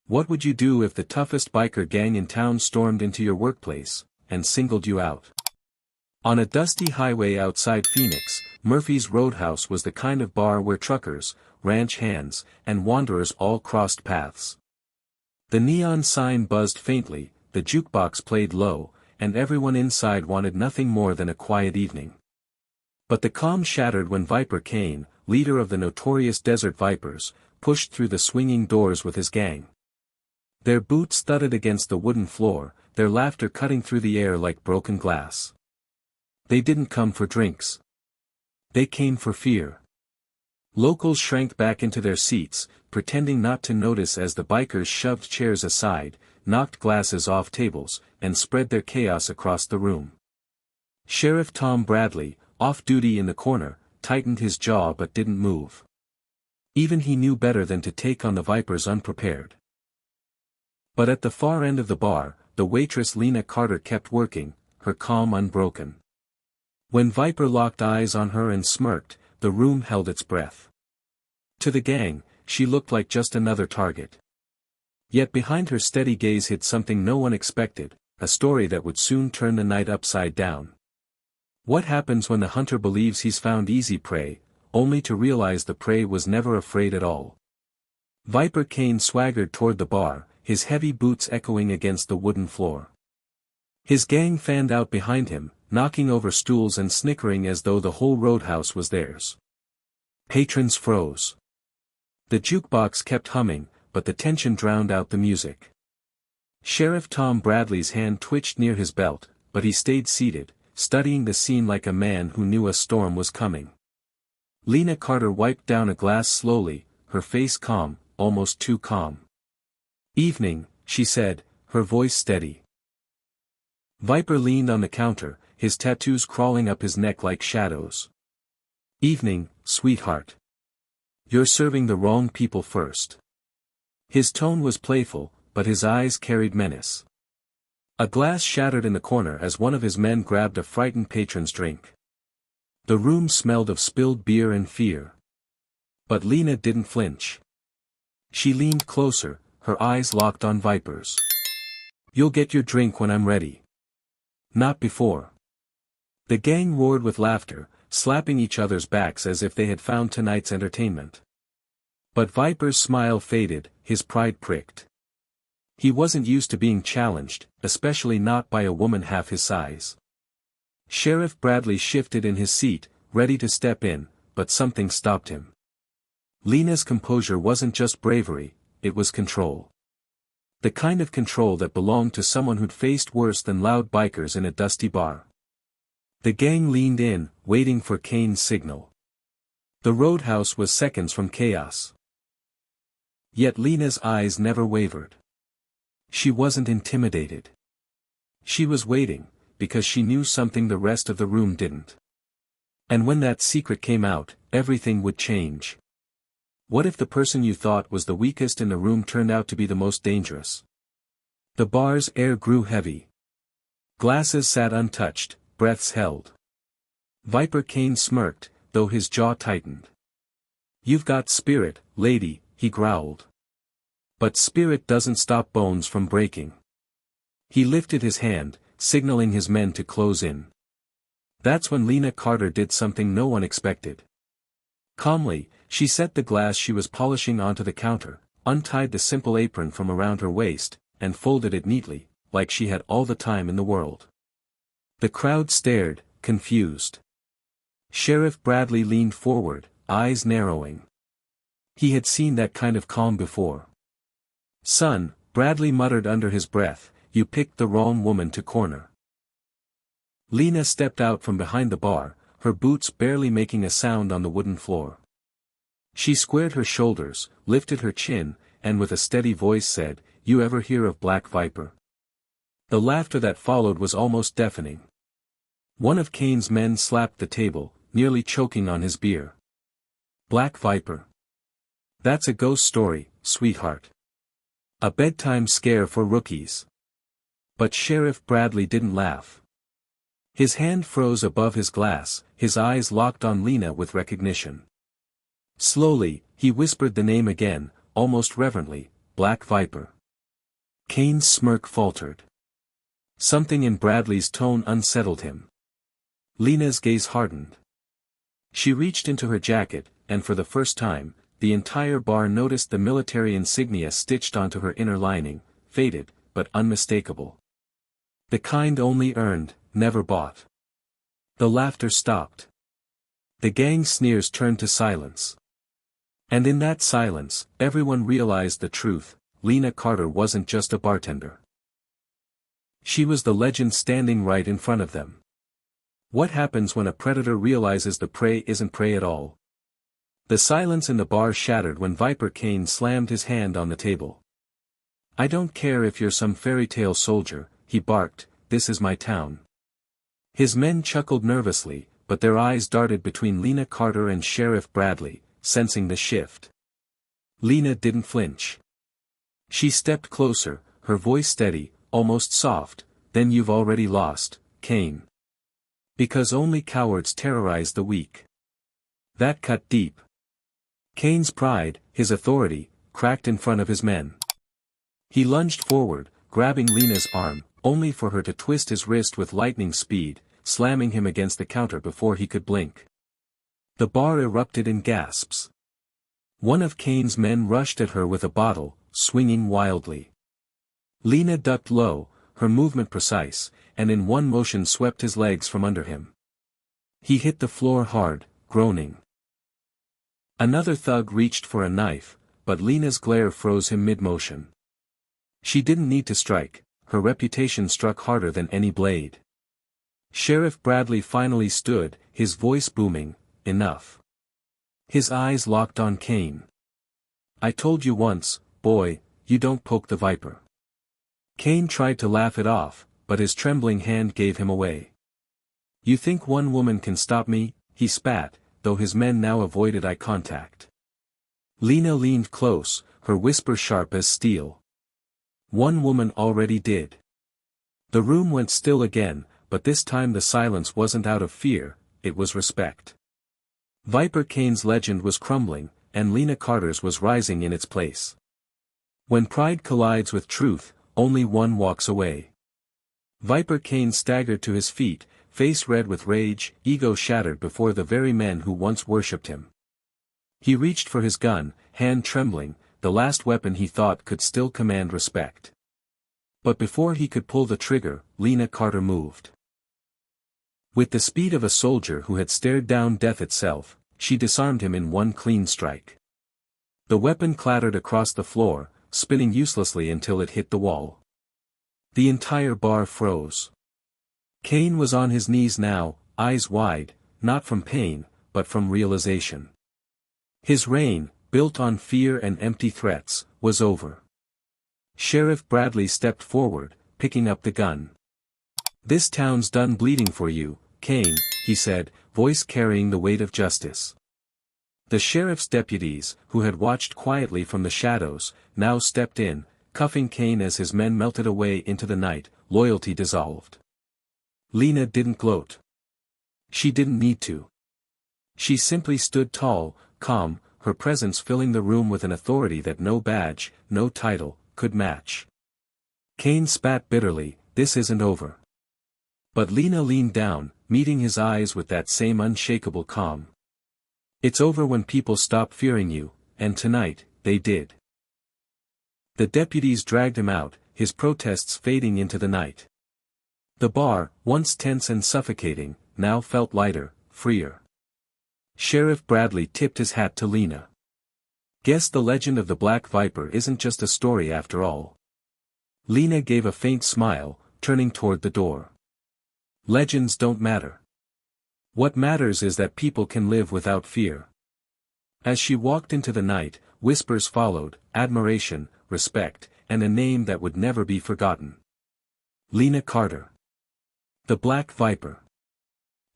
What would you do if the toughest biker gang in town stormed into your workplace and singled you out? On a dusty highway outside Phoenix, Murphy's Roadhouse was the kind of bar where truckers, ranch hands, and wanderers all crossed paths. The neon sign buzzed faintly, the jukebox played low, and everyone inside wanted nothing more than a quiet evening. But the calm shattered when Viper Kane, leader of the notorious Desert Vipers, pushed through the swinging doors with his gang. Their boots thudded against the wooden floor, their laughter cutting through the air like broken glass. They didn't come for drinks. They came for fear. Locals shrank back into their seats, pretending not to notice as the bikers shoved chairs aside, knocked glasses off tables, and spread their chaos across the room. Sheriff Tom Bradley, off duty in the corner, tightened his jaw but didn't move. Even he knew better than to take on the Vipers unprepared. But at the far end of the bar, the waitress Lena Carter kept working, her calm unbroken. When Viper locked eyes on her and smirked, the room held its breath. To the gang, she looked like just another target. Yet behind her steady gaze hid something no one expected, a story that would soon turn the night upside down. What happens when the hunter believes he's found easy prey, only to realize the prey was never afraid at all? Viper Kane swaggered toward the bar, his heavy boots echoing against the wooden floor. His gang fanned out behind him, knocking over stools and snickering as though the whole roadhouse was theirs. Patrons froze. The jukebox kept humming, but the tension drowned out the music. Sheriff Tom Bradley's hand twitched near his belt, but he stayed seated, studying the scene like a man who knew a storm was coming. Lena Carter wiped down a glass slowly, her face calm, almost too calm. "Evening," she said, her voice steady. Viper leaned on the counter, his tattoos crawling up his neck like shadows. "Evening, sweetheart. You're serving the wrong people first." His tone was playful, but his eyes carried menace. A glass shattered in the corner as one of his men grabbed a frightened patron's drink. The room smelled of spilled beer and fear. But Lena didn't flinch. She leaned closer, her eyes locked on Viper's. "You'll get your drink when I'm ready. Not before." The gang roared with laughter, slapping each other's backs as if they had found tonight's entertainment. But Viper's smile faded, his pride pricked. He wasn't used to being challenged, especially not by a woman half his size. Sheriff Bradley shifted in his seat, ready to step in, but something stopped him. Lena's composure wasn't just bravery, it was control. The kind of control that belonged to someone who'd faced worse than loud bikers in a dusty bar. The gang leaned in, waiting for Kane's signal. The roadhouse was seconds from chaos. Yet Lena's eyes never wavered. She wasn't intimidated. She was waiting, because she knew something the rest of the room didn't. And when that secret came out, everything would change. What if the person you thought was the weakest in the room turned out to be the most dangerous? The bar's air grew heavy. Glasses sat untouched, breaths held. Viper Kane smirked, though his jaw tightened. "You've got spirit, lady," he growled. "But spirit doesn't stop bones from breaking." He lifted his hand, signaling his men to close in. That's when Lena Carter did something no one expected. Calmly, she set the glass she was polishing onto the counter, untied the simple apron from around her waist, and folded it neatly, like she had all the time in the world. The crowd stared, confused. Sheriff Bradley leaned forward, eyes narrowing. He had seen that kind of calm before. "Son," Bradley muttered under his breath, "you picked the wrong woman to corner." Lena stepped out from behind the bar, her boots barely making a sound on the wooden floor. She squared her shoulders, lifted her chin, and with a steady voice said, "You ever hear of Black Viper?" The laughter that followed was almost deafening. One of Kane's men slapped the table, nearly choking on his beer. "Black Viper? That's a ghost story, sweetheart. A bedtime scare for rookies." But Sheriff Bradley didn't laugh. His hand froze above his glass, his eyes locked on Lena with recognition. Slowly, he whispered the name again, almost reverently, "Black Viper." Kane's smirk faltered. Something in Bradley's tone unsettled him. Lena's gaze hardened. She reached into her jacket, and for the first time, the entire bar noticed the military insignia stitched onto her inner lining, faded, but unmistakable. The kind only earned, never bought. The laughter stopped. The gang's sneers turned to silence. And in that silence, everyone realized the truth: Lena Carter wasn't just a bartender. She was the legend standing right in front of them. What happens when a predator realizes the prey isn't prey at all? The silence in the bar shattered when Viper Kane slammed his hand on the table. "I don't care if you're some fairy tale soldier," he barked, "this is my town." His men chuckled nervously, but their eyes darted between Lena Carter and Sheriff Bradley, sensing the shift. Lena didn't flinch. She stepped closer, her voice steady, almost soft. "Then you've already lost, Kane. Because only cowards terrorize the weak." That cut deep. Kane's pride, his authority, cracked in front of his men. He lunged forward, grabbing Lena's arm, only for her to twist his wrist with lightning speed, slamming him against the counter before he could blink. The bar erupted in gasps. One of Kane's men rushed at her with a bottle, swinging wildly. Lena ducked low, her movement precise, and in one motion swept his legs from under him. He hit the floor hard, groaning. Another thug reached for a knife, but Lena's glare froze him mid-motion. She didn't need to strike, her reputation struck harder than any blade. Sheriff Bradley finally stood, his voice booming, "Enough." His eyes locked on Kane. "I told you once, boy, you don't poke the viper." Kane tried to laugh it off, but his trembling hand gave him away. "You think one woman can stop me?" he spat, though his men now avoided eye contact. Lena leaned close, her whisper sharp as steel. "One woman already did." The room went still again, but this time the silence wasn't out of fear, it was respect. Viper Kane's legend was crumbling, and Lena Carter's was rising in its place. When pride collides with truth, only one walks away. Viper Kane staggered to his feet, face red with rage, ego shattered before the very men who once worshipped him. He reached for his gun, hand trembling, the last weapon he thought could still command respect. But before he could pull the trigger, Lena Carter moved. With the speed of a soldier who had stared down death itself, she disarmed him in one clean strike. The weapon clattered across the floor, spinning uselessly until it hit the wall. The entire bar froze. Kane was on his knees now, eyes wide, not from pain, but from realization. His reign, built on fear and empty threats, was over. Sheriff Bradley stepped forward, picking up the gun. "This town's done bleeding for you, Kane," he said, voice carrying the weight of justice. The sheriff's deputies, who had watched quietly from the shadows, now stepped in, cuffing Kane as his men melted away into the night, loyalty dissolved. Lena didn't gloat. She didn't need to. She simply stood tall, calm, her presence filling the room with an authority that no badge, no title, could match. Kane spat bitterly, "This isn't over." But Lena leaned down, meeting his eyes with that same unshakable calm. "It's over when people stop fearing you, and tonight, they did." The deputies dragged him out, his protests fading into the night. The bar, once tense and suffocating, now felt lighter, freer. Sheriff Bradley tipped his hat to Lena. "Guess the legend of the Black Viper isn't just a story after all." Lena gave a faint smile, turning toward the door. "Legends don't matter. What matters is that people can live without fear." As she walked into the night, whispers followed, admiration, respect, and a name that would never be forgotten. Lena Carter. The Black Viper.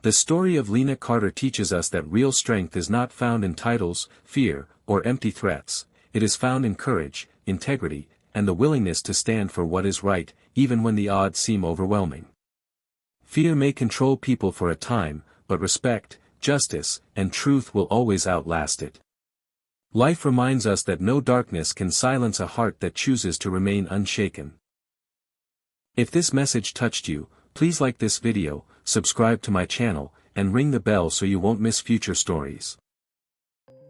The story of Lena Carter teaches us that real strength is not found in titles, fear, or empty threats. It is found in courage, integrity, and the willingness to stand for what is right, even when the odds seem overwhelming. Fear may control people for a time, but respect, justice, and truth will always outlast it. Life reminds us that no darkness can silence a heart that chooses to remain unshaken. If this message touched you, please like this video, subscribe to my channel, and ring the bell so you won't miss future stories.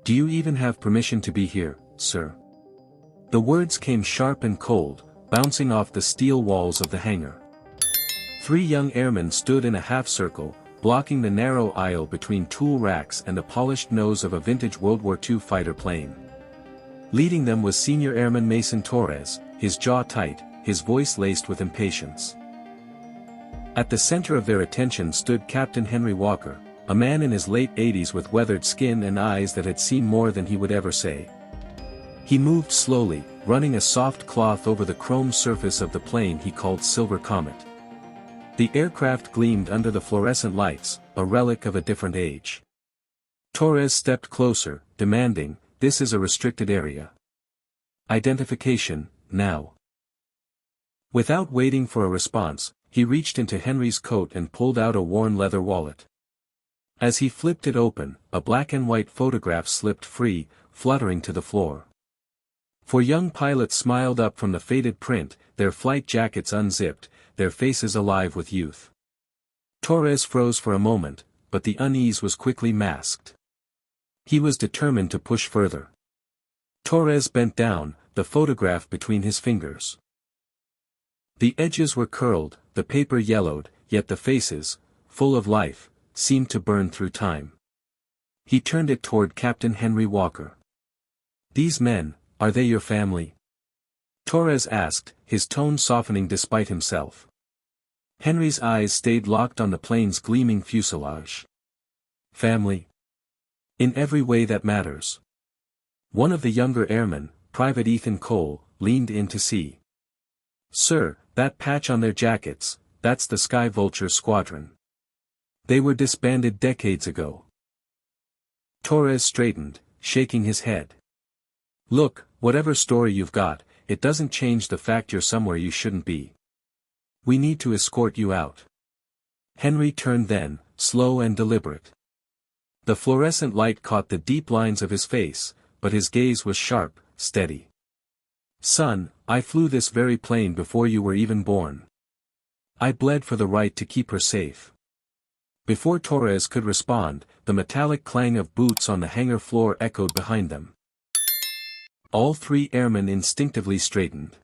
Do you even have permission to be here, sir? The words came sharp and cold, bouncing off the steel walls of the hangar. 3 young airmen stood in a half-circle, blocking the narrow aisle between tool racks and the polished nose of a vintage World War II fighter plane. Leading them was Senior Airman Mason Torres, his jaw tight, his voice laced with impatience. At the center of their attention stood Captain Henry Walker, a man in his late 80s with weathered skin and eyes that had seen more than he would ever say. He moved slowly, running a soft cloth over the chrome surface of the plane he called Silver Comet. The aircraft gleamed under the fluorescent lights, a relic of a different age. Torres stepped closer, demanding, "This is a restricted area. Identification, now." Without waiting for a response, he reached into Henry's coat and pulled out a worn leather wallet. As he flipped it open, a black and white photograph slipped free, fluttering to the floor. 4 young pilots smiled up from the faded print, their flight jackets unzipped, their faces alive with youth. Torres froze for a moment, but the unease was quickly masked. He was determined to push further. Torres bent down, the photograph between his fingers. The edges were curled, the paper yellowed, yet the faces, full of life, seemed to burn through time. He turned it toward Captain Henry Walker. "These men, are they your family?" Torres asked, his tone softening despite himself. Henry's eyes stayed locked on the plane's gleaming fuselage. "Family? In every way that matters." One of the younger airmen, Private Ethan Cole, leaned in to see. "Sir, that patch on their jackets, that's the Sky Vulture Squadron. They were disbanded decades ago." Torres straightened, shaking his head. "Look, whatever story you've got, it doesn't change the fact you're somewhere you shouldn't be. We need to escort you out." Henry turned then, slow and deliberate. The fluorescent light caught the deep lines of his face, but his gaze was sharp, steady. "Son, I flew this very plane before you were even born. I bled for the right to keep her safe." Before Torres could respond, the metallic clang of boots on the hangar floor echoed behind them. All 3 airmen instinctively straightened.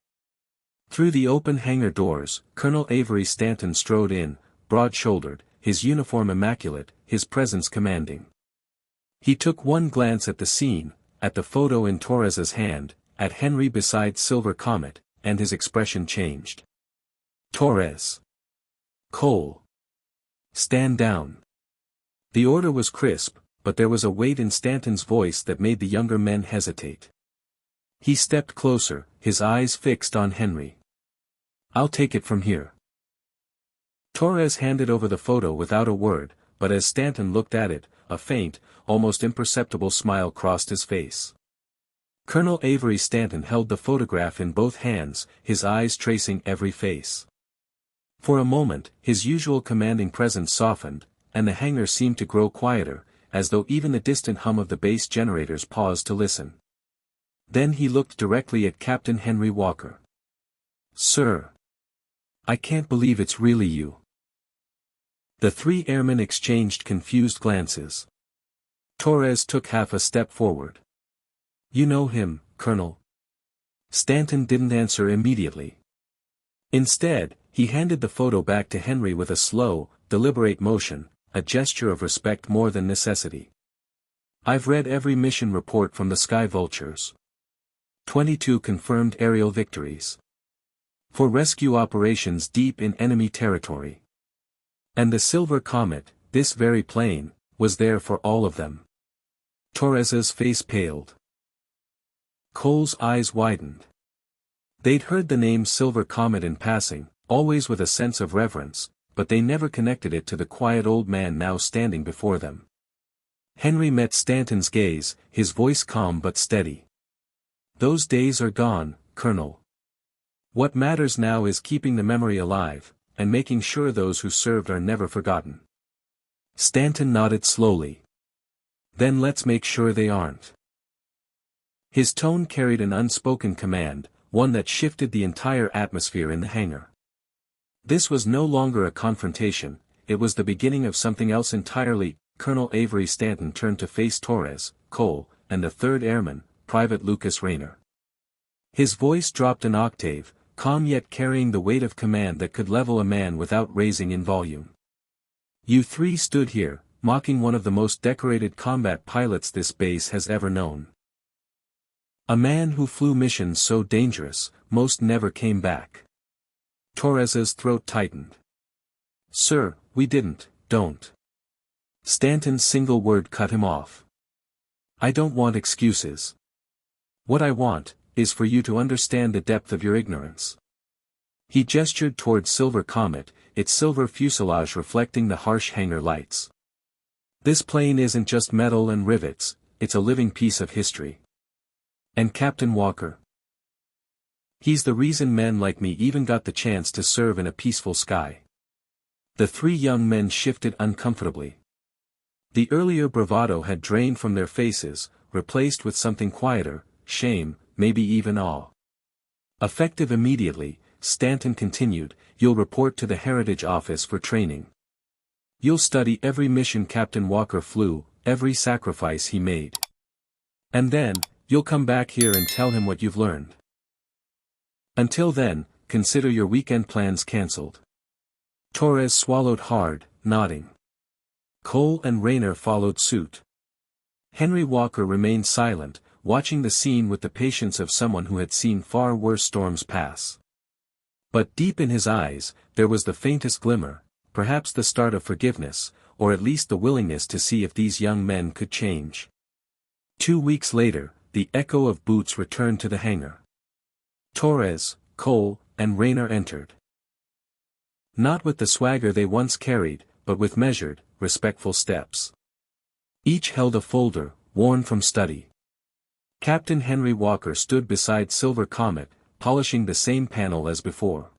Through the open hangar doors, Colonel Avery Stanton strode in, broad-shouldered, his uniform immaculate, his presence commanding. He took one glance at the scene, at the photo in Torres's hand, at Henry beside Silver Comet, and his expression changed. "Torres. Cole. Stand down." The order was crisp, but there was a weight in Stanton's voice that made the younger men hesitate. He stepped closer, his eyes fixed on Henry. "I'll take it from here." Torres handed over the photo without a word, but as Stanton looked at it, a faint, almost imperceptible smile crossed his face. Colonel Avery Stanton held the photograph in both hands, his eyes tracing every face. For a moment, his usual commanding presence softened, and the hangar seemed to grow quieter, as though even the distant hum of the base generators paused to listen. Then he looked directly at Captain Henry Walker. "Sir. I can't believe it's really you." The 3 airmen exchanged confused glances. Torres took half a step forward. "You know him, Colonel?" Stanton didn't answer immediately. Instead, he handed the photo back to Henry with a slow, deliberate motion, a gesture of respect more than necessity. "I've read every mission report from the Sky Vultures. 22 confirmed aerial victories. 4 rescue operations deep in enemy territory. And the Silver Comet, this very plane, was there for all of them." Torres's face paled. Cole's eyes widened. They'd heard the name Silver Comet in passing, always with a sense of reverence, but they never connected it to the quiet old man now standing before them. Henry met Stanton's gaze, his voice calm but steady. "Those days are gone, Colonel. What matters now is keeping the memory alive, and making sure those who served are never forgotten." Stanton nodded slowly. "Then let's make sure they aren't." His tone carried an unspoken command, one that shifted the entire atmosphere in the hangar. This was no longer a confrontation, it was the beginning of something else entirely. Colonel Avery Stanton turned to face Torres, Cole, and the 3rd Airman, Private Lucas Rayner. His voice dropped an octave, calm yet carrying the weight of command that could level a man without raising in volume. You 3 stood here, mocking one of the most decorated combat pilots this base has ever known. A man who flew missions so dangerous, most never came back. Torres's throat tightened. Sir, we don't. Stanton's single word cut him off. I don't want excuses. What I want, is for you to understand the depth of your ignorance. He gestured toward Silver Comet, its silver fuselage reflecting the harsh hangar lights. This plane isn't just metal and rivets, it's a living piece of history. And Captain Walker? He's the reason men like me even got the chance to serve in a peaceful sky. The 3 young men shifted uncomfortably. The earlier bravado had drained from their faces, replaced with something quieter, shame, maybe even awe. Effective immediately, Stanton continued, you'll report to the Heritage Office for training. You'll study every mission Captain Walker flew, every sacrifice he made. And then, you'll come back here and tell him what you've learned. Until then, consider your weekend plans cancelled. Torres swallowed hard, nodding. Cole and Rayner followed suit. Henry Walker remained silent, watching the scene with the patience of someone who had seen far worse storms pass. But deep in his eyes, there was the faintest glimmer, perhaps the start of forgiveness, or at least the willingness to see if these young men could change. 2 weeks later, the echo of boots returned to the hangar. Torres, Cole, and Rayner entered. Not with the swagger they once carried, but with measured, respectful steps. Each held a folder, worn from study. Captain Henry Walker stood beside Silver Comet, polishing the same panel as before.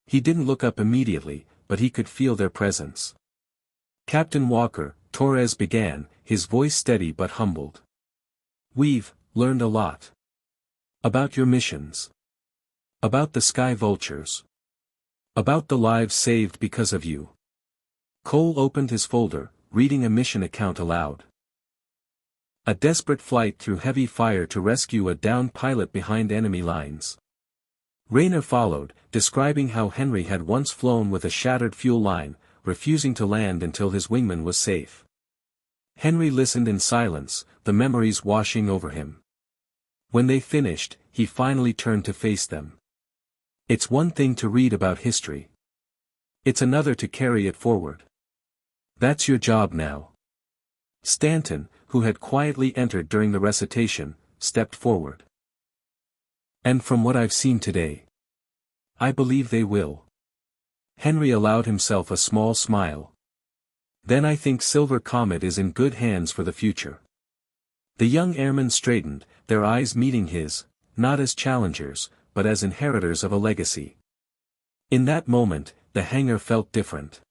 He didn't look up immediately, but he could feel their presence. Captain Walker, Torres began, his voice steady but humbled. We've learned a lot. About your missions. About the Sky Vultures. About the lives saved because of you. Cole opened his folder, reading a mission account aloud. A desperate flight through heavy fire to rescue a downed pilot behind enemy lines. Rayner followed, describing how Henry had once flown with a shattered fuel line, refusing to land until his wingman was safe. Henry listened in silence, the memories washing over him. When they finished, he finally turned to face them. It's one thing to read about history. It's another to carry it forward. That's your job now. Stanton, who had quietly entered during the recitation, stepped forward. And from what I've seen today, I believe they will. Henry allowed himself a small smile. Then I think Silver Comet is in good hands for the future. The young airman straightened, their eyes meeting his, not as challengers, but as inheritors of a legacy. In that moment, the hangar felt different.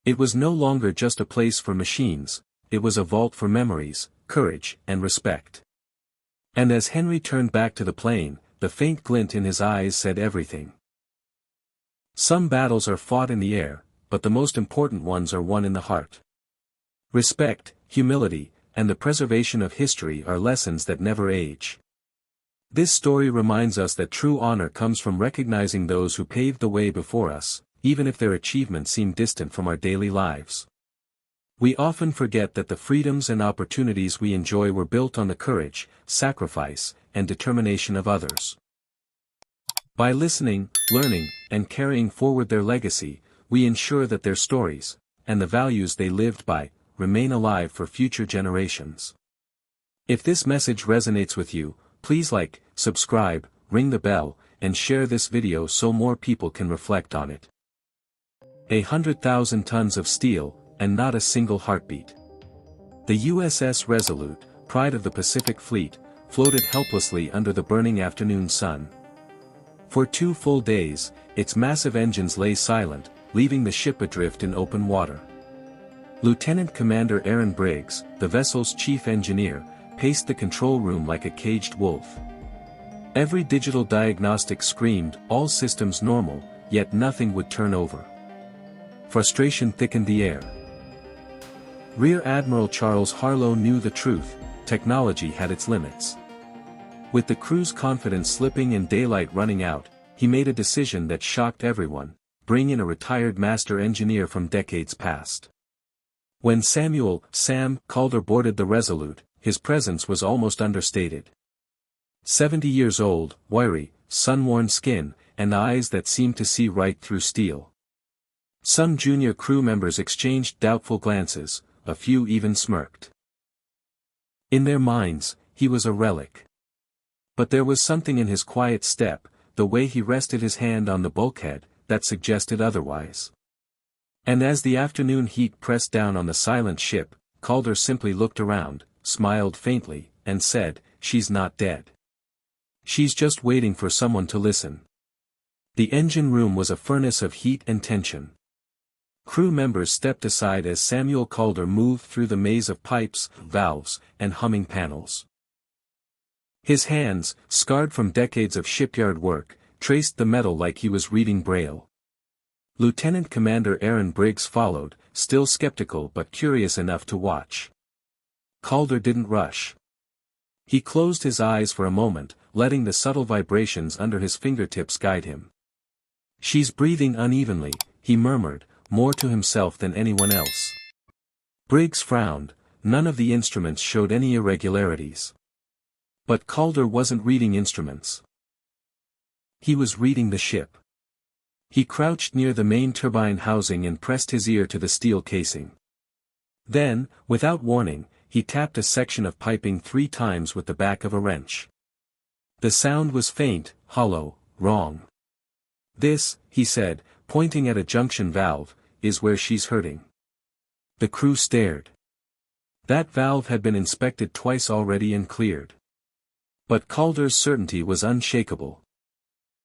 It was no longer just a place for machines, it was a vault for memories, courage, and respect. And as Henry turned back to the plane, the faint glint in his eyes said everything. Some battles are fought in the air, but the most important ones are won in the heart. Respect, humility, and the preservation of history are lessons that never age. This story reminds us that true honor comes from recognizing those who paved the way before us, even if their achievements seem distant from our daily lives. We often forget that the freedoms and opportunities we enjoy were built on the courage, sacrifice, and determination of others. By listening, learning, and carrying forward their legacy, we ensure that their stories, and the values they lived by, remain alive for future generations. If this message resonates with you, please like, subscribe, ring the bell, and share this video so more people can reflect on it. 100,000 tons of steel, and not a single heartbeat. The USS Resolute, pride of the Pacific Fleet, floated helplessly under the burning afternoon sun. For 2 full days, its massive engines lay silent, leaving the ship adrift in open water. Lieutenant Commander Aaron Briggs, the vessel's chief engineer, paced the control room like a caged wolf. Every digital diagnostic screamed, all systems normal, yet nothing would turn over. Frustration thickened the air. Rear Admiral Charles Harlow knew the truth: technology had its limits. With the crew's confidence slipping and daylight running out, he made a decision that shocked everyone: bring in a retired master engineer from decades past. When Sam Calder boarded the Resolute, his presence was almost understated. 70 years old, wiry, sun-worn skin, and eyes that seemed to see right through steel. Some junior crew members exchanged doubtful glances, a few even smirked. In their minds, he was a relic. But there was something in his quiet step, the way he rested his hand on the bulkhead, that suggested otherwise. And as the afternoon heat pressed down on the silent ship, Calder simply looked around, smiled faintly, and said, "She's not dead. She's just waiting for someone to listen." The engine room was a furnace of heat and tension. Crew members stepped aside as Samuel Calder moved through the maze of pipes, valves, and humming panels. His hands, scarred from decades of shipyard work, traced the metal like he was reading Braille. Lieutenant Commander Aaron Briggs followed, still skeptical but curious enough to watch. Calder didn't rush. He closed his eyes for a moment, letting the subtle vibrations under his fingertips guide him. "She's breathing unevenly," he murmured, more to himself than anyone else. Briggs frowned. None of the instruments showed any irregularities. But Calder wasn't reading instruments. He was reading the ship. He crouched near the main turbine housing and pressed his ear to the steel casing. Then, without warning, he tapped a section of piping 3 times with the back of a wrench. The sound was faint, hollow, wrong. "This," he said, pointing at a junction valve, "is where she's hurting." The crew stared. That valve had been inspected twice already and cleared. But Calder's certainty was unshakable.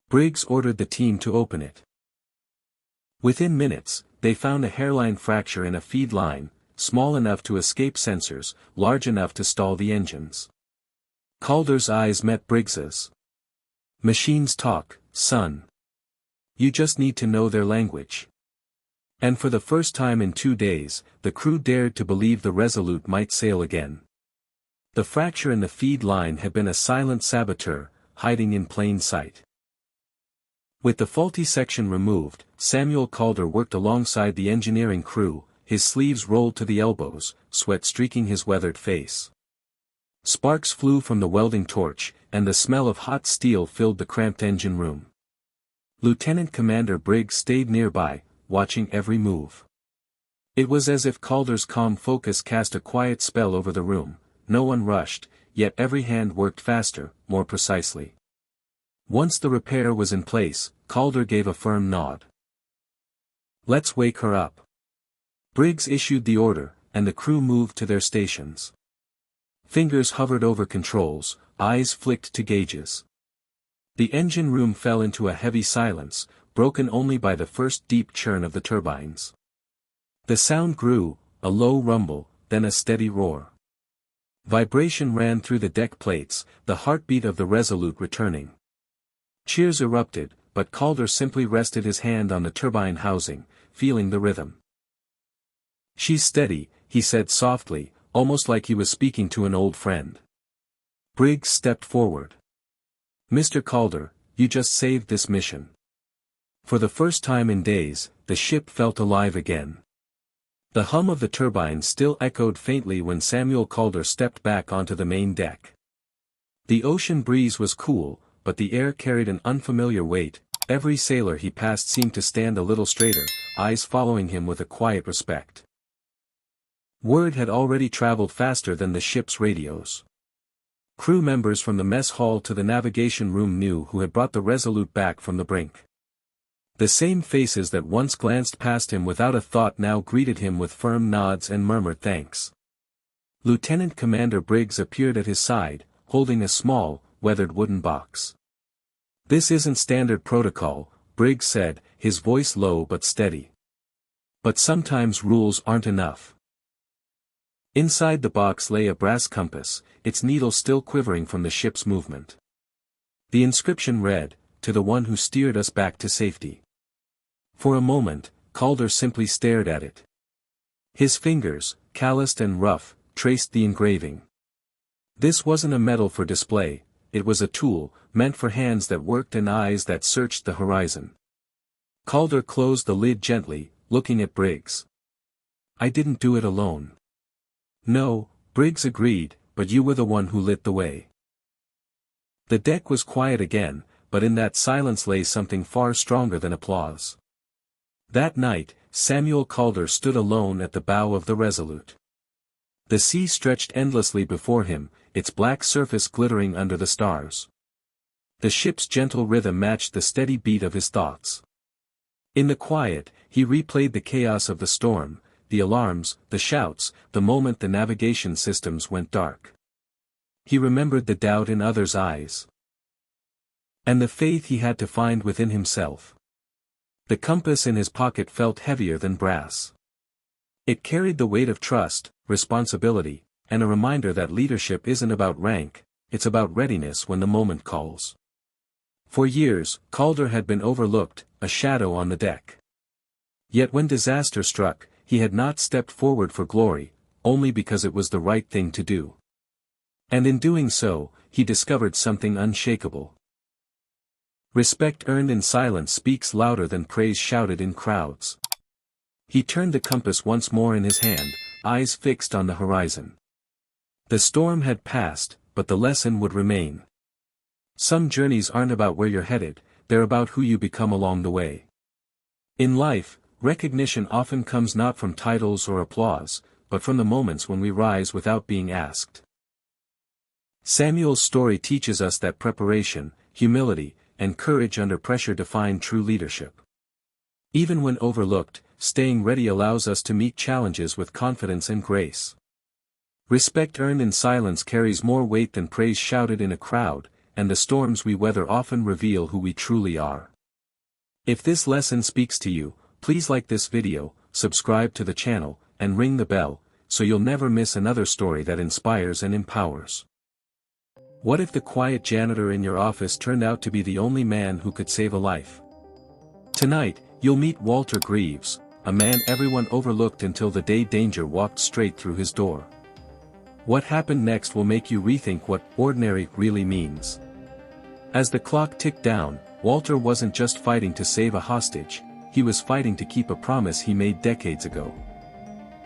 Briggs ordered the team to open it. Within minutes, they found a hairline fracture in a feed line, small enough to escape sensors, large enough to stall the engines. Calder's eyes met Briggs's. "Machines talk, son. You just need to know their language." And for the first time in 2 days, the crew dared to believe the Resolute might sail again. The fracture in the feed line had been a silent saboteur, hiding in plain sight. With the faulty section removed, Samuel Calder worked alongside the engineering crew, his sleeves rolled to the elbows, sweat streaking his weathered face. Sparks flew from the welding torch, and the smell of hot steel filled the cramped engine room. Lieutenant Commander Briggs stayed nearby, watching every move. It was as if Calder's calm focus cast a quiet spell over the room. No one rushed, yet every hand worked faster, more precisely. Once the repair was in place, Calder gave a firm nod. "Let's wake her up." Briggs issued the order, and the crew moved to their stations. Fingers hovered over controls, eyes flicked to gauges. The engine room fell into a heavy silence, broken only by the first deep churn of the turbines. The sound grew, a low rumble, then a steady roar. Vibration ran through the deck plates, the heartbeat of the Resolute returning. Cheers erupted, but Calder simply rested his hand on the turbine housing, feeling the rhythm. "She's steady," he said softly, almost like he was speaking to an old friend. Briggs stepped forward. "Mr. Calder, you just saved this mission." For the first time in days, the ship felt alive again. The hum of the turbines still echoed faintly when Samuel Calder stepped back onto the main deck. The ocean breeze was cool, but the air carried an unfamiliar weight. Every sailor he passed seemed to stand a little straighter, eyes following him with a quiet respect. Word had already traveled faster than the ship's radios. Crew members from the mess hall to the navigation room knew who had brought the Resolute back from the brink. The same faces that once glanced past him without a thought now greeted him with firm nods and murmured thanks. Lieutenant Commander Briggs appeared at his side, holding a small, weathered wooden box. "This isn't standard protocol," Briggs said, his voice low but steady. "But sometimes rules aren't enough." Inside the box lay a brass compass, its needle still quivering from the ship's movement. The inscription read, "To the one who steered us back to safety." For a moment, Calder simply stared at it. His fingers, calloused and rough, traced the engraving. This wasn't a medal for display, it was a tool, meant for hands that worked and eyes that searched the horizon. Calder closed the lid gently, looking at Briggs. "I didn't do it alone." "No," Briggs agreed, "but you were the one who lit the way." The deck was quiet again, but in that silence lay something far stronger than applause. That night, Samuel Calder stood alone at the bow of the Resolute. The sea stretched endlessly before him, its black surface glittering under the stars. The ship's gentle rhythm matched the steady beat of his thoughts. In the quiet, he replayed the chaos of the storm, the alarms, the shouts, the moment the navigation systems went dark. He remembered the doubt in others' eyes. And the faith he had to find within himself. The compass in his pocket felt heavier than brass. It carried the weight of trust, responsibility, and a reminder that leadership isn't about rank, it's about readiness when the moment calls. For years, Calder had been overlooked, a shadow on the deck. Yet when disaster struck, he had not stepped forward for glory, only because it was the right thing to do. And in doing so, he discovered something unshakable. Respect earned in silence speaks louder than praise shouted in crowds. He turned the compass once more in his hand, eyes fixed on the horizon. The storm had passed, but the lesson would remain. Some journeys aren't about where you're headed, they're about who you become along the way. In life, recognition often comes not from titles or applause, but from the moments when we rise without being asked. Samuel's story teaches us that preparation, humility, and courage under pressure define true leadership. Even when overlooked, staying ready allows us to meet challenges with confidence and grace. Respect earned in silence carries more weight than praise shouted in a crowd, and the storms we weather often reveal who we truly are. If this lesson speaks to you, please like this video, subscribe to the channel, and ring the bell, so you'll never miss another story that inspires and empowers. What if the quiet janitor in your office turned out to be the only man who could save a life? Tonight, you'll meet Walter Greaves, a man everyone overlooked until the day danger walked straight through his door. What happened next will make you rethink what ordinary really means. As the clock ticked down, Walter wasn't just fighting to save a hostage, he was fighting to keep a promise he made decades ago.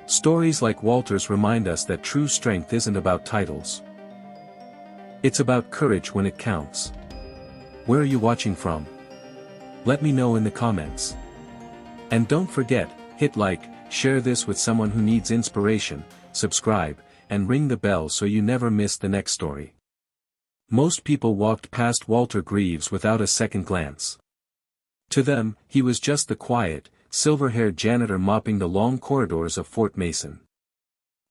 Stories like Walter's remind us that true strength isn't about titles. It's about courage when it counts. Where are you watching from? Let me know in the comments. And don't forget, hit like, share this with someone who needs inspiration, subscribe, and ring the bell so you never miss the next story. Most people walked past Walter Greaves without a second glance. To them, he was just the quiet, silver-haired janitor mopping the long corridors of Fort Mason.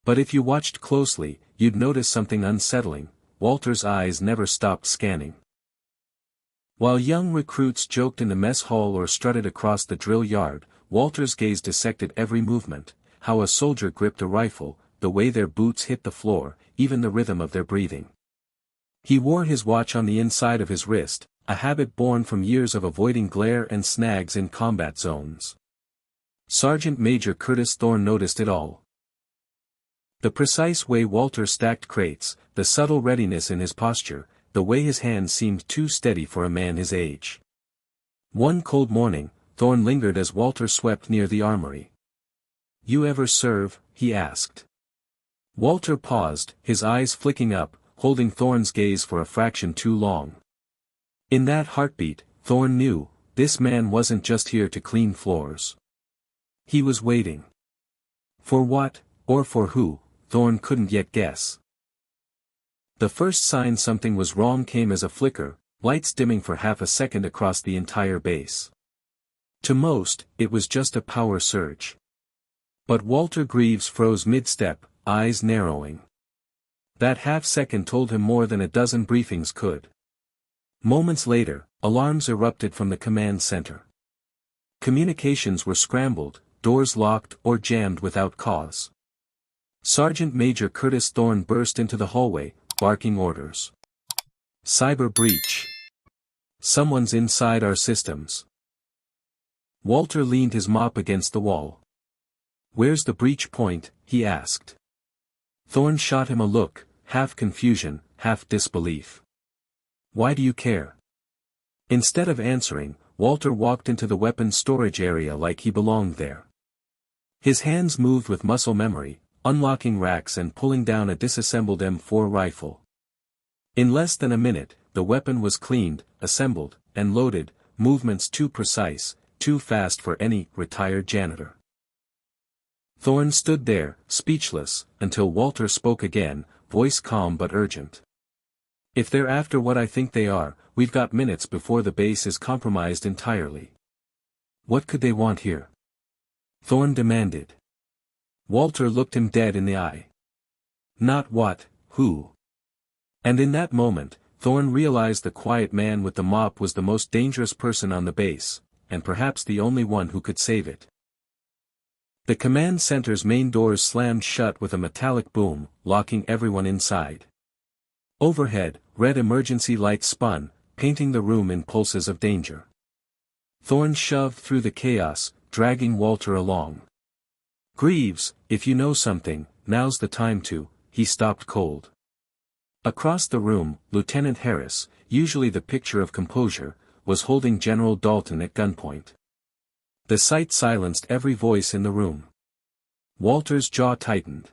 But if you watched closely, you'd notice something unsettling. Walter's eyes never stopped scanning. While young recruits joked in the mess hall or strutted across the drill yard, Walter's gaze dissected every movement, how a soldier gripped a rifle, the way their boots hit the floor, even the rhythm of their breathing. He wore his watch on the inside of his wrist, a habit born from years of avoiding glare and snags in combat zones. Sergeant Major Curtis Thorne noticed it all. The precise way Walter stacked crates, the subtle readiness in his posture, the way his hands seemed too steady for a man his age. One cold morning, Thorne lingered as Walter swept near the armory. "You ever serve?" he asked. Walter paused, his eyes flicking up, holding Thorne's gaze for a fraction too long. In that heartbeat, Thorne knew, this man wasn't just here to clean floors. He was waiting. For what, or for who, Thorne couldn't yet guess. The first sign something was wrong came as a flicker, lights dimming for half a second across the entire base. To most, it was just a power surge. But Walter Greaves froze mid-step, eyes narrowing. That half-second told him more than a dozen briefings could. Moments later, alarms erupted from the command center. Communications were scrambled, doors locked or jammed without cause. Sergeant Major Curtis Thorne burst into the hallway, barking orders. "Cyber breach. Someone's inside our systems." Walter leaned his mop against the wall. "Where's the breach point?" he asked. Thorne shot him a look, half confusion, half disbelief. "Why do you care?" Instead of answering, Walter walked into the weapons storage area like he belonged there. His hands moved with muscle memory, unlocking racks and pulling down a disassembled M4 rifle. In less than a minute, the weapon was cleaned, assembled, and loaded, movements too precise, too fast for any retired janitor. Thorne stood there, speechless, until Walter spoke again, voice calm but urgent. "If they're after what I think they are, we've got minutes before the base is compromised entirely." "What could they want here?" Thorne demanded. Walter looked him dead in the eye. "Not what, who?" And in that moment, Thorne realized the quiet man with the mop was the most dangerous person on the base, and perhaps the only one who could save it. The command center's main doors slammed shut with a metallic boom, locking everyone inside. Overhead, red emergency lights spun, painting the room in pulses of danger. Thorne shoved through the chaos, dragging Walter along. "Greaves, if you know something, now's the time to," he stopped cold. Across the room, Lieutenant Harris, usually the picture of composure, was holding General Dalton at gunpoint. The sight silenced every voice in the room. Walter's jaw tightened.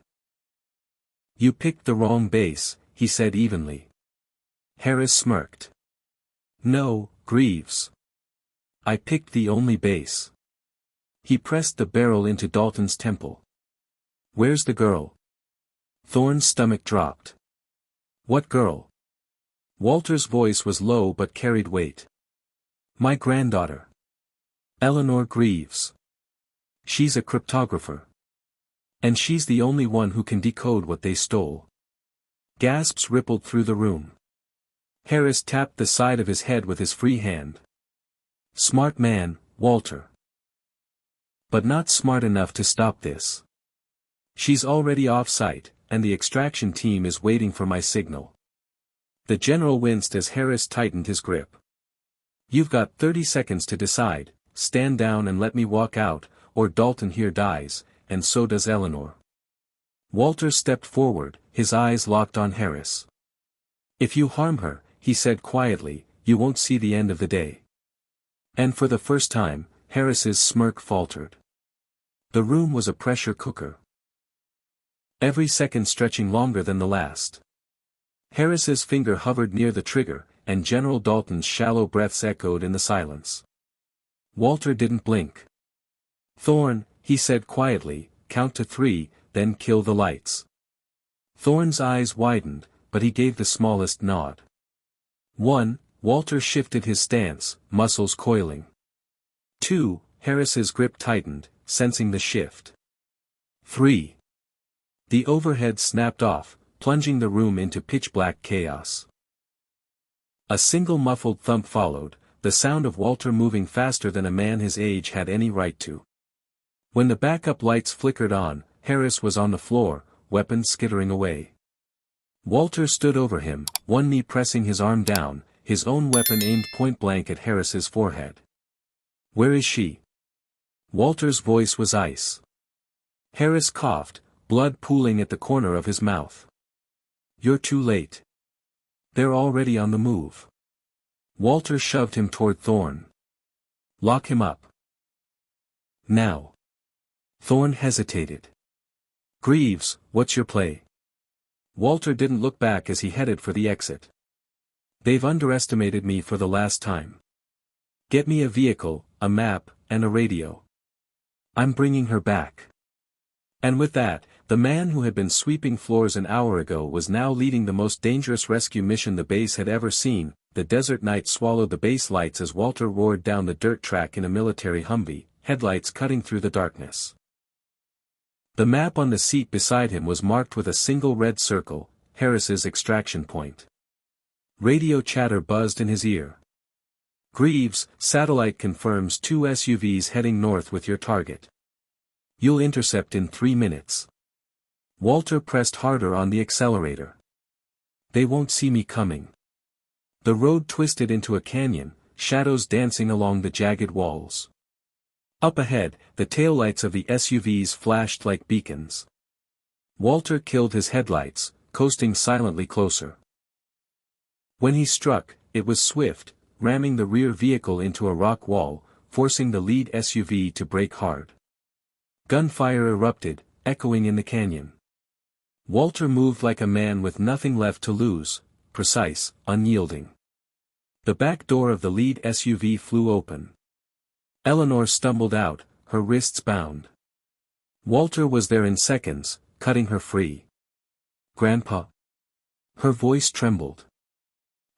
"You picked the wrong base," he said evenly. Harris smirked. "No, Greaves. I picked the only base." He pressed the barrel into Dalton's temple. "Where's the girl?" Thorne's stomach dropped. "What girl?" Walter's voice was low but carried weight. "My granddaughter. Eleanor Greaves. She's a cryptographer. And she's the only one who can decode what they stole." Gasps rippled through the room. Harris tapped the side of his head with his free hand. "Smart man, Walter. But not smart enough to stop this. She's already off-site, and the extraction team is waiting for my signal." The general winced as Harris tightened his grip. "You've got 30 seconds to decide, stand down and let me walk out, or Dalton here dies, and so does Eleanor." Walter stepped forward, his eyes locked on Harris. "If you harm her," he said quietly, "you won't see the end of the day." And for the first time, Harris's smirk faltered. The room was a pressure cooker. Every second stretching longer than the last. Harris's finger hovered near the trigger, and General Dalton's shallow breaths echoed in the silence. Walter didn't blink. "Thorne," he said quietly, "count to 3, then kill the lights." Thorne's eyes widened, but he gave the smallest nod. 1, Walter shifted his stance, muscles coiling. 2, Harris's grip tightened, sensing the shift. 3. The overhead snapped off, plunging the room into pitch-black chaos. A single muffled thump followed, the sound of Walter moving faster than a man his age had any right to. When the backup lights flickered on, Harris was on the floor, weapons skittering away. Walter stood over him, one knee pressing his arm down, his own weapon aimed point-blank at Harris's forehead. "Where is she?" Walter's voice was ice. Harris coughed, blood pooling at the corner of his mouth. "You're too late. They're already on the move." Walter shoved him toward Thorne. "Lock him up. Now." Thorne hesitated. "Greaves, what's your play?" Walter didn't look back as he headed for the exit. "They've underestimated me for the last time. Get me a vehicle, a map, and a radio. I'm bringing her back." And with that, the man who had been sweeping floors an hour ago was now leading the most dangerous rescue mission the base had ever seen. The desert night swallowed the base lights as Walter roared down the dirt track in a military Humvee, headlights cutting through the darkness. The map on the seat beside him was marked with a single red circle, Harris's extraction point. Radio chatter buzzed in his ear. "Greaves, satellite confirms 2 SUVs heading north with your target. You'll intercept in 3 minutes." Walter pressed harder on the accelerator. "They won't see me coming." The road twisted into a canyon, shadows dancing along the jagged walls. Up ahead, the taillights of the SUVs flashed like beacons. Walter killed his headlights, coasting silently closer. When he struck, it was swift, ramming the rear vehicle into a rock wall, forcing the lead SUV to brake hard. Gunfire erupted, echoing in the canyon. Walter moved like a man with nothing left to lose, precise, unyielding. The back door of the lead SUV flew open. Eleanor stumbled out, her wrists bound. Walter was there in seconds, cutting her free. "Grandpa?" Her voice trembled.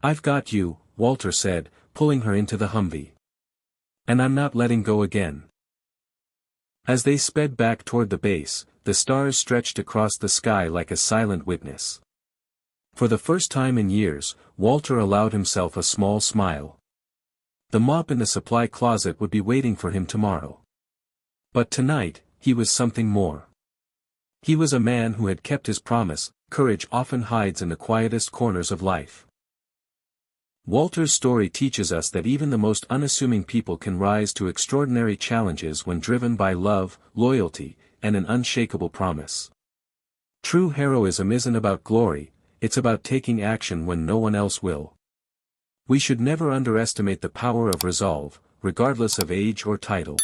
"I've got you," Walter said, pulling her into the Humvee. "And I'm not letting go again." As they sped back toward the base, the stars stretched across the sky like a silent witness. For the first time in years, Walter allowed himself a small smile. The mop in the supply closet would be waiting for him tomorrow. But tonight, he was something more. He was a man who had kept his promise. Courage often hides in the quietest corners of life. Walter's story teaches us that even the most unassuming people can rise to extraordinary challenges when driven by love, loyalty, and an unshakable promise. True heroism isn't about glory, it's about taking action when no one else will. We should never underestimate the power of resolve, regardless of age or title.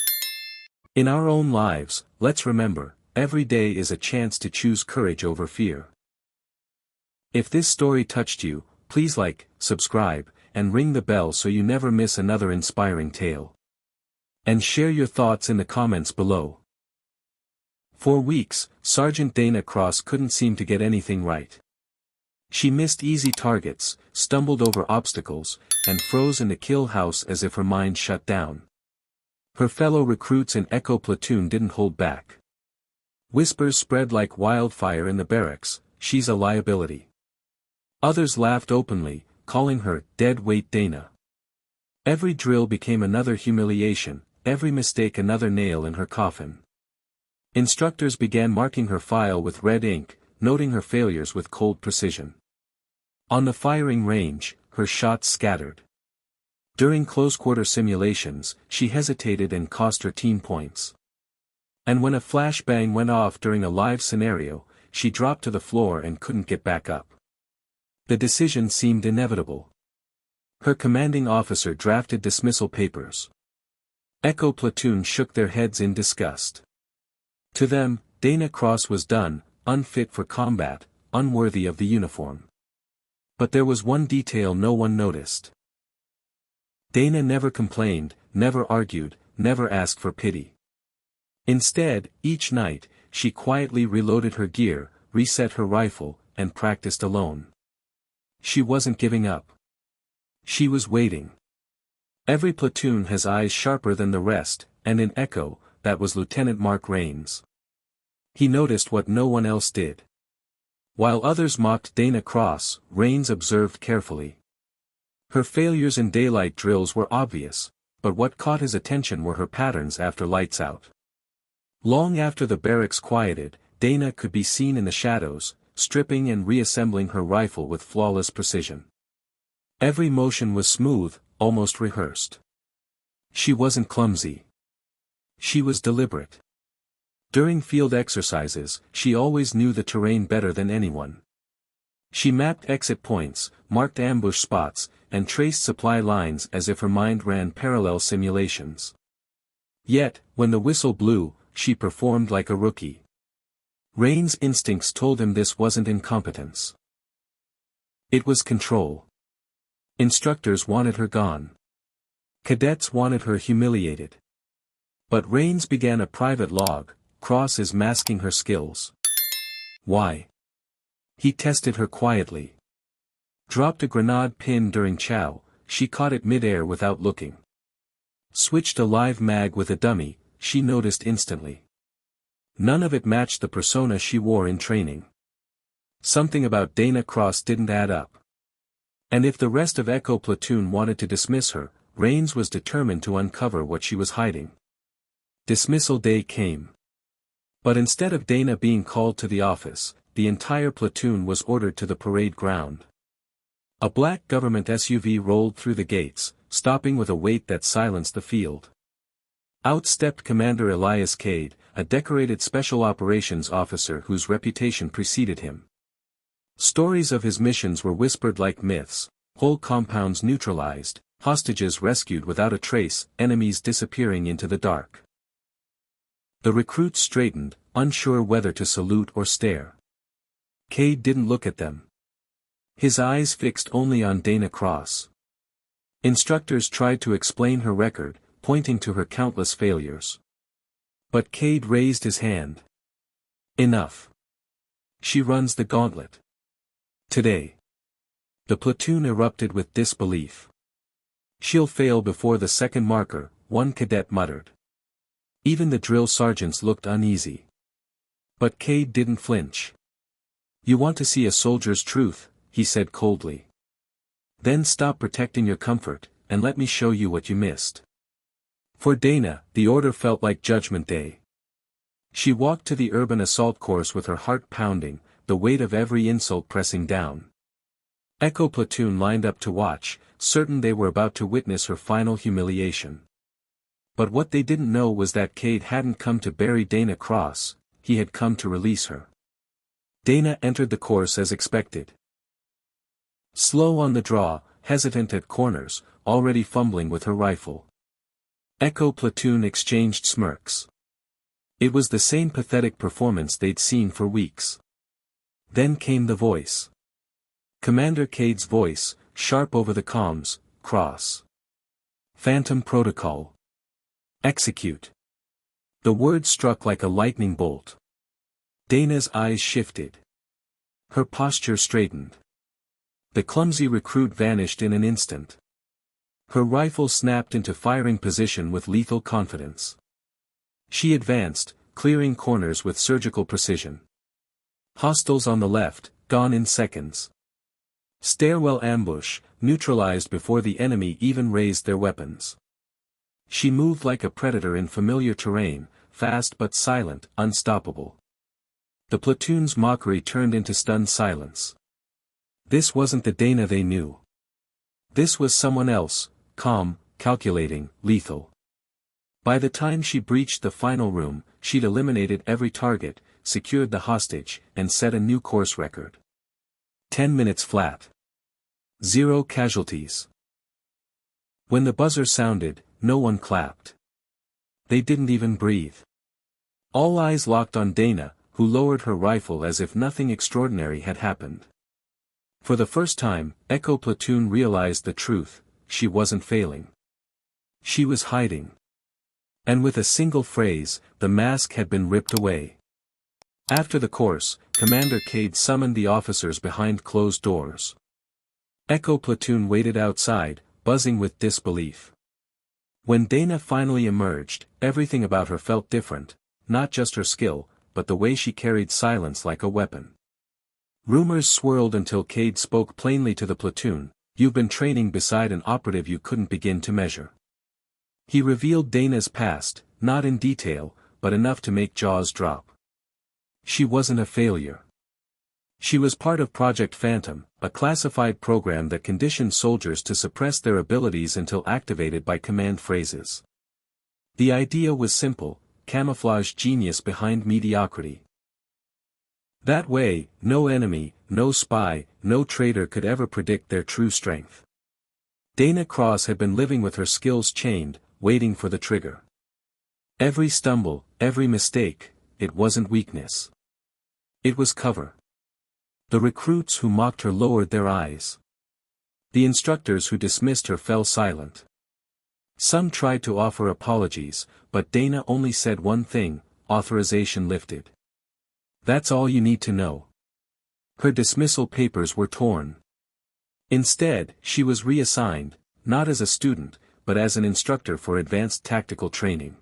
In our own lives, let's remember, every day is a chance to choose courage over fear. If this story touched you, please like, subscribe, and ring the bell so you never miss another inspiring tale. And share your thoughts in the comments below. For weeks, Sergeant Dana Cross couldn't seem to get anything right. She missed easy targets, stumbled over obstacles, and froze in the kill house as if her mind shut down. Her fellow recruits in Echo Platoon didn't hold back. Whispers spread like wildfire in the barracks, "She's a liability." Others laughed openly, calling her "Dead-Weight Dana." Every drill became another humiliation, every mistake another nail in her coffin. Instructors began marking her file with red ink, noting her failures with cold precision. On the firing range, her shots scattered. During close-quarter simulations, she hesitated and cost her team points. And when a flashbang went off during a live scenario, she dropped to the floor and couldn't get back up. The decision seemed inevitable. Her commanding officer drafted dismissal papers. Echo Platoon shook their heads in disgust. To them, Dana Cross was done, unfit for combat, unworthy of the uniform. But there was one detail no one noticed. Dana never complained, never argued, never asked for pity. Instead, each night, she quietly reloaded her gear, reset her rifle, and practiced alone. She wasn't giving up. She was waiting. Every platoon has eyes sharper than the rest, and in Echo, that was Lieutenant Mark Rains. He noticed what no one else did. While others mocked Dana Cross, Rains observed carefully. Her failures in daylight drills were obvious, but what caught his attention were her patterns after lights out. Long after the barracks quieted, Dana could be seen in the shadows, stripping and reassembling her rifle with flawless precision. Every motion was smooth, almost rehearsed. She wasn't clumsy. She was deliberate. During field exercises, she always knew the terrain better than anyone. She mapped exit points, marked ambush spots, and traced supply lines as if her mind ran parallel simulations. Yet, when the whistle blew, she performed like a rookie. Rains' instincts told him this wasn't incompetence. It was control. Instructors wanted her gone. Cadets wanted her humiliated. But Rains began a private log. Cross is masking her skills. Why? He tested her quietly. Dropped a grenade pin during chow, she caught it mid-air without looking. Switched a live mag with a dummy, she noticed instantly. None of it matched the persona she wore in training. Something about Dana Cross didn't add up. And if the rest of Echo Platoon wanted to dismiss her, Rains was determined to uncover what she was hiding. Dismissal day came. But instead of Dana being called to the office, the entire platoon was ordered to the parade ground. A black government SUV rolled through the gates, stopping with a weight that silenced the field. Out stepped Commander Elias Cade, a decorated special operations officer whose reputation preceded him. Stories of his missions were whispered like myths, whole compounds neutralized, hostages rescued without a trace, enemies disappearing into the dark. The recruits straightened, unsure whether to salute or stare. Cade didn't look at them. His eyes fixed only on Dana Cross. Instructors tried to explain her record, pointing to her countless failures. But Cade raised his hand. Enough. She runs the gauntlet. Today. The platoon erupted with disbelief. She'll fail before the second marker, one cadet muttered. Even the drill sergeants looked uneasy. But Cade didn't flinch. You want to see a soldier's truth, he said coldly. Then stop protecting your comfort, and let me show you what you missed. For Dana, the order felt like Judgment Day. She walked to the urban assault course with her heart pounding, the weight of every insult pressing down. Echo platoon lined up to watch, certain they were about to witness her final humiliation. But what they didn't know was that Cade hadn't come to bury Dana Cross, he had come to release her. Dana entered the course as expected. Slow on the draw, hesitant at corners, already fumbling with her rifle. Echo platoon exchanged smirks. It was the same pathetic performance they'd seen for weeks. Then came the voice. Commander Cade's voice, sharp over the comms, Cross. Phantom Protocol. Execute. The word struck like a lightning bolt. Dana's eyes shifted. Her posture straightened. The clumsy recruit vanished in an instant. Her rifle snapped into firing position with lethal confidence. She advanced, clearing corners with surgical precision. Hostiles on the left, gone in seconds. Stairwell ambush, neutralized before the enemy even raised their weapons. She moved like a predator in familiar terrain, fast but silent, unstoppable. The platoon's mockery turned into stunned silence. This wasn't the Dana they knew. This was someone else, calm, calculating, lethal. By the time she breached the final room, she'd eliminated every target, secured the hostage, and set a new course record. 10 minutes flat. 0 casualties. When the buzzer sounded, no one clapped. They didn't even breathe. All eyes locked on Dana, who lowered her rifle as if nothing extraordinary had happened. For the first time, Echo platoon realized the truth, she wasn't failing. She was hiding. And with a single phrase, the mask had been ripped away. After the course, Commander Cade summoned the officers behind closed doors. Echo platoon waited outside, buzzing with disbelief. When Dana finally emerged, everything about her felt different, not just her skill, but the way she carried silence like a weapon. Rumors swirled until Cade spoke plainly to the platoon, "You've been training beside an operative you couldn't begin to measure." He revealed Dana's past, not in detail, but enough to make jaws drop. She wasn't a failure. She was part of Project Phantom, a classified program that conditioned soldiers to suppress their abilities until activated by command phrases. The idea was simple: camouflage genius behind mediocrity. That way, no enemy, no spy, no traitor could ever predict their true strength. Dana Cross had been living with her skills chained, waiting for the trigger. Every stumble, every mistake, it wasn't weakness. It was cover. The recruits who mocked her lowered their eyes. The instructors who dismissed her fell silent. Some tried to offer apologies, but Dana only said one thing: authorization lifted. That's all you need to know. Her dismissal papers were torn. Instead, she was reassigned, not as a student, but as an instructor for advanced tactical training.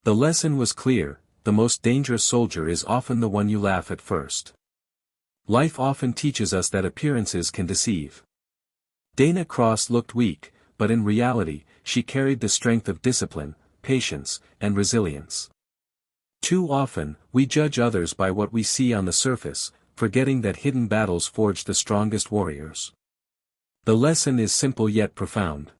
The lesson was clear: the most dangerous soldier is often the one you laugh at first. Life often teaches us that appearances can deceive. Dana Cross looked weak, but in reality, she carried the strength of discipline, patience, and resilience. Too often, we judge others by what we see on the surface, forgetting that hidden battles forge the strongest warriors. The lesson is simple yet profound.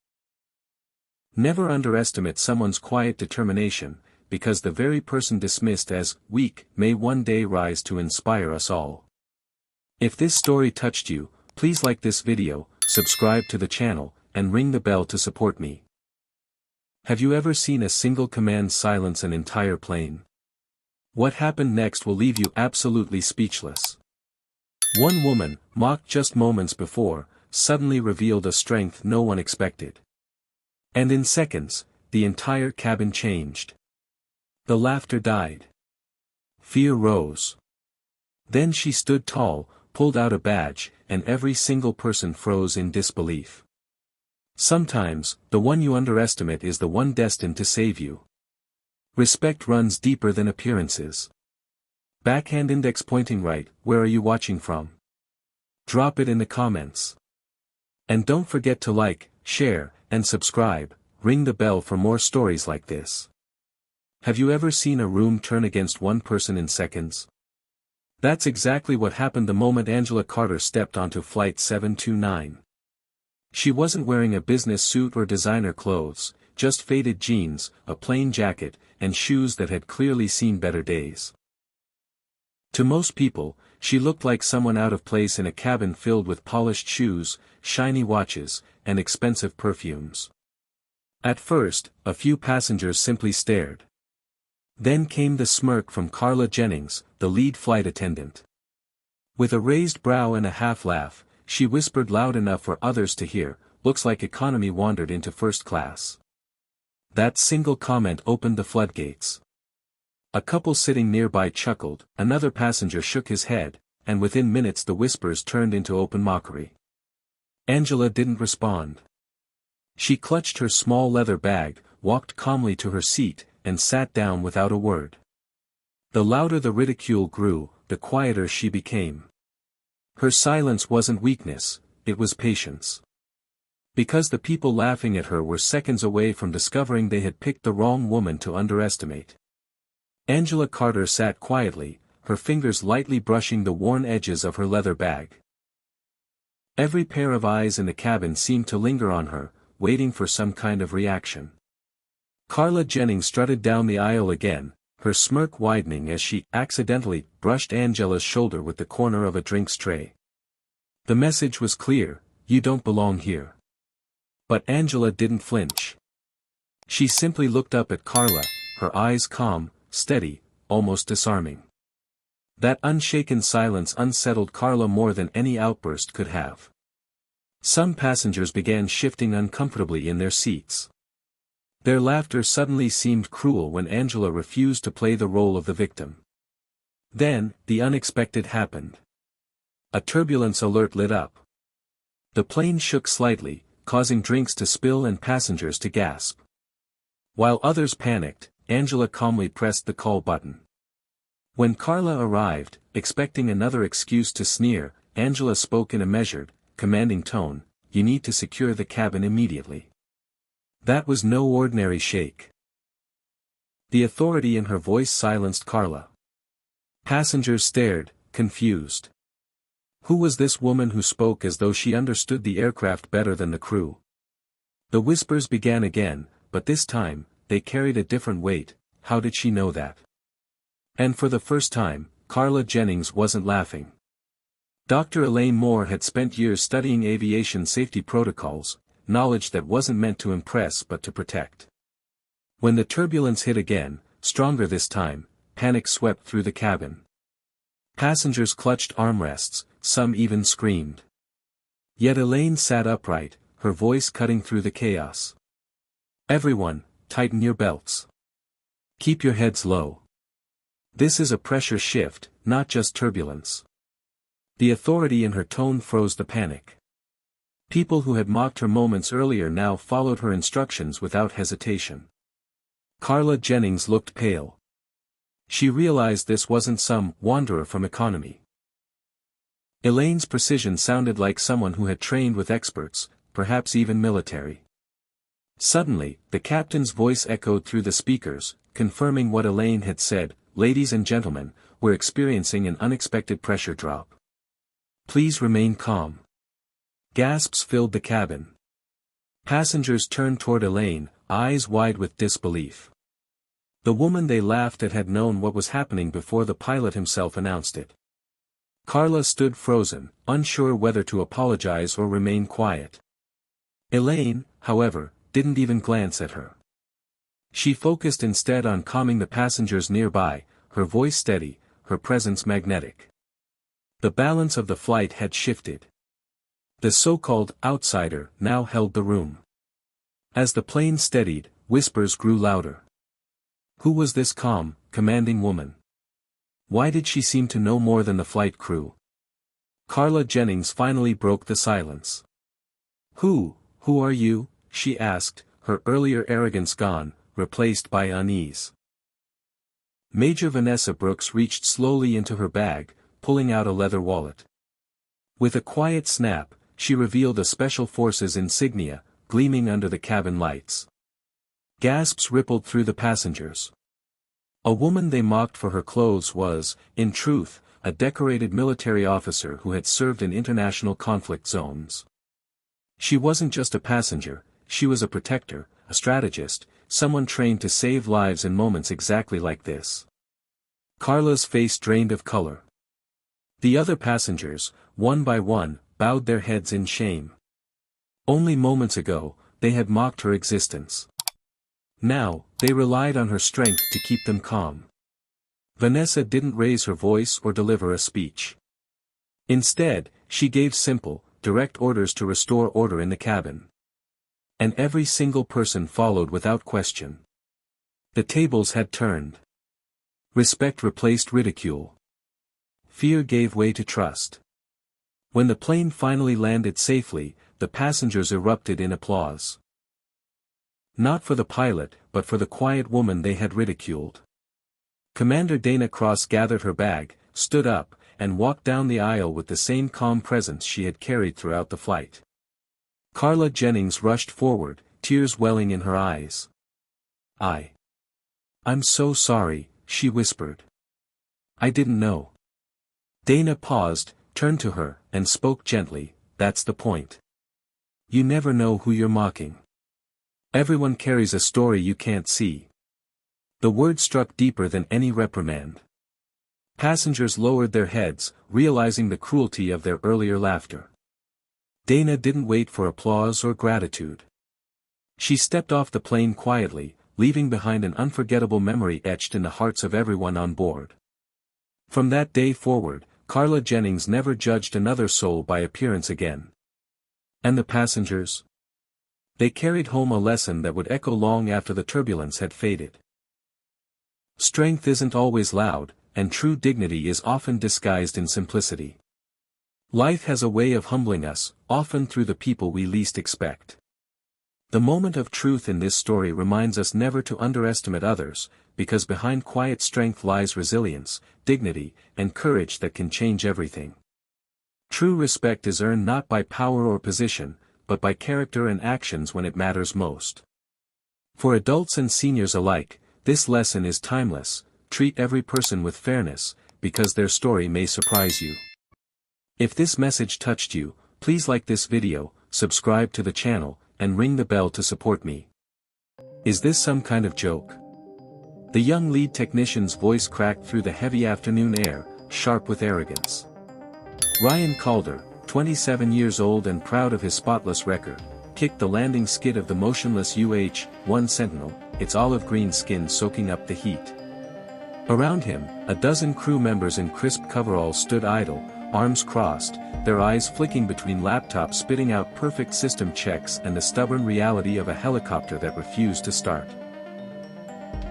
Never underestimate someone's quiet determination, because the very person dismissed as weak may one day rise to inspire us all. If this story touched you, please like this video, subscribe to the channel, and ring the bell to support me. Have you ever seen a single command silence an entire plane? What happened next will leave you absolutely speechless. One woman, mocked just moments before, suddenly revealed a strength no one expected. And in seconds, the entire cabin changed. The laughter died. Fear rose. Then she stood tall, pulled out a badge, and every single person froze in disbelief. Sometimes, the one you underestimate is the one destined to save you. Respect runs deeper than appearances. Backhand index pointing right, where are you watching from? Drop it in the comments. And don't forget to like, share, and subscribe, ring the bell for more stories like this. Have you ever seen a room turn against one person in seconds? That's exactly what happened the moment Angela Carter stepped onto Flight 729. She wasn't wearing a business suit or designer clothes, just faded jeans, a plain jacket, and shoes that had clearly seen better days. To most people, she looked like someone out of place in a cabin filled with polished shoes, shiny watches, and expensive perfumes. At first, a few passengers simply stared. Then came the smirk from Carla Jennings, the lead flight attendant. With a raised brow and a half-laugh, she whispered loud enough for others to hear, "Looks like economy wandered into first class." That single comment opened the floodgates. A couple sitting nearby chuckled, another passenger shook his head, and within minutes the whispers turned into open mockery. Angela didn't respond. She clutched her small leather bag, walked calmly to her seat, and sat down without a word. The louder the ridicule grew, the quieter she became. Her silence wasn't weakness, it was patience. Because the people laughing at her were seconds away from discovering they had picked the wrong woman to underestimate. Angela Carter sat quietly, her fingers lightly brushing the worn edges of her leather bag. Every pair of eyes in the cabin seemed to linger on her, waiting for some kind of reaction. Carla Jennings strutted down the aisle again, her smirk widening as she accidentally brushed Angela's shoulder with the corner of a drinks tray. The message was clear: you don't belong here. But Angela didn't flinch. She simply looked up at Carla, her eyes calm, steady, almost disarming. That unshaken silence unsettled Carla more than any outburst could have. Some passengers began shifting uncomfortably in their seats. Their laughter suddenly seemed cruel when Angela refused to play the role of the victim. Then, the unexpected happened. A turbulence alert lit up. The plane shook slightly, causing drinks to spill and passengers to gasp. While others panicked, Angela calmly pressed the call button. When Carla arrived, expecting another excuse to sneer, Angela spoke in a measured, commanding tone, "You need to secure the cabin immediately." That was no ordinary shake. The authority in her voice silenced Carla. Passengers stared, confused. Who was this woman who spoke as though she understood the aircraft better than the crew? The whispers began again, but this time, they carried a different weight. How did she know that? And for the first time, Carla Jennings wasn't laughing. Dr. Elaine Moore had spent years studying aviation safety protocols, knowledge that wasn't meant to impress but to protect. When the turbulence hit again, stronger this time, panic swept through the cabin. Passengers clutched armrests, some even screamed. Yet Elaine sat upright, her voice cutting through the chaos. "Everyone, tighten your belts. Keep your heads low. This is a pressure shift, not just turbulence." The authority in her tone froze the panic. People who had mocked her moments earlier now followed her instructions without hesitation. Carla Jennings looked pale. She realized this wasn't some wanderer from economy. Elaine's precision sounded like someone who had trained with experts, perhaps even military. Suddenly, the captain's voice echoed through the speakers, confirming what Elaine had said, "Ladies and gentlemen, we're experiencing an unexpected pressure drop. Please remain calm." Gasps filled the cabin. Passengers turned toward Elaine, eyes wide with disbelief. The woman they laughed at had known what was happening before the pilot himself announced it. Carla stood frozen, unsure whether to apologize or remain quiet. Elaine, however, didn't even glance at her. She focused instead on calming the passengers nearby, her voice steady, her presence magnetic. The balance of the flight had shifted. The so-called outsider now held the room. As the plane steadied, whispers grew louder. Who was this calm, commanding woman? Why did she seem to know more than the flight crew? Carla Jennings finally broke the silence. Who are you? She asked, her earlier arrogance gone, replaced by unease. Major Vanessa Brooks reached slowly into her bag, pulling out a leather wallet. With a quiet snap, she revealed a Special Forces insignia, gleaming under the cabin lights. Gasps rippled through the passengers. A woman they mocked for her clothes was, in truth, a decorated military officer who had served in international conflict zones. She wasn't just a passenger, she was a protector, a strategist, someone trained to save lives in moments exactly like this. Carla's face drained of color. The other passengers, one by one, bowed their heads in shame. Only moments ago, they had mocked her existence. Now, they relied on her strength to keep them calm. Vanessa didn't raise her voice or deliver a speech. Instead, she gave simple, direct orders to restore order in the cabin. And every single person followed without question. The tables had turned. Respect replaced ridicule. Fear gave way to trust. When the plane finally landed safely, the passengers erupted in applause. Not for the pilot, but for the quiet woman they had ridiculed. Commander Dana Cross gathered her bag, stood up, and walked down the aisle with the same calm presence she had carried throughout the flight. Carla Jennings rushed forward, tears welling in her eyes. I'm so sorry, she whispered. I didn't know. Dana paused, turned to her, and spoke gently, that's the point. You never know who you're mocking. Everyone carries a story you can't see. The word struck deeper than any reprimand. Passengers lowered their heads, realizing the cruelty of their earlier laughter. Dana didn't wait for applause or gratitude. She stepped off the plane quietly, leaving behind an unforgettable memory etched in the hearts of everyone on board. From that day forward, Carla Jennings never judged another soul by appearance again. And the passengers? They carried home a lesson that would echo long after the turbulence had faded. Strength isn't always loud, and true dignity is often disguised in simplicity. Life has a way of humbling us, often through the people we least expect. The moment of truth in this story reminds us never to underestimate others, because behind quiet strength lies resilience, dignity, and courage that can change everything. True respect is earned not by power or position, but by character and actions when it matters most. For adults and seniors alike, this lesson is timeless: treat every person with fairness, because their story may surprise you. If this message touched you, please like this video, subscribe to the channel, and ring the bell to support me. Is this some kind of joke? The young lead technician's voice cracked through the heavy afternoon air, sharp with arrogance. Ryan Calder, 27 years old and proud of his spotless record, kicked the landing skid of the motionless UH-1 Sentinel, its olive green skin soaking up the heat. Around him, a dozen crew members in crisp coveralls stood idle, arms crossed, their eyes flicking between laptops spitting out perfect system checks and the stubborn reality of a helicopter that refused to start.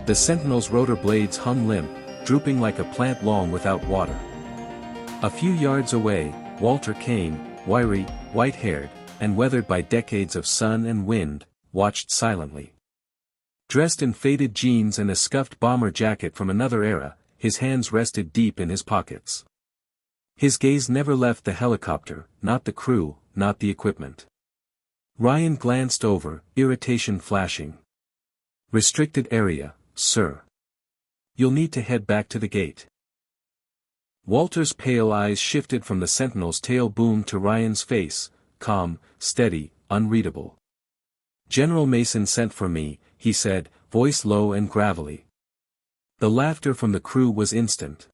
The Sentinel's rotor blades hung limp, drooping like a plant long without water. A few yards away, Walter Kane, wiry, white-haired, and weathered by decades of sun and wind, watched silently. Dressed in faded jeans and a scuffed bomber jacket from another era, his hands rested deep in his pockets. His gaze never left the helicopter, not the crew, not the equipment. Ryan glanced over, irritation flashing. "Restricted area, sir. You'll need to head back to the gate." Walter's pale eyes shifted from the Sentinel's tail boom to Ryan's face, calm, steady, unreadable. "General Mason sent for me," he said, voice low and gravelly. The laughter from the crew was instant.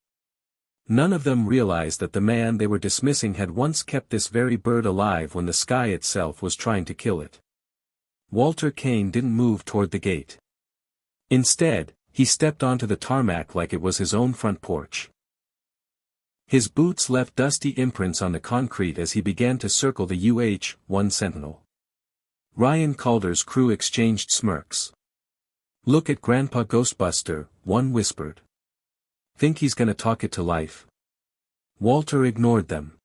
None of them realized that the man they were dismissing had once kept this very bird alive when the sky itself was trying to kill it. Walter Kane didn't move toward the gate. Instead, he stepped onto the tarmac like it was his own front porch. His boots left dusty imprints on the concrete as he began to circle the UH-1 Sentinel. Ryan Calder's crew exchanged smirks. "Look at Grandpa Ghostbuster," one whispered. "Think he's gonna talk it to life?" Walter ignored them.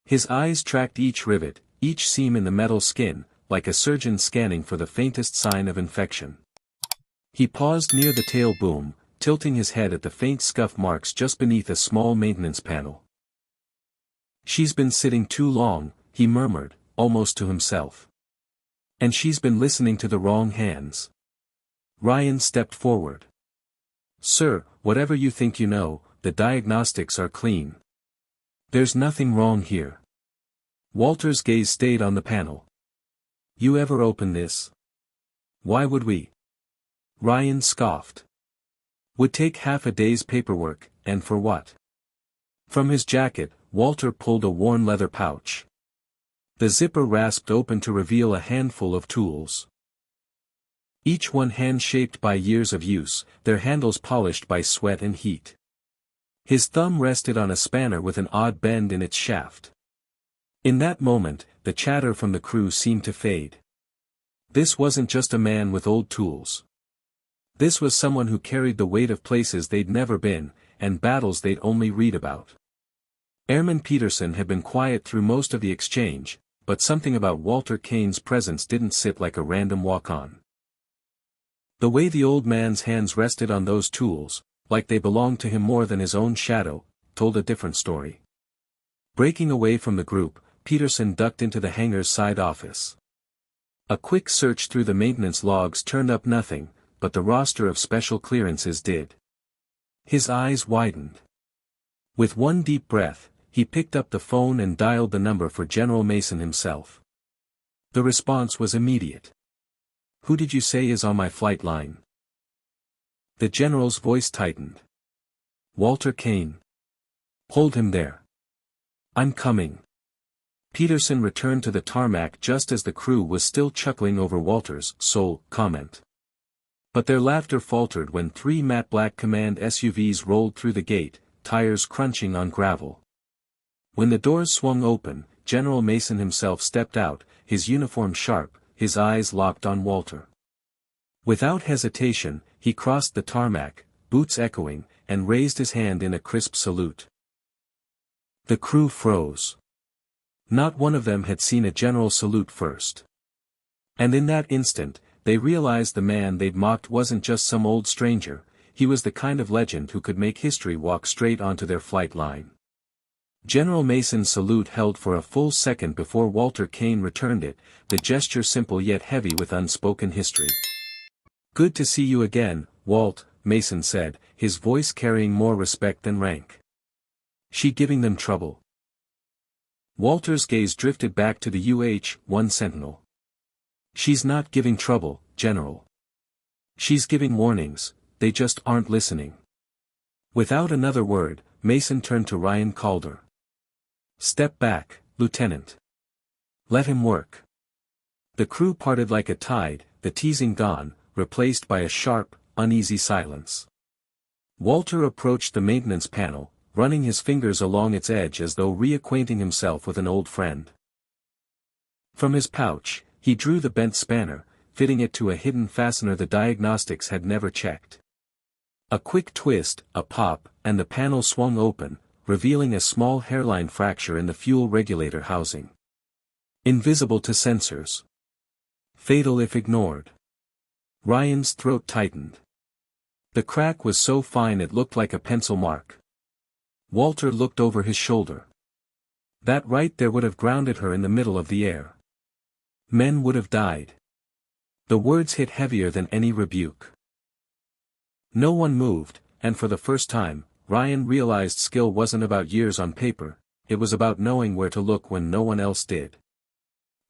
His eyes tracked each rivet, each seam in the metal skin, like a surgeon scanning for the faintest sign of infection. He paused near the tail boom, tilting his head at the faint scuff marks just beneath a small maintenance panel. "She's been sitting too long," he murmured, almost to himself. "And she's been listening to the wrong hands." Ryan stepped forward. "Sir, whatever you think you know, the diagnostics are clean. There's nothing wrong here." Walter's gaze stayed on the panel. "You ever open this?" "Why would we?" Ryan scoffed. "Would take half a day's paperwork, and for what?" From his jacket, Walter pulled a worn leather pouch. The zipper rasped open to reveal a handful of tools. Each one hand-shaped by years of use, their handles polished by sweat and heat. His thumb rested on a spanner with an odd bend in its shaft. In that moment, the chatter from the crew seemed to fade. This wasn't just a man with old tools. This was someone who carried the weight of places they'd never been, and battles they'd only read about. Airman Peterson had been quiet through most of the exchange, but something about Walter Kane's presence didn't sit like a random walk-on. The way the old man's hands rested on those tools, like they belonged to him more than his own shadow, told a different story. Breaking away from the group, Peterson ducked into the hangar's side office. A quick search through the maintenance logs turned up nothing, but the roster of special clearances did. His eyes widened. With one deep breath, he picked up the phone and dialed the number for General Mason himself. The response was immediate. "Who did you say is on my flight line?" The general's voice tightened. "Walter Kane. Hold him there. I'm coming." Peterson returned to the tarmac just as the crew was still chuckling over Walter's sole comment. But their laughter faltered when three matte black command SUVs rolled through the gate, tires crunching on gravel. When the doors swung open, General Mason himself stepped out, his uniform sharp, his eyes locked on Walter. Without hesitation, he crossed the tarmac, boots echoing, and raised his hand in a crisp salute. The crew froze. Not one of them had seen a general salute first. And in that instant, they realized the man they'd mocked wasn't just some old stranger, he was the kind of legend who could make history walk straight onto their flight line. General Mason's salute held for a full second before Walter Kane returned it, the gesture simple yet heavy with unspoken history. "Good to see you again, Walt," Mason said, his voice carrying more respect than rank. "She giving them trouble?" Walter's gaze drifted back to the UH-1 Sentinel. "She's not giving trouble, General. She's giving warnings, they just aren't listening." Without another word, Mason turned to Ryan Calder. "Step back, Lieutenant. Let him work." The crew parted like a tide, the teasing gone, replaced by a sharp, uneasy silence. Walter approached the maintenance panel, running his fingers along its edge as though reacquainting himself with an old friend. From his pouch, he drew the bent spanner, fitting it to a hidden fastener the diagnostics had never checked. A quick twist, a pop, and the panel swung open, revealing a small hairline fracture in the fuel regulator housing. Invisible to sensors. Fatal if ignored. Ryan's throat tightened. The crack was so fine it looked like a pencil mark. Walter looked over his shoulder. That right there would have grounded her in the middle of the air. Men would have died. The words hit heavier than any rebuke. No one moved, and for the first time, Ryan realized skill wasn't about years on paper, it was about knowing where to look when no one else did.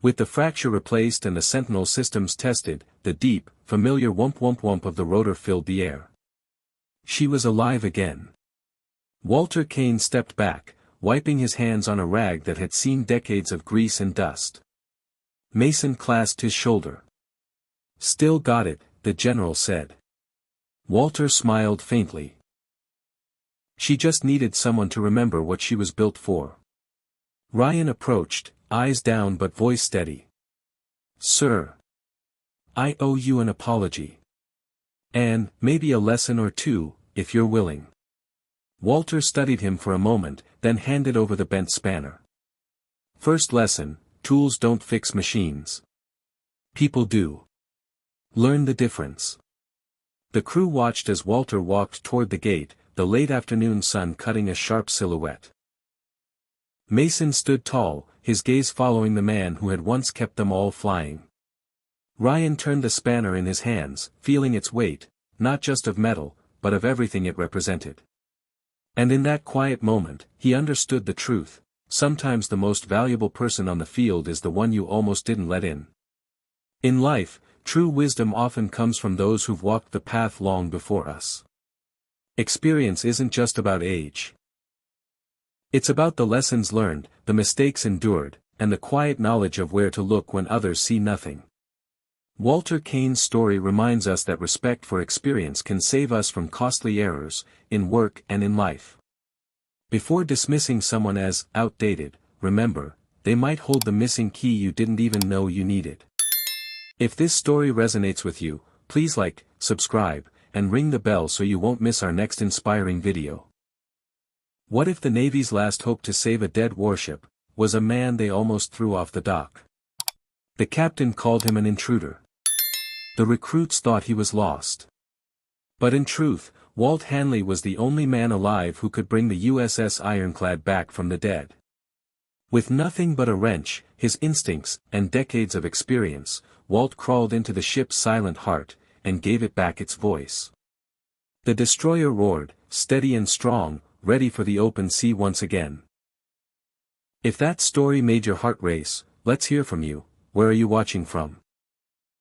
With the fracture replaced and the sentinel systems tested, the deep, familiar whomp whomp whomp of the rotor filled the air. She was alive again. Walter Kane stepped back, wiping his hands on a rag that had seen decades of grease and dust. Mason clasped his shoulder. "Still got it," the general said. Walter smiled faintly. She just needed someone to remember what she was built for. Ryan approached, eyes down but voice steady. "Sir, I owe you an apology. And, maybe a lesson or two, if you're willing." Walter studied him for a moment, then handed over the bent spanner. "First lesson, tools don't fix machines. People do. Learn the difference." The crew watched as Walter walked toward the gate, the late afternoon sun cutting a sharp silhouette. Mason stood tall, his gaze following the man who had once kept them all flying. Ryan turned the spanner in his hands, feeling its weight, not just of metal, but of everything it represented. And in that quiet moment, he understood the truth: sometimes the most valuable person on the field is the one you almost didn't let in. In life, true wisdom often comes from those who've walked the path long before us. Experience isn't just about age. It's about the lessons learned, the mistakes endured, and the quiet knowledge of where to look when others see nothing. Walter Kane's story reminds us that respect for experience can save us from costly errors, in work and in life. Before dismissing someone as outdated, remember, they might hold the missing key you didn't even know you needed. If this story resonates with you, please like, subscribe, and ring the bell so you won't miss our next inspiring video. What if the Navy's last hope to save a dead warship was a man they almost threw off the dock? The captain called him an intruder. The recruits thought he was lost. But in truth, Walt Hanley was the only man alive who could bring the USS Ironclad back from the dead. With nothing but a wrench, his instincts, and decades of experience, Walt crawled into the ship's silent heart, and gave it back its voice. The destroyer roared, steady and strong, ready for the open sea once again. If that story made your heart race, let's hear from you. Where are you watching from?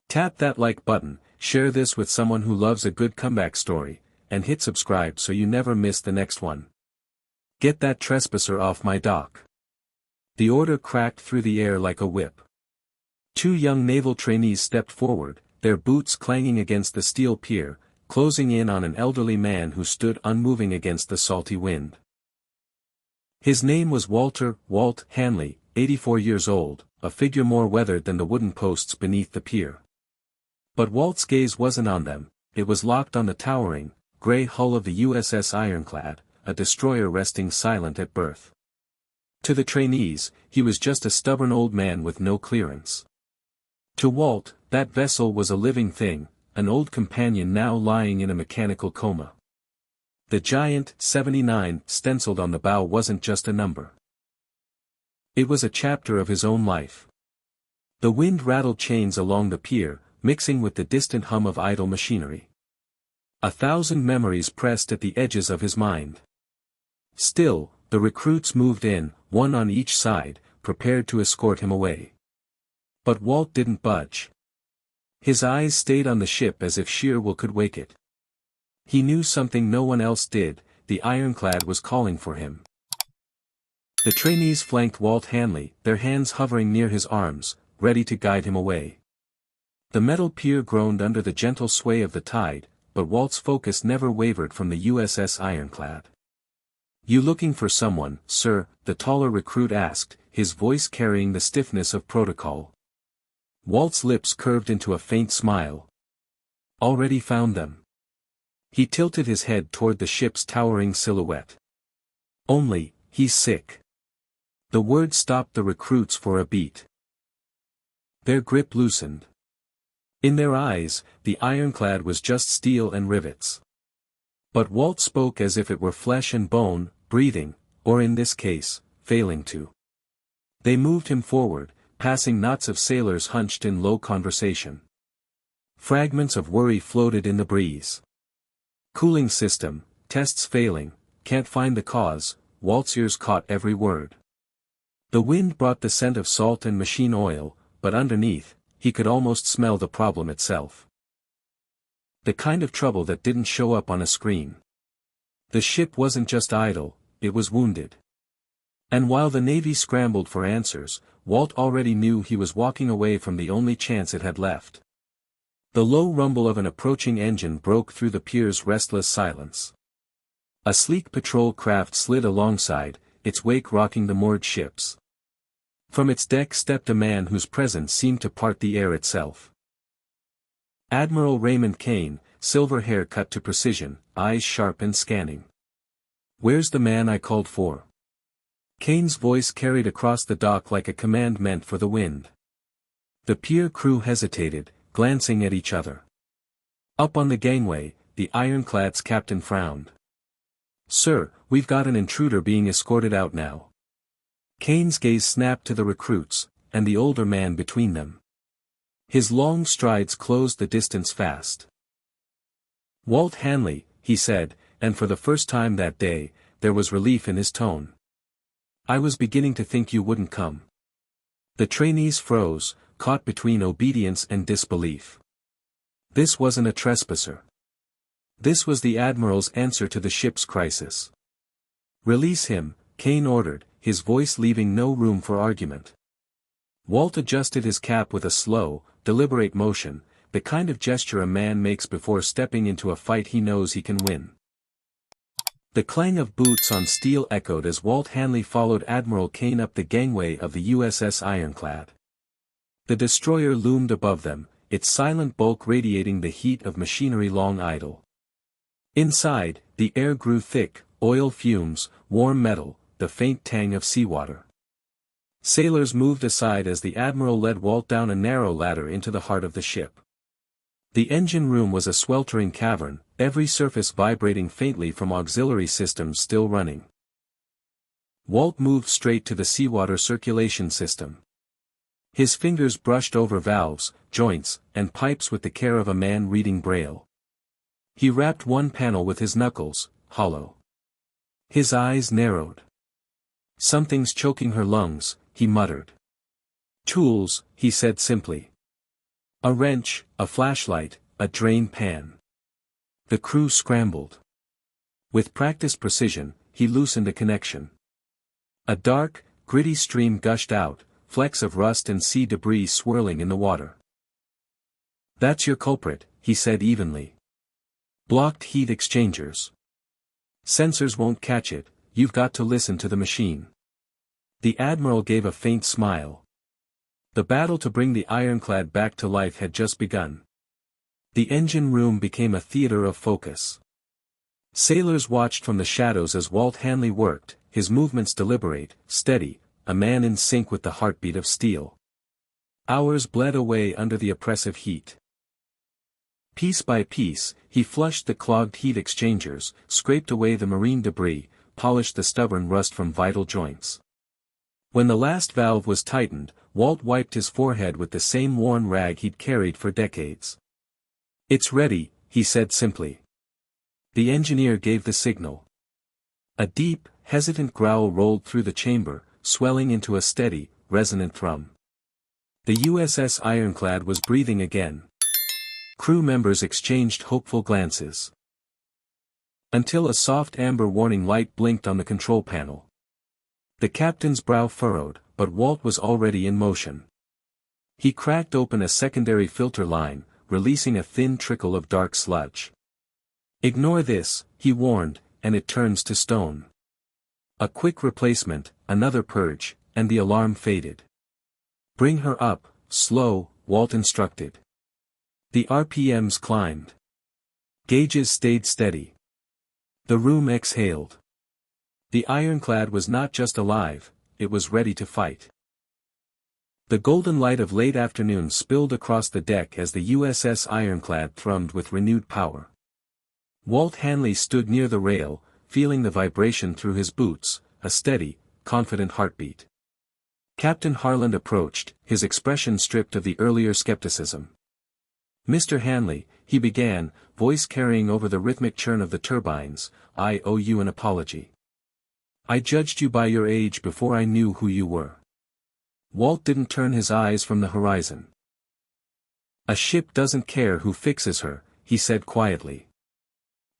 Tap that like button, share this with someone who loves a good comeback story, and hit subscribe so you never miss the next one. Get that trespasser off my dock. The order cracked through the air like a whip. 2 young naval trainees stepped forward, their boots clanging against the steel pier, closing in on an elderly man who stood unmoving against the salty wind. His name was Walt Hanley, 84 years old, a figure more weathered than the wooden posts beneath the pier. But Walt's gaze wasn't on them, it was locked on the towering, gray hull of the USS Ironclad, a destroyer resting silent at berth. To the trainees, he was just a stubborn old man with no clearance. To Walt, that vessel was a living thing, an old companion now lying in a mechanical coma. The giant 79 stenciled on the bow wasn't just a number. It was a chapter of his own life. The wind rattled chains along the pier, mixing with the distant hum of idle machinery. 1,000 memories pressed at the edges of his mind. Still, the recruits moved in, one on each side, prepared to escort him away. But Walt didn't budge. His eyes stayed on the ship as if sheer will could wake it. He knew something no one else did: the Ironclad was calling for him. The trainees flanked Walt Hanley, their hands hovering near his arms, ready to guide him away. The metal pier groaned under the gentle sway of the tide, but Walt's focus never wavered from the USS Ironclad. "You looking for someone, sir?" the taller recruit asked, his voice carrying the stiffness of protocol. Walt's lips curved into a faint smile. "Already found them." He tilted his head toward the ship's towering silhouette. "Only, he's sick." The word stopped the recruits for a beat. Their grip loosened. In their eyes, the Ironclad was just steel and rivets. But Walt spoke as if it were flesh and bone, breathing, or in this case, failing to. They moved him forward, passing knots of sailors hunched in low conversation. Fragments of worry floated in the breeze. "Cooling system, tests failing, can't find the cause," Walt's ears caught every word. The wind brought the scent of salt and machine oil, but underneath, he could almost smell the problem itself. The kind of trouble that didn't show up on a screen. The ship wasn't just idle, it was wounded. And while the Navy scrambled for answers, Walt already knew he was walking away from the only chance it had left. The low rumble of an approaching engine broke through the pier's restless silence. A sleek patrol craft slid alongside, its wake rocking the moored ships. From its deck stepped a man whose presence seemed to part the air itself. Admiral Raymond Kane, silver hair cut to precision, eyes sharp and scanning. "Where's the man I called for?" Kane's voice carried across the dock like a command meant for the wind. The pier crew hesitated, glancing at each other. Up on the gangway, the ironclad's captain frowned. "Sir, we've got an intruder being escorted out now." Kane's gaze snapped to the recruits, and the older man between them. His long strides closed the distance fast. "Walt Hanley," he said, and for the first time that day, there was relief in his tone. "I was beginning to think you wouldn't come." The trainees froze, caught between obedience and disbelief. This wasn't a trespasser. This was the Admiral's answer to the ship's crisis. "Release him," Kane ordered, his voice leaving no room for argument. Walt adjusted his cap with a slow, deliberate motion, the kind of gesture a man makes before stepping into a fight he knows he can win. The clang of boots on steel echoed as Walt Hanley followed Admiral Kane up the gangway of the USS Ironclad. The destroyer loomed above them, its silent bulk radiating the heat of machinery long idle. Inside, the air grew thick, oil fumes, warm metal, the faint tang of seawater. Sailors moved aside as the Admiral led Walt down a narrow ladder into the heart of the ship. The engine room was a sweltering cavern, every surface vibrating faintly from auxiliary systems still running. Walt moved straight to the seawater circulation system. His fingers brushed over valves, joints, and pipes with the care of a man reading Braille. He rapped one panel with his knuckles, hollow. His eyes narrowed. "Something's choking her lungs," he muttered. "Tools," he said simply. "A wrench, a flashlight, a drain pan." The crew scrambled. With practiced precision, he loosened a connection. A dark, gritty stream gushed out, flecks of rust and sea debris swirling in the water. "That's your culprit," he said evenly. "Blocked heat exchangers. Sensors won't catch it, you've got to listen to the machine." The Admiral gave a faint smile. The battle to bring the Ironclad back to life had just begun. The engine room became a theater of focus. Sailors watched from the shadows as Walt Hanley worked, his movements deliberate, steady, a man in sync with the heartbeat of steel. Hours bled away under the oppressive heat. Piece by piece, he flushed the clogged heat exchangers, scraped away the marine debris, polished the stubborn rust from vital joints. When the last valve was tightened, Walt wiped his forehead with the same worn rag he'd carried for decades. "It's ready," he said simply. The engineer gave the signal. A deep, hesitant growl rolled through the chamber, swelling into a steady, resonant thrum. The USS Ironclad was breathing again. Crew members exchanged hopeful glances. Until a soft amber warning light blinked on the control panel. The captain's brow furrowed, but Walt was already in motion. He cracked open a secondary filter line, releasing a thin trickle of dark sludge. "Ignore this," he warned, "and it turns to stone." A quick replacement, another purge, and the alarm faded. "Bring her up, slow," Walt instructed. The RPMs climbed. Gauges stayed steady. The room exhaled. The Ironclad was not just alive, it was ready to fight. The golden light of late afternoon spilled across the deck as the USS Ironclad thrummed with renewed power. Walt Hanley stood near the rail, feeling the vibration through his boots, a steady, confident heartbeat. Captain Harland approached, his expression stripped of the earlier skepticism. "Mr. Hanley," he began, voice carrying over the rhythmic churn of the turbines, "I owe you an apology. I judged you by your age before I knew who you were." Walt didn't turn his eyes from the horizon. "A ship doesn't care who fixes her," he said quietly.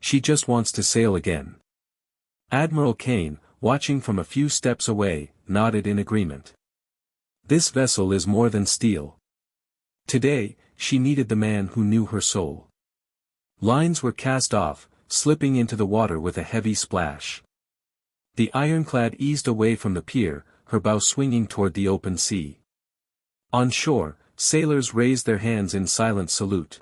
"She just wants to sail again." Admiral Kane, watching from a few steps away, nodded in agreement. "This vessel is more than steel. Today, she needed the man who knew her soul." Lines were cast off, slipping into the water with a heavy splash. The ironclad eased away from the pier, her bow swinging toward the open sea. On shore, sailors raised their hands in silent salute.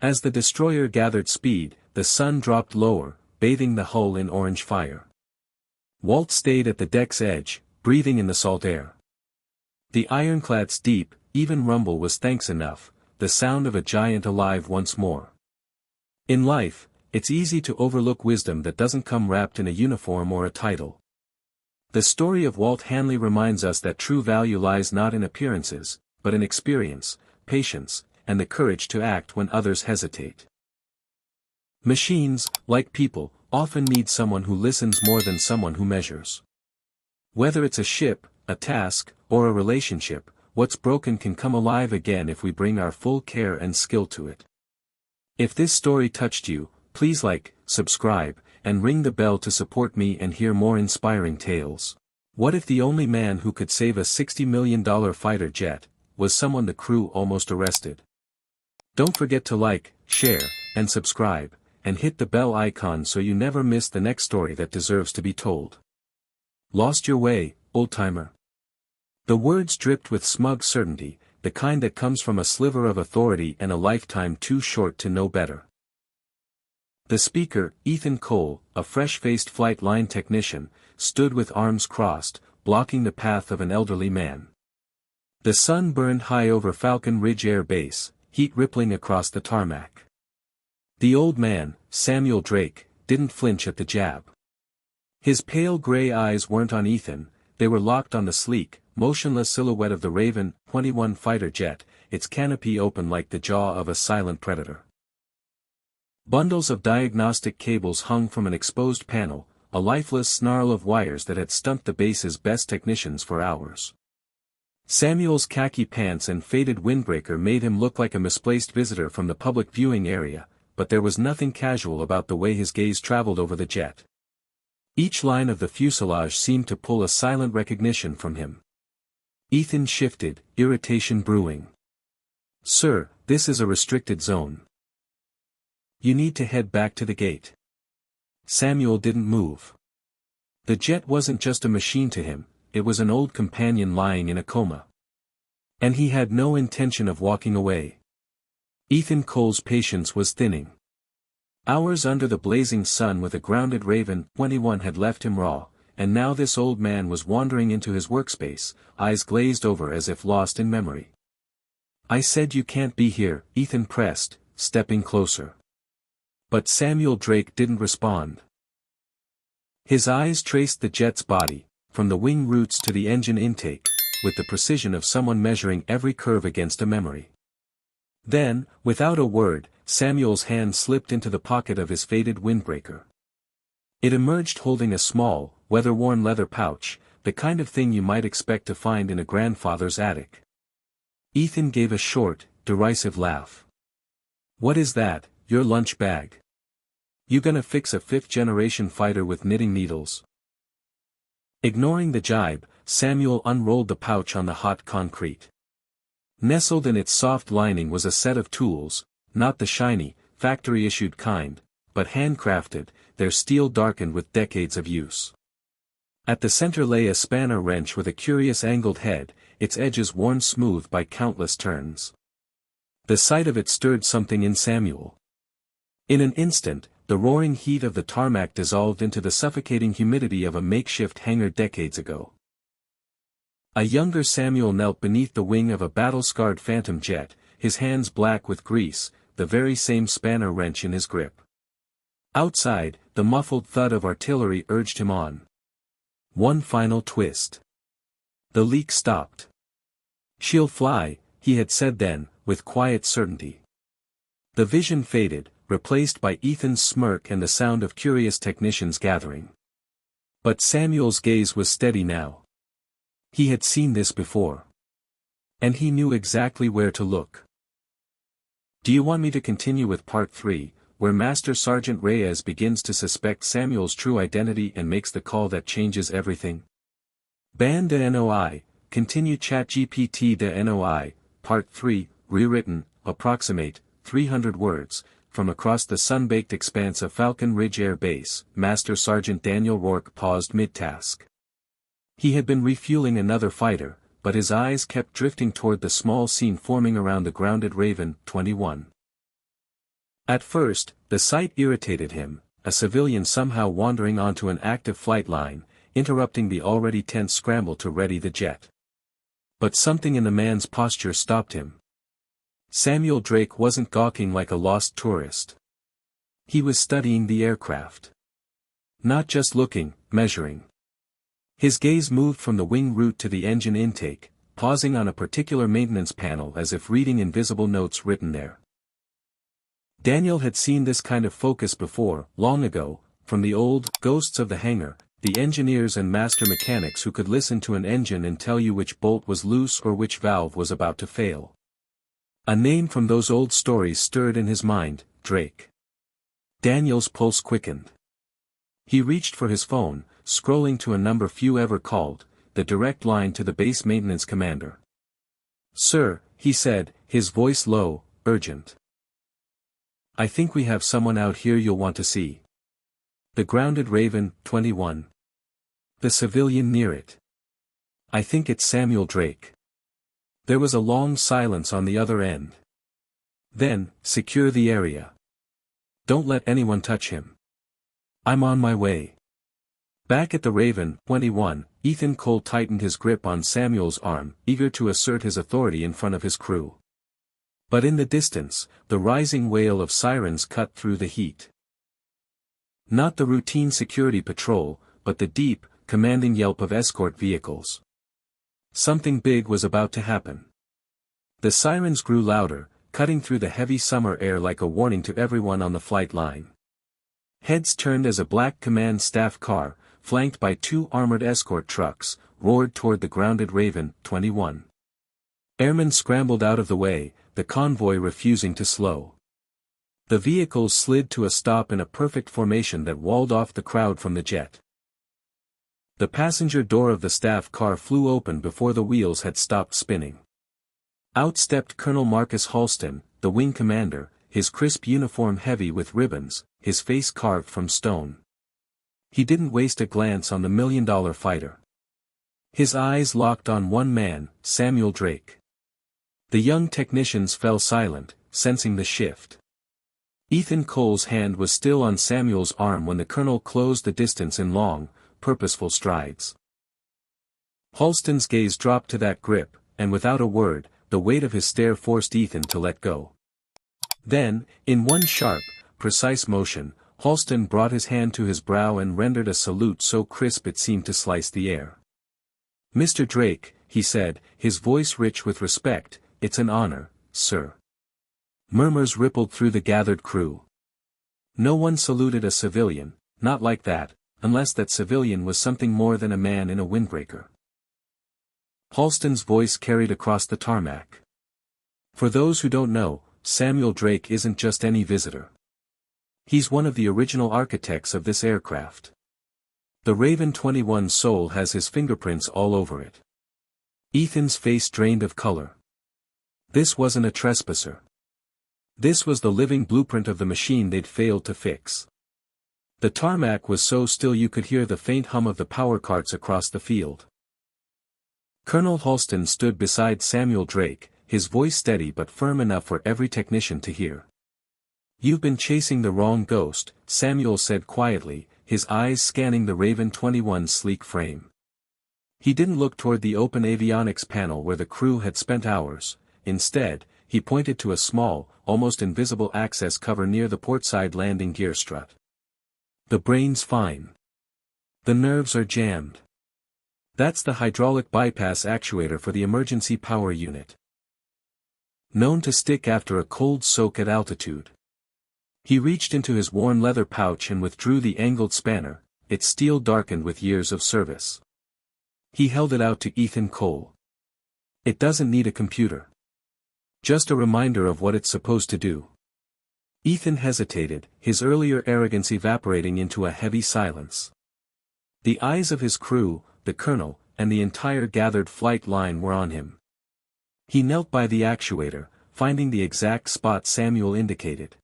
As the destroyer gathered speed, the sun dropped lower, bathing the hull in orange fire. Walt stayed at the deck's edge, breathing in the salt air. The ironclad's deep, even rumble was thanks enough, the sound of a giant alive once more. In life, it's easy to overlook wisdom that doesn't come wrapped in a uniform or a title. The story of Walt Hanley reminds us that true value lies not in appearances, but in experience, patience, and the courage to act when others hesitate. Machines, like people, often need someone who listens more than someone who measures. Whether it's a ship, a task, or a relationship, what's broken can come alive again if we bring our full care and skill to it. If this story touched you, please like, subscribe, and ring the bell to support me and hear more inspiring tales. What if the only man who could save a $60 million fighter jet was someone the crew almost arrested? Don't forget to like, share, and subscribe, and hit the bell icon so you never miss the next story that deserves to be told. Lost your way, old-timer? The words dripped with smug certainty, the kind that comes from a sliver of authority and a lifetime too short to know better. The speaker, Ethan Cole, a fresh-faced flight line technician, stood with arms crossed, blocking the path of an elderly man. The sun burned high over Falcon Ridge Air Base, heat rippling across the tarmac. The old man, Samuel Drake, didn't flinch at the jab. His pale gray eyes weren't on Ethan, they were locked on the sleek, motionless silhouette of the Raven 21 fighter jet, its canopy open like the jaw of a silent predator. Bundles of diagnostic cables hung from an exposed panel, a lifeless snarl of wires that had stumped the base's best technicians for hours. Samuel's khaki pants and faded windbreaker made him look like a misplaced visitor from the public viewing area, but there was nothing casual about the way his gaze traveled over the jet. Each line of the fuselage seemed to pull a silent recognition from him. Ethan shifted, irritation brewing. "Sir, this is a restricted zone. You need to head back to the gate." Samuel didn't move. The jet wasn't just a machine to him, it was an old companion lying in a coma. And he had no intention of walking away. Ethan Cole's patience was thinning. Hours under the blazing sun with a grounded Raven 21 had left him raw, and now this old man was wandering into his workspace, eyes glazed over as if lost in memory. "I said you can't be here," Ethan pressed, stepping closer. But Samuel Drake didn't respond. His eyes traced the jet's body, from the wing roots to the engine intake, with the precision of someone measuring every curve against a memory. Then, without a word, Samuel's hand slipped into the pocket of his faded windbreaker. It emerged holding a small, weather-worn leather pouch, the kind of thing you might expect to find in a grandfather's attic. Ethan gave a short, derisive laugh. "What is that, your lunch bag? You gonna fix a fifth-generation fighter with knitting needles?" Ignoring the jibe, Samuel unrolled the pouch on the hot concrete. Nestled in its soft lining was a set of tools, not the shiny, factory-issued kind, but handcrafted, their steel darkened with decades of use. At the center lay a spanner wrench with a curious angled head, its edges worn smooth by countless turns. The sight of it stirred something in Samuel. In an instant, the roaring heat of the tarmac dissolved into the suffocating humidity of a makeshift hangar decades ago. A younger Samuel knelt beneath the wing of a battle-scarred Phantom jet, his hands black with grease, the very same spanner wrench in his grip. Outside, the muffled thud of artillery urged him on. One final twist. The leak stopped. "She'll fly," he had said then, with quiet certainty. The vision faded, replaced by Ethan's smirk and the sound of curious technicians gathering. But Samuel's gaze was steady now. He had seen this before. And he knew exactly where to look. Do you want me to continue with part 3, where Master Sergeant Reyes begins to suspect Samuel's true identity and makes the call that changes everything? Ban de Noi, continue ChatGPT de Noi, part 3, rewritten, approximate, 300 words, from across the sun-baked expanse of Falcon Ridge Air Base. Master Sergeant Daniel Rourke paused mid-task. He had been refueling another fighter, but his eyes kept drifting toward the small scene forming around the grounded Raven 21. At first, the sight irritated him, a civilian somehow wandering onto an active flight line, interrupting the already tense scramble to ready the jet. But something in the man's posture stopped him. Samuel Drake wasn't gawking like a lost tourist. He was studying the aircraft. Not just looking, measuring. His gaze moved from the wing root to the engine intake, pausing on a particular maintenance panel as if reading invisible notes written there. Daniel had seen this kind of focus before, long ago, from the old Ghosts of the Hangar, the engineers and master mechanics who could listen to an engine and tell you which bolt was loose or which valve was about to fail. A name from those old stories stirred in his mind, Drake. Daniel's pulse quickened. He reached for his phone, scrolling to a number few ever called, the direct line to the base maintenance commander. "Sir," he said, his voice low, urgent. "I think we have someone out here you'll want to see." The grounded Raven 21. The civilian near it. "I think it's Samuel Drake." There was a long silence on the other end. Then, "Secure the area. Don't let anyone touch him. I'm on my way." Back at the Raven 21, Ethan Cole tightened his grip on Samuel's arm, eager to assert his authority in front of his crew. But in the distance, the rising wail of sirens cut through the heat. Not the routine security patrol, but the deep, commanding yelp of escort vehicles. Something big was about to happen. The sirens grew louder, cutting through the heavy summer air like a warning to everyone on the flight line. Heads turned as a black command staff car, flanked by 2 armored escort trucks, roared toward the grounded Raven 21. Airmen scrambled out of the way, the convoy refusing to slow. The vehicles slid to a stop in a perfect formation that walled off the crowd from the jet. The passenger door of the staff car flew open before the wheels had stopped spinning. Out stepped Colonel Marcus Halston, the wing commander, his crisp uniform heavy with ribbons, his face carved from stone. He didn't waste a glance on the million-dollar fighter. His eyes locked on one man, Samuel Drake. The young technicians fell silent, sensing the shift. Ethan Cole's hand was still on Samuel's arm when the colonel closed the distance in long, purposeful strides. Halston's gaze dropped to that grip, and without a word, the weight of his stare forced Ethan to let go. Then, in one sharp, precise motion, Halston brought his hand to his brow and rendered a salute so crisp it seemed to slice the air. "Mr. Drake," he said, his voice rich with respect, "it's an honor, sir." Murmurs rippled through the gathered crew. No one saluted a civilian, not like that, unless that civilian was something more than a man in a windbreaker. Halston's voice carried across the tarmac. "For those who don't know, Samuel Drake isn't just any visitor. He's one of the original architects of this aircraft. The Raven 21's soul has his fingerprints all over it." Ethan's face drained of color. This wasn't a trespasser. This was the living blueprint of the machine they'd failed to fix. The tarmac was so still you could hear the faint hum of the power carts across the field. Colonel Halston stood beside Samuel Drake, his voice steady but firm enough for every technician to hear. "You've been chasing the wrong ghost," Samuel said quietly, his eyes scanning the Raven 21's sleek frame. He didn't look toward the open avionics panel where the crew had spent hours. Instead, he pointed to a small, almost invisible access cover near the portside landing gear strut. "The brain's fine. The nerves are jammed. That's the hydraulic bypass actuator for the emergency power unit. Known to stick after a cold soak at altitude." He reached into his worn leather pouch and withdrew the angled spanner, its steel darkened with years of service. He held it out to Ethan Cole. It doesn't need a computer. Just a reminder of what it's supposed to do. Ethan hesitated, his earlier arrogance evaporating into a heavy silence. The eyes of his crew, the colonel, and the entire gathered flight line were on him. He knelt by the actuator, finding the exact spot Samuel indicated.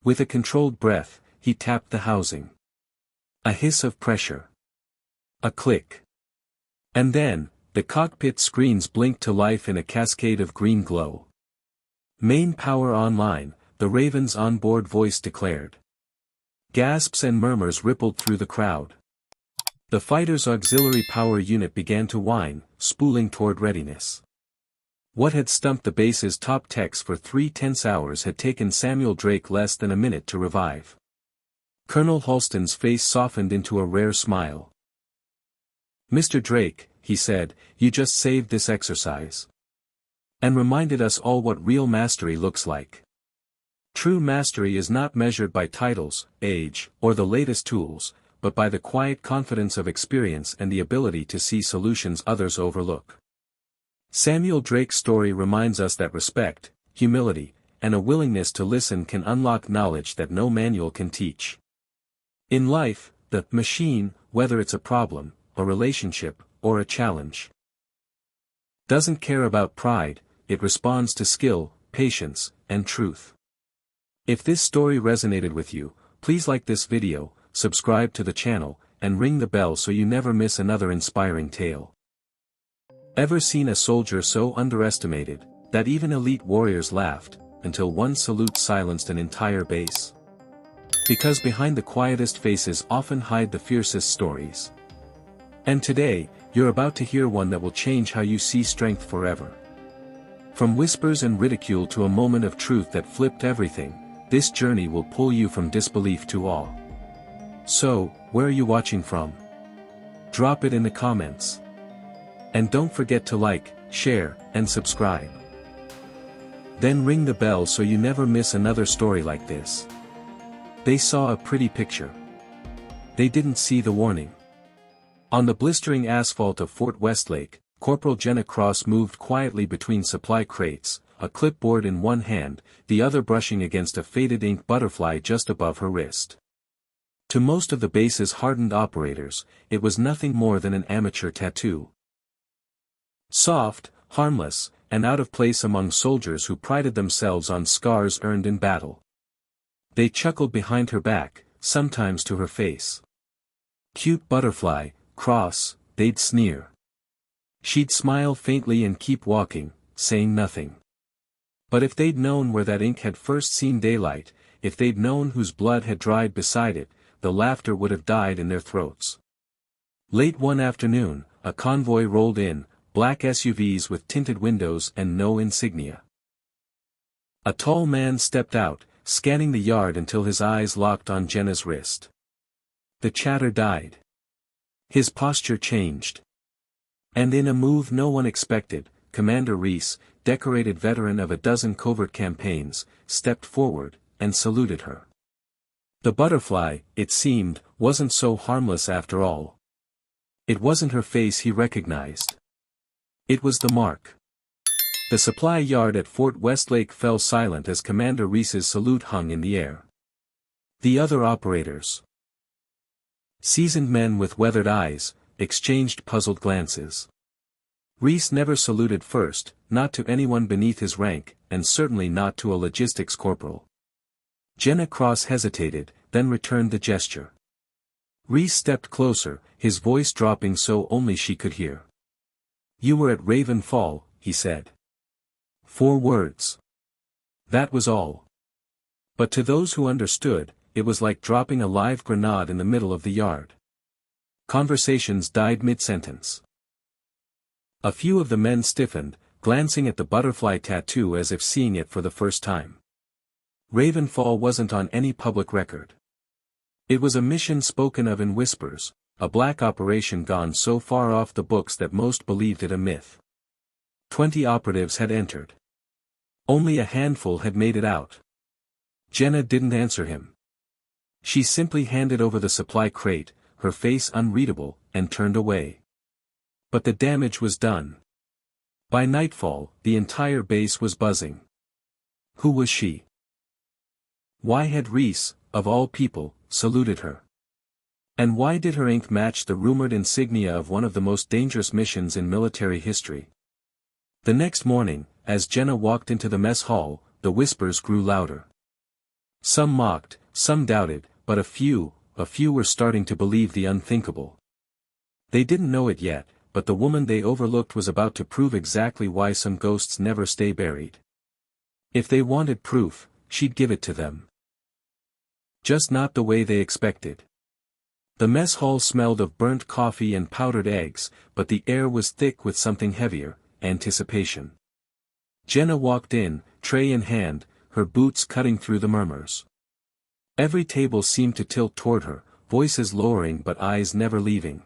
With a controlled breath, he tapped the housing. A hiss of pressure. A click. And then, the cockpit screens blinked to life in a cascade of green glow. Main power online, the Raven's onboard voice declared. Gasps and murmurs rippled through the crowd. The fighter's auxiliary power unit began to whine, spooling toward readiness. What had stumped the base's top techs for 3 tense hours had taken Samuel Drake less than a minute to revive. Colonel Halston's face softened into a rare smile. "Mr. Drake," he said, "you just saved this exercise. And reminded us all what real mastery looks like. True mastery is not measured by titles, age, or the latest tools, but by the quiet confidence of experience and the ability to see solutions others overlook." Samuel Drake's story reminds us that respect, humility, and a willingness to listen can unlock knowledge that no manual can teach. In life, the machine, whether it's a problem, a relationship, or a challenge, doesn't care about pride, it responds to skill, patience, and truth. If this story resonated with you, please like this video, subscribe to the channel, and ring the bell so you never miss another inspiring tale. Ever seen a soldier so underestimated, that even elite warriors laughed, until one salute silenced an entire base? Because behind the quietest faces often hide the fiercest stories. And today, you're about to hear one that will change how you see strength forever. From whispers and ridicule to a moment of truth that flipped everything, this journey will pull you from disbelief to awe. So, where are you watching from? Drop it in the comments. And don't forget to like, share, and subscribe. Then ring the bell so you never miss another story like this. They saw a pretty picture. They didn't see the warning. On the blistering asphalt of Fort Westlake, Corporal Jenna Cross moved quietly between supply crates, a clipboard in one hand, the other brushing against a faded ink butterfly just above her wrist. To most of the base's hardened operators, it was nothing more than an amateur tattoo. Soft, harmless, and out of place among soldiers who prided themselves on scars earned in battle. They chuckled behind her back, sometimes to her face. "Cute butterfly, Cross," they'd sneer. She'd smile faintly and keep walking, saying nothing. But if they'd known where that ink had first seen daylight, if they'd known whose blood had dried beside it, the laughter would have died in their throats. Late one afternoon, a convoy rolled in, black SUVs with tinted windows and no insignia. A tall man stepped out, scanning the yard until his eyes locked on Jenna's wrist. The chatter died. His posture changed. And in a move no one expected, Commander Reese, decorated veteran of a dozen covert campaigns, stepped forward, and saluted her. The butterfly, it seemed, wasn't so harmless after all. It wasn't her face he recognized. It was the mark. The supply yard at Fort Westlake fell silent as Commander Reese's salute hung in the air. The other operators, seasoned men with weathered eyes, exchanged puzzled glances. Reese never saluted first, not to anyone beneath his rank, and certainly not to a logistics corporal. Jenna Cross hesitated, then returned the gesture. Reese stepped closer, his voice dropping so only she could hear. "You were at Raven Fall," he said. 4 words. That was all. But to those who understood, it was like dropping a live grenade in the middle of the yard. Conversations died mid-sentence. A few of the men stiffened, glancing at the butterfly tattoo as if seeing it for the first time. Ravenfall wasn't on any public record. It was a mission spoken of in whispers, a black operation gone so far off the books that most believed it a myth. 20 operatives had entered. Only a handful had made it out. Jenna didn't answer him. She simply handed over the supply crate, her face unreadable, and turned away. But the damage was done. By nightfall, the entire base was buzzing. Who was she? Why had Reese, of all people, saluted her? And why did her ink match the rumored insignia of one of the most dangerous missions in military history? The next morning, as Jenna walked into the mess hall, the whispers grew louder. Some mocked, some doubted, but a few were starting to believe the unthinkable. They didn't know it yet, but the woman they overlooked was about to prove exactly why some ghosts never stay buried. If they wanted proof, she'd give it to them. Just not the way they expected. The mess hall smelled of burnt coffee and powdered eggs, but the air was thick with something heavier, anticipation. Jenna walked in, tray in hand, her boots cutting through the murmurs. Every table seemed to tilt toward her, voices lowering but eyes never leaving.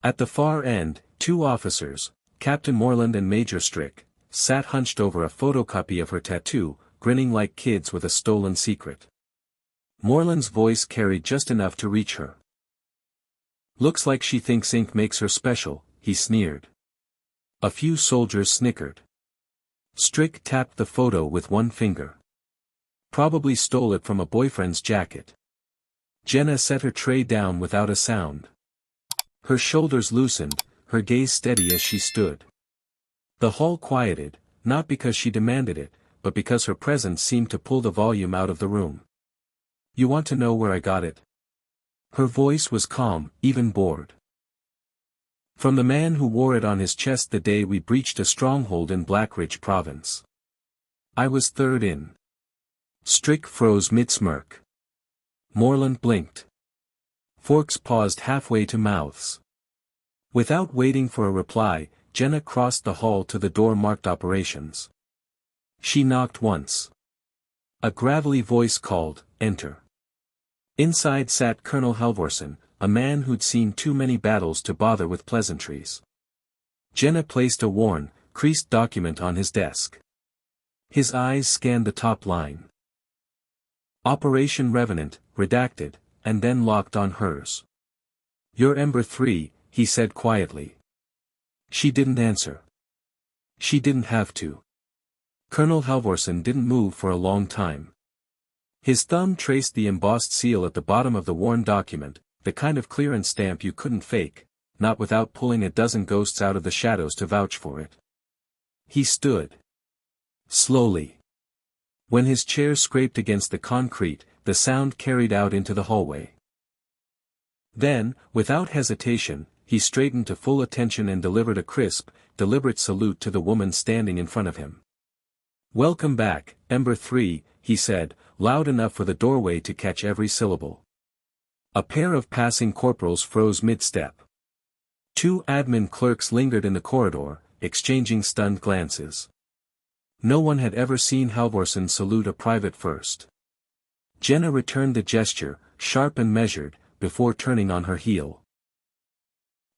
At the far end, two officers, Captain Moreland and Major Strick, sat hunched over a photocopy of her tattoo, grinning like kids with a stolen secret. Moreland's voice carried just enough to reach her. "Looks like she thinks ink makes her special," he sneered. A few soldiers snickered. Strick tapped the photo with one finger. "Probably stole it from a boyfriend's jacket." Jenna set her tray down without a sound. Her shoulders loosened, her gaze steady as she stood. The hall quieted, not because she demanded it, but because her presence seemed to pull the volume out of the room. "You want to know where I got it?" Her voice was calm, even bored. "From the man who wore it on his chest the day we breached a stronghold in Blackridge Province. I was third in." Strick froze mid-smirk. Moreland blinked. Forks paused halfway to mouths. Without waiting for a reply, Jenna crossed the hall to the door marked Operations. She knocked once. A gravelly voice called, "Enter." Inside sat Colonel Halvorsen, a man who'd seen too many battles to bother with pleasantries. Jenna placed a worn, creased document on his desk. His eyes scanned the top line. "Operation Revenant, redacted," and then locked on hers. "You're Ember 3, he said quietly. She didn't answer. She didn't have to. Colonel Halvorsen didn't move for a long time. His thumb traced the embossed seal at the bottom of the worn document, the kind of clearance stamp you couldn't fake, not without pulling a dozen ghosts out of the shadows to vouch for it. He stood. Slowly. When his chair scraped against the concrete, the sound carried out into the hallway. Then, without hesitation, he straightened to full attention and delivered a crisp, deliberate salute to the woman standing in front of him. "Welcome back, Ember 3, he said, loud enough for the doorway to catch every syllable. A pair of passing corporals froze mid-step. Two admin clerks lingered in the corridor, exchanging stunned glances. No one had ever seen Halvorsen salute a private first. Jenna returned the gesture, sharp and measured, before turning on her heel.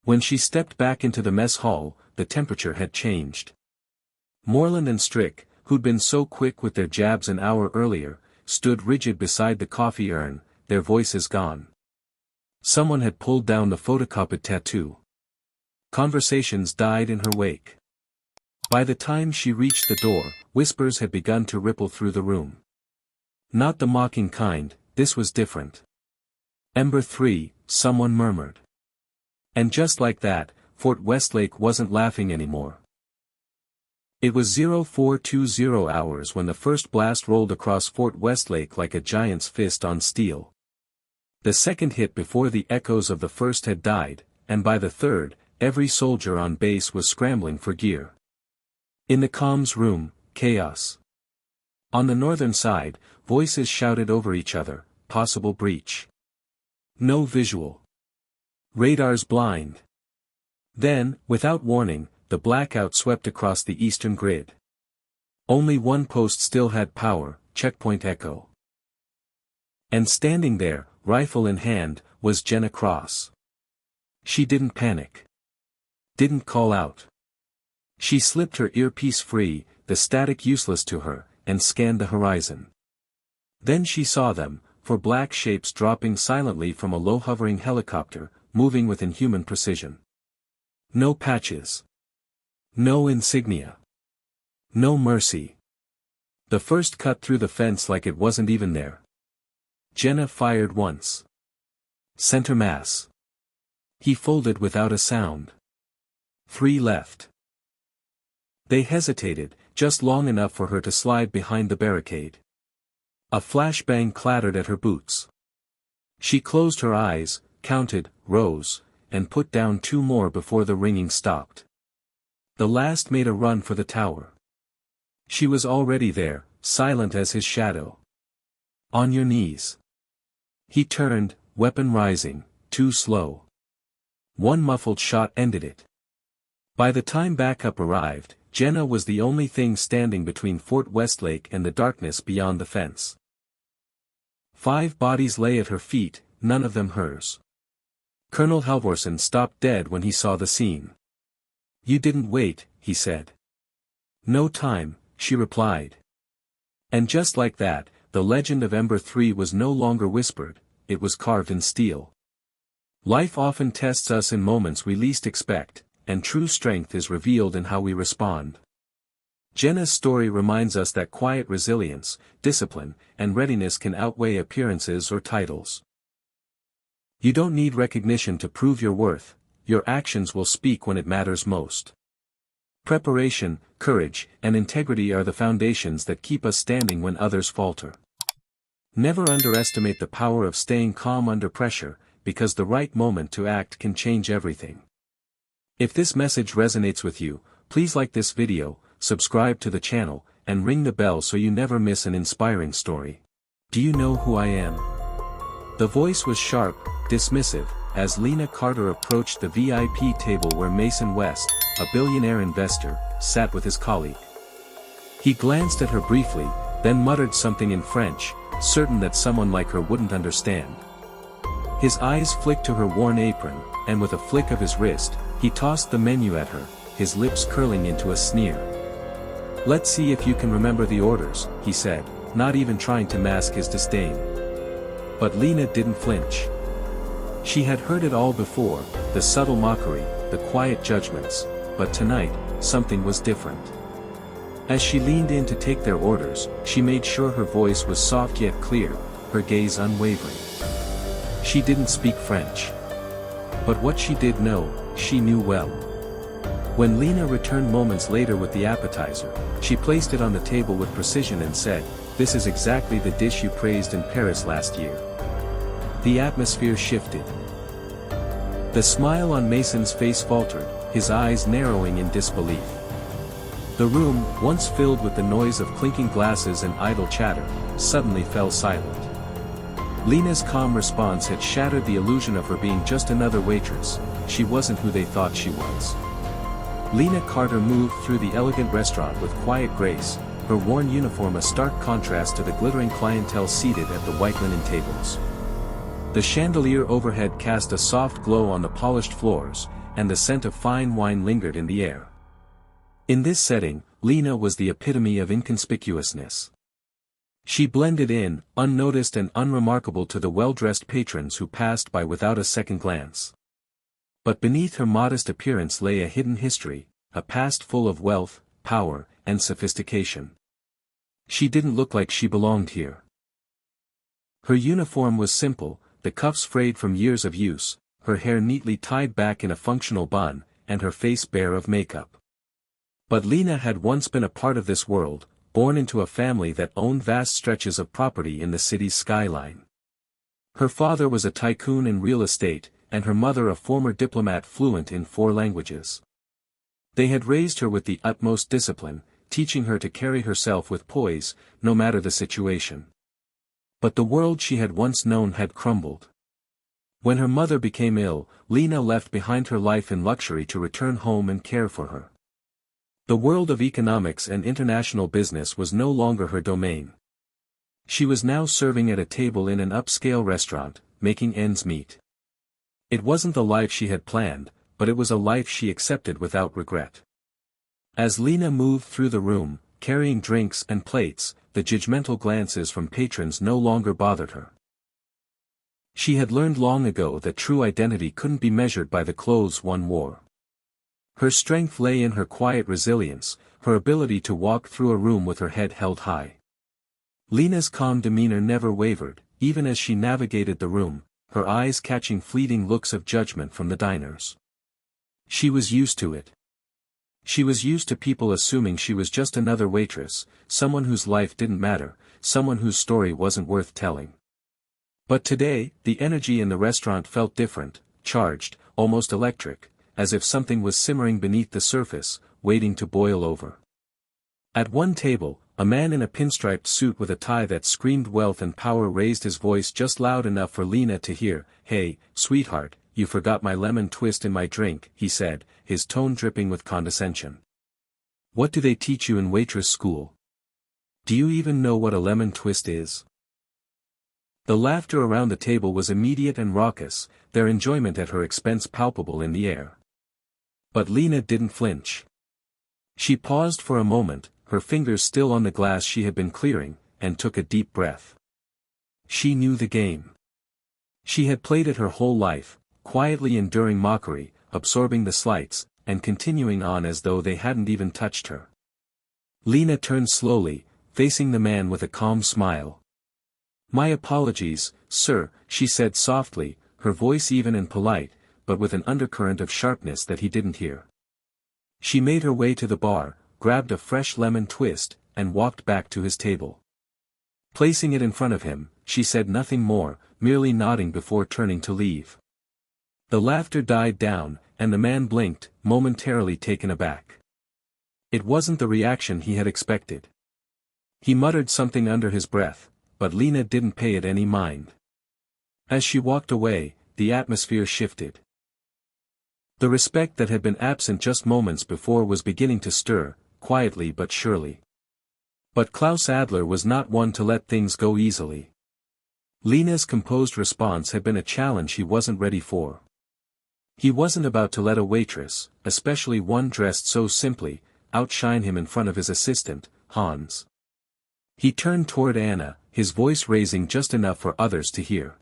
When she stepped back into the mess hall, the temperature had changed. Moreland and Strick, who'd been so quick with their jabs an hour earlier, stood rigid beside the coffee urn, their voices gone. Someone had pulled down the photocopied tattoo. Conversations died in her wake. By the time she reached the door, whispers had begun to ripple through the room. Not the mocking kind, this was different. "Ember 3, someone murmured. And just like that, Fort Westlake wasn't laughing anymore. It was 0420 hours when the first blast rolled across Fort Westlake like a giant's fist on steel. The second hit before the echoes of the first had died, and by the third, every soldier on base was scrambling for gear. In the comms room, chaos. On the northern side, voices shouted over each other, possible breach. No visual. Radar's blind. Then, without warning, the blackout swept across the eastern grid. Only one post still had power, Checkpoint Echo. And standing there, rifle in hand, was Jenna Cross. She didn't panic. Didn't call out. She slipped her earpiece free, the static useless to her, and scanned the horizon. Then she saw them, four black shapes dropping silently from a low-hovering helicopter, moving with inhuman precision. No patches. No insignia. No mercy. The first cut through the fence like it wasn't even there. Jenna fired once. Center mass. He folded without a sound. 3 left. They hesitated, just long enough for her to slide behind the barricade. A flashbang clattered at her boots. She closed her eyes, counted, rose, and put down 2 more before the ringing stopped. The last made a run for the tower. She was already there, silent as his shadow. On your knees. He turned, weapon rising, too slow. 1 muffled shot ended it. By the time backup arrived, Jenna was the only thing standing between Fort Westlake and the darkness beyond the fence. 5 bodies lay at her feet, none of them hers. Colonel Halvorsen stopped dead when he saw the scene. "You didn't wait," he said. "No time," she replied. And just like that, the legend of Ember 3 was no longer whispered, it was carved in steel. Life often tests us in moments we least expect, and true strength is revealed in how we respond. Jenna's story reminds us that quiet resilience, discipline, and readiness can outweigh appearances or titles. You don't need recognition to prove your worth, your actions will speak when it matters most. Preparation, courage, and integrity are the foundations that keep us standing when others falter. Never underestimate the power of staying calm under pressure, because the right moment to act can change everything. If this message resonates with you, please like this video, subscribe to the channel, and ring the bell so you never miss an inspiring story. Do you know who I am? The voice was sharp, dismissive, as Lena Carter approached the VIP table where Mason West, a billionaire investor, sat with his colleague. He glanced at her briefly, then muttered something in French, certain that someone like her wouldn't understand. His eyes flicked to her worn apron, and with a flick of his wrist, he tossed the menu at her, his lips curling into a sneer. "Let's see if you can remember the orders," he said, not even trying to mask his disdain. But Lena didn't flinch. She had heard it all before, the subtle mockery, the quiet judgments, but tonight, something was different. As she leaned in to take their orders, she made sure her voice was soft yet clear, her gaze unwavering. She didn't speak French. But what she did know, she knew well. When Lena returned moments later with the appetizer, she placed it on the table with precision and said, "This is exactly the dish you praised in Paris last year." The atmosphere shifted. The smile on Mason's face faltered, his eyes narrowing in disbelief. The room, once filled with the noise of clinking glasses and idle chatter, suddenly fell silent. Lena's calm response had shattered the illusion of her being just another waitress. She wasn't who they thought she was. Lena Carter moved through the elegant restaurant with quiet grace, her worn uniform a stark contrast to the glittering clientele seated at the white linen tables. The chandelier overhead cast a soft glow on the polished floors, and the scent of fine wine lingered in the air. In this setting, Lena was the epitome of inconspicuousness. She blended in, unnoticed and unremarkable to the well-dressed patrons who passed by without a second glance. But beneath her modest appearance lay a hidden history, a past full of wealth, power, and sophistication. She didn't look like she belonged here. Her uniform was simple, the cuffs frayed from years of use, her hair neatly tied back in a functional bun, and her face bare of makeup. But Lena had once been a part of this world, born into a family that owned vast stretches of property in the city's skyline. Her father was a tycoon in real estate, and her mother a former diplomat fluent in 4 languages. They had raised her with the utmost discipline, teaching her to carry herself with poise, no matter the situation. But the world she had once known had crumbled. When her mother became ill, Lena left behind her life in luxury to return home and care for her. The world of economics and international business was no longer her domain. She was now serving at a table in an upscale restaurant, making ends meet. It wasn't the life she had planned, but it was a life she accepted without regret. As Lena moved through the room, carrying drinks and plates, the judgmental glances from patrons no longer bothered her. She had learned long ago that true identity couldn't be measured by the clothes one wore. Her strength lay in her quiet resilience, her ability to walk through a room with her head held high. Lena's calm demeanor never wavered, even as she navigated the room, her eyes catching fleeting looks of judgment from the diners. She was used to it. She was used to people assuming she was just another waitress, someone whose life didn't matter, someone whose story wasn't worth telling. But today, the energy in the restaurant felt different, charged, almost electric, as if something was simmering beneath the surface, waiting to boil over. At one table, a man in a pinstriped suit with a tie that screamed wealth and power raised his voice just loud enough for Lena to hear. "Hey, sweetheart, you forgot my lemon twist in my drink," he said, his tone dripping with condescension. "What do they teach you in waitress school? Do you even know what a lemon twist is?" The laughter around the table was immediate and raucous, their enjoyment at her expense palpable in the air. But Lena didn't flinch. She paused for a moment, her fingers still on the glass she had been clearing, and took a deep breath. She knew the game. She had played it her whole life, quietly enduring mockery, absorbing the slights, and continuing on as though they hadn't even touched her. Lena turned slowly, facing the man with a calm smile. "My apologies, sir," she said softly, her voice even and polite, but with an undercurrent of sharpness that he didn't hear. She made her way to the bar, grabbed a fresh lemon twist, and walked back to his table. Placing it in front of him, she said nothing more, merely nodding before turning to leave. The laughter died down, and the man blinked, momentarily taken aback. It wasn't the reaction he had expected. He muttered something under his breath, but Lena didn't pay it any mind. As she walked away, the atmosphere shifted. The respect that had been absent just moments before was beginning to stir, quietly but surely. But Klaus Adler was not one to let things go easily. Lena's composed response had been a challenge he wasn't ready for. He wasn't about to let a waitress, especially one dressed so simply, outshine him in front of his assistant, Hans. He turned toward Anna, his voice raising just enough for others to hear.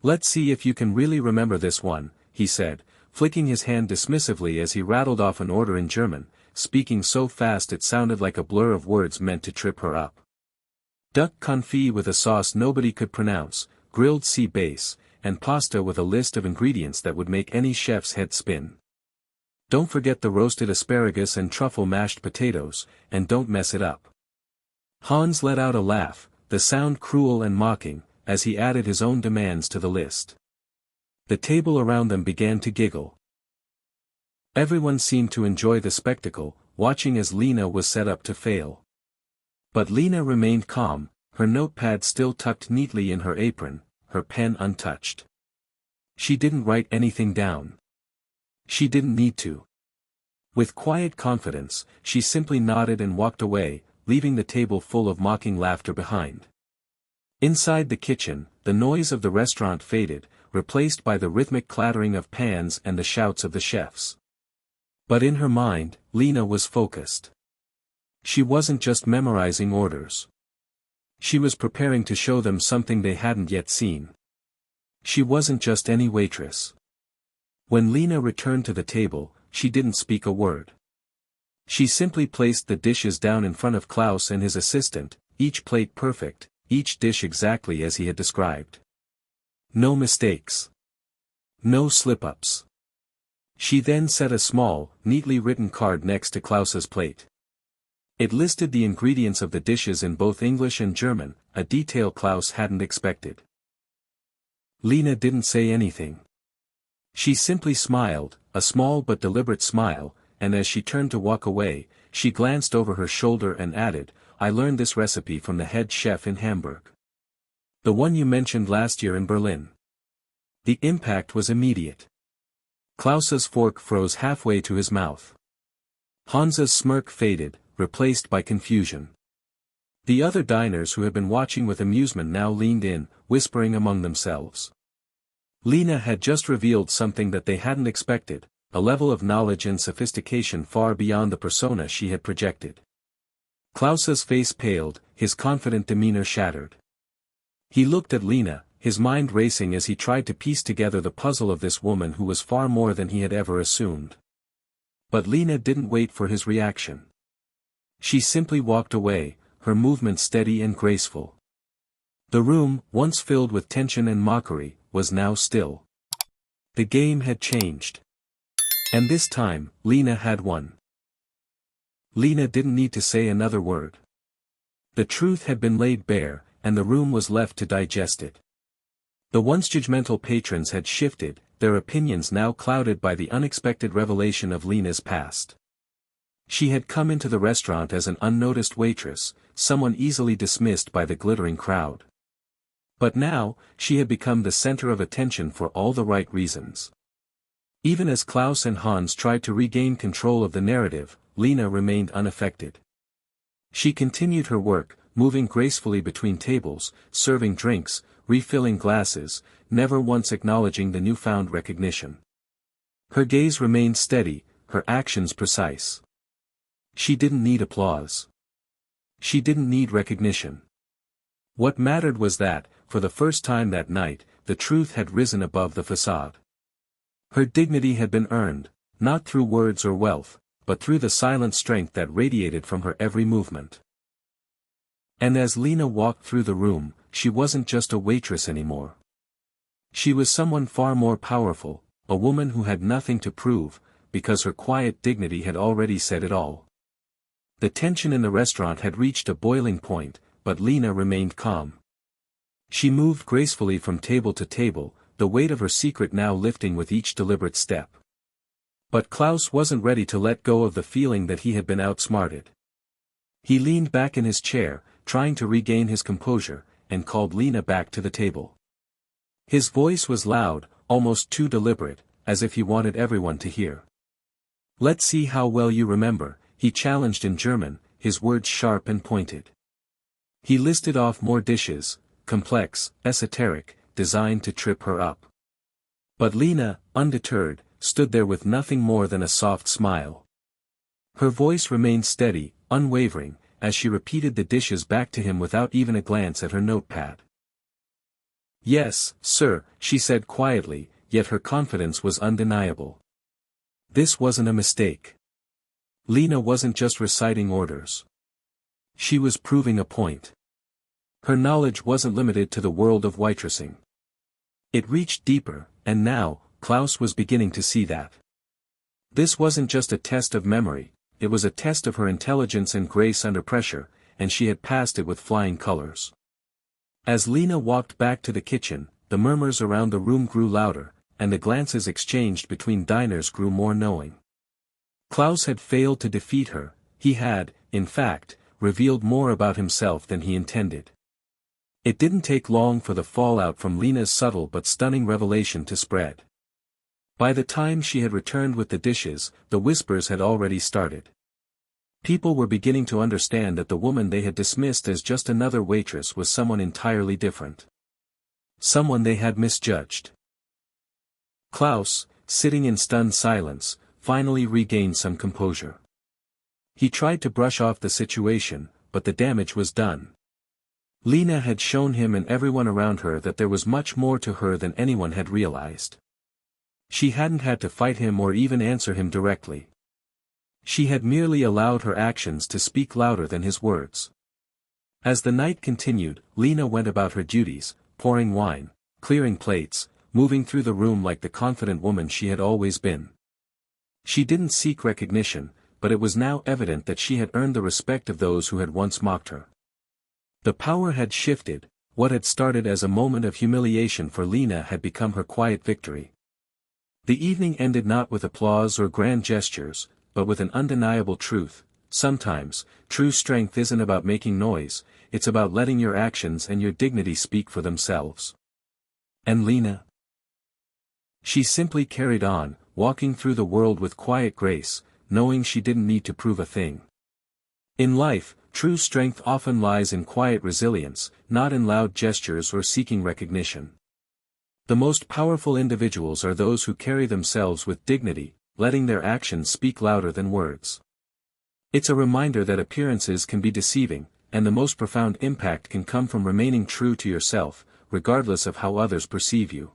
"Let's see if you can really remember this one," he said, flicking his hand dismissively as he rattled off an order in German, speaking so fast it sounded like a blur of words meant to trip her up. Duck confit with a sauce nobody could pronounce, grilled sea bass, and pasta with a list of ingredients that would make any chef's head spin. Don't forget the roasted asparagus and truffle mashed potatoes, and don't mess it up. Hans let out a laugh, the sound cruel and mocking, as he added his own demands to the list. The table around them began to giggle. Everyone seemed to enjoy the spectacle, watching as Lena was set up to fail. But Lena remained calm, her notepad still tucked neatly in her apron, her pen untouched. She didn't write anything down. She didn't need to. With quiet confidence, she simply nodded and walked away, leaving the table full of mocking laughter behind. Inside the kitchen, the noise of the restaurant faded, replaced by the rhythmic clattering of pans and the shouts of the chefs. But in her mind, Lena was focused. She wasn't just memorizing orders. She was preparing to show them something they hadn't yet seen. She wasn't just any waitress. When Lena returned to the table, she didn't speak a word. She simply placed the dishes down in front of Klaus and his assistant, each plate perfect, each dish exactly as he had described. No mistakes. No slip-ups. She then set a small, neatly written card next to Klaus's plate. It listed the ingredients of the dishes in both English and German, a detail Klaus hadn't expected. Lena didn't say anything. She simply smiled, a small but deliberate smile, and as she turned to walk away, she glanced over her shoulder and added, "I learned this recipe from the head chef in Hamburg. The one you mentioned last year in Berlin." The impact was immediate. Klaus's fork froze halfway to his mouth. Hans's smirk faded, replaced by confusion. The other diners who had been watching with amusement now leaned in, whispering among themselves. Lena had just revealed something that they hadn't expected, a level of knowledge and sophistication far beyond the persona she had projected. Klaus's face paled, his confident demeanor shattered. He looked at Lena, his mind racing as he tried to piece together the puzzle of this woman who was far more than he had ever assumed. But Lena didn't wait for his reaction. She simply walked away, her movement steady and graceful. The room, once filled with tension and mockery, was now still. The game had changed. And this time, Lena had won. Lena didn't need to say another word. The truth had been laid bare, and the room was left to digest it. The once judgmental patrons had shifted, their opinions now clouded by the unexpected revelation of Lena's past. She had come into the restaurant as an unnoticed waitress, someone easily dismissed by the glittering crowd. But now, she had become the center of attention for all the right reasons. Even as Klaus and Hans tried to regain control of the narrative, Lena remained unaffected. She continued her work, moving gracefully between tables, serving drinks, refilling glasses, never once acknowledging the newfound recognition. Her gaze remained steady, her actions precise. She didn't need applause. She didn't need recognition. What mattered was that, for the first time that night, the truth had risen above the facade. Her dignity had been earned, not through words or wealth, but through the silent strength that radiated from her every movement. And as Lena walked through the room, she wasn't just a waitress anymore. She was someone far more powerful, a woman who had nothing to prove, because her quiet dignity had already said it all. The tension in the restaurant had reached a boiling point, but Lena remained calm. She moved gracefully from table to table, the weight of her secret now lifting with each deliberate step. But Klaus wasn't ready to let go of the feeling that he had been outsmarted. He leaned back in his chair, trying to regain his composure, and called Lena back to the table. His voice was loud, almost too deliberate, as if he wanted everyone to hear. "Let's see how well you remember," he challenged in German, his words sharp and pointed. He listed off more dishes, complex, esoteric, designed to trip her up. But Lena, undeterred, stood there with nothing more than a soft smile. Her voice remained steady, unwavering, as she repeated the dishes back to him without even a glance at her notepad. "Yes, sir," she said quietly, yet her confidence was undeniable. This wasn't a mistake. Lena wasn't just reciting orders. She was proving a point. Her knowledge wasn't limited to the world of waitressing. It reached deeper, and now, Klaus was beginning to see that. This wasn't just a test of memory, it was a test of her intelligence and grace under pressure, and she had passed it with flying colors. As Lena walked back to the kitchen, the murmurs around the room grew louder, and the glances exchanged between diners grew more knowing. Klaus had failed to defeat her, he had, in fact, revealed more about himself than he intended. It didn't take long for the fallout from Lena's subtle but stunning revelation to spread. By the time she had returned with the dishes, the whispers had already started. People were beginning to understand that the woman they had dismissed as just another waitress was someone entirely different. Someone they had misjudged. Klaus, sitting in stunned silence, finally regained some composure. He tried to brush off the situation, but the damage was done. Lena had shown him and everyone around her that there was much more to her than anyone had realized. She hadn't had to fight him or even answer him directly. She had merely allowed her actions to speak louder than his words. As the night continued, Lena went about her duties, pouring wine, clearing plates, moving through the room like the confident woman she had always been. She didn't seek recognition, but it was now evident that she had earned the respect of those who had once mocked her. The power had shifted, what had started as a moment of humiliation for Lena had become her quiet victory. The evening ended not with applause or grand gestures, but with an undeniable truth. Sometimes, true strength isn't about making noise, it's about letting your actions and your dignity speak for themselves. And Lena? She simply carried on, walking through the world with quiet grace, knowing she didn't need to prove a thing. In life, true strength often lies in quiet resilience, not in loud gestures or seeking recognition. The most powerful individuals are those who carry themselves with dignity, letting their actions speak louder than words. It's a reminder that appearances can be deceiving, and the most profound impact can come from remaining true to yourself, regardless of how others perceive you.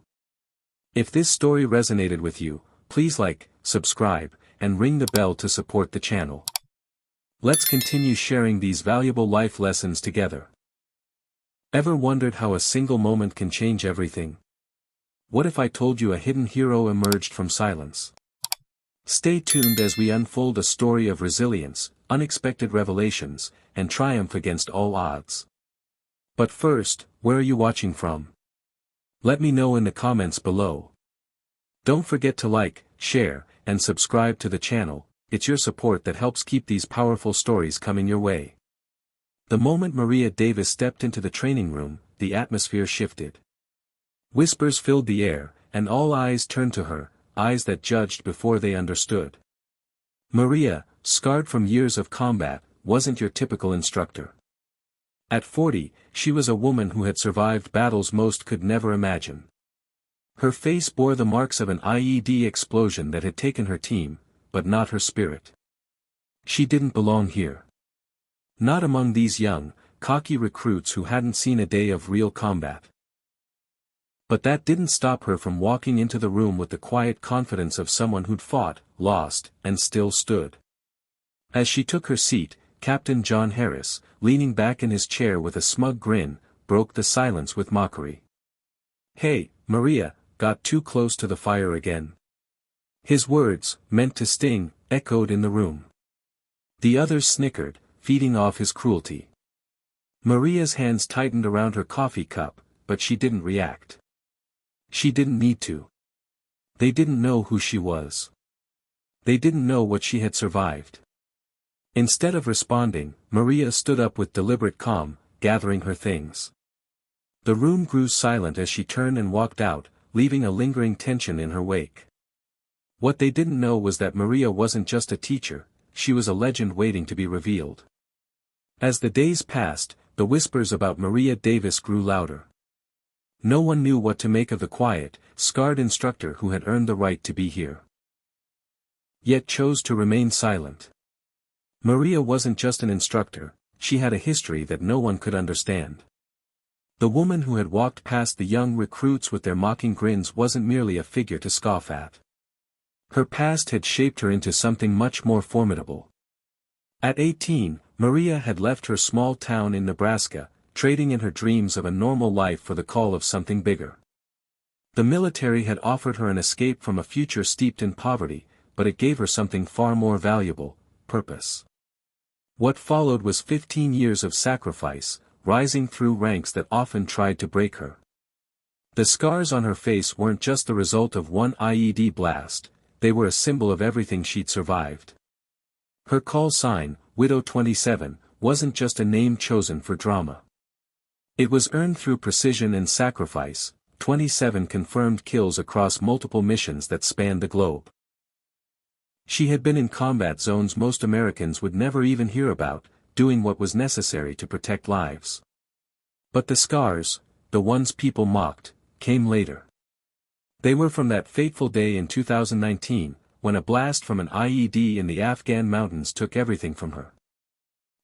If this story resonated with you, please like, subscribe, and ring the bell to support the channel. Let's continue sharing these valuable life lessons together. Ever wondered how a single moment can change everything? What if I told you a hidden hero emerged from silence? Stay tuned as we unfold a story of resilience, unexpected revelations, and triumph against all odds. But first, where are you watching from? Let me know in the comments below. Don't forget to like, share, and subscribe to the channel. It's your support that helps keep these powerful stories coming your way. The moment Maria Davis stepped into the training room, the atmosphere shifted. Whispers filled the air, and all eyes turned to her, eyes that judged before they understood. Maria, scarred from years of combat, wasn't your typical instructor. At 40, she was a woman who had survived battles most could never imagine. Her face bore the marks of an IED explosion that had taken her team, but not her spirit. She didn't belong here. Not among these young, cocky recruits who hadn't seen a day of real combat. But that didn't stop her from walking into the room with the quiet confidence of someone who'd fought, lost, and still stood. As she took her seat, Captain John Harris, leaning back in his chair with a smug grin, broke the silence with mockery. "Hey, Maria, got too close to the fire again." His words, meant to sting, echoed in the room. The others snickered, feeding off his cruelty. Maria's hands tightened around her coffee cup, but she didn't react. She didn't need to. They didn't know who she was. They didn't know what she had survived. Instead of responding, Maria stood up with deliberate calm, gathering her things. The room grew silent as she turned and walked out, leaving a lingering tension in her wake. What they didn't know was that Maria wasn't just a teacher, she was a legend waiting to be revealed. As the days passed, the whispers about Maria Davis grew louder. No one knew what to make of the quiet, scarred instructor who had earned the right to be here. Yet chose to remain silent. Maria wasn't just an instructor, she had a history that no one could understand. The woman who had walked past the young recruits with their mocking grins wasn't merely a figure to scoff at. Her past had shaped her into something much more formidable. At 18, Maria had left her small town in Nebraska, trading in her dreams of a normal life for the call of something bigger. The military had offered her an escape from a future steeped in poverty, but it gave her something far more valuable: purpose. What followed was 15 years of sacrifice, rising through ranks that often tried to break her. The scars on her face weren't just the result of one IED blast, they were a symbol of everything she'd survived. Her call sign, Widow 27, wasn't just a name chosen for drama. It was earned through precision and sacrifice. 27 confirmed kills across multiple missions that spanned the globe. She had been in combat zones most Americans would never even hear about, doing what was necessary to protect lives. But the scars, the ones people mocked, came later. They were from that fateful day in 2019, when a blast from an IED in the Afghan mountains took everything from her.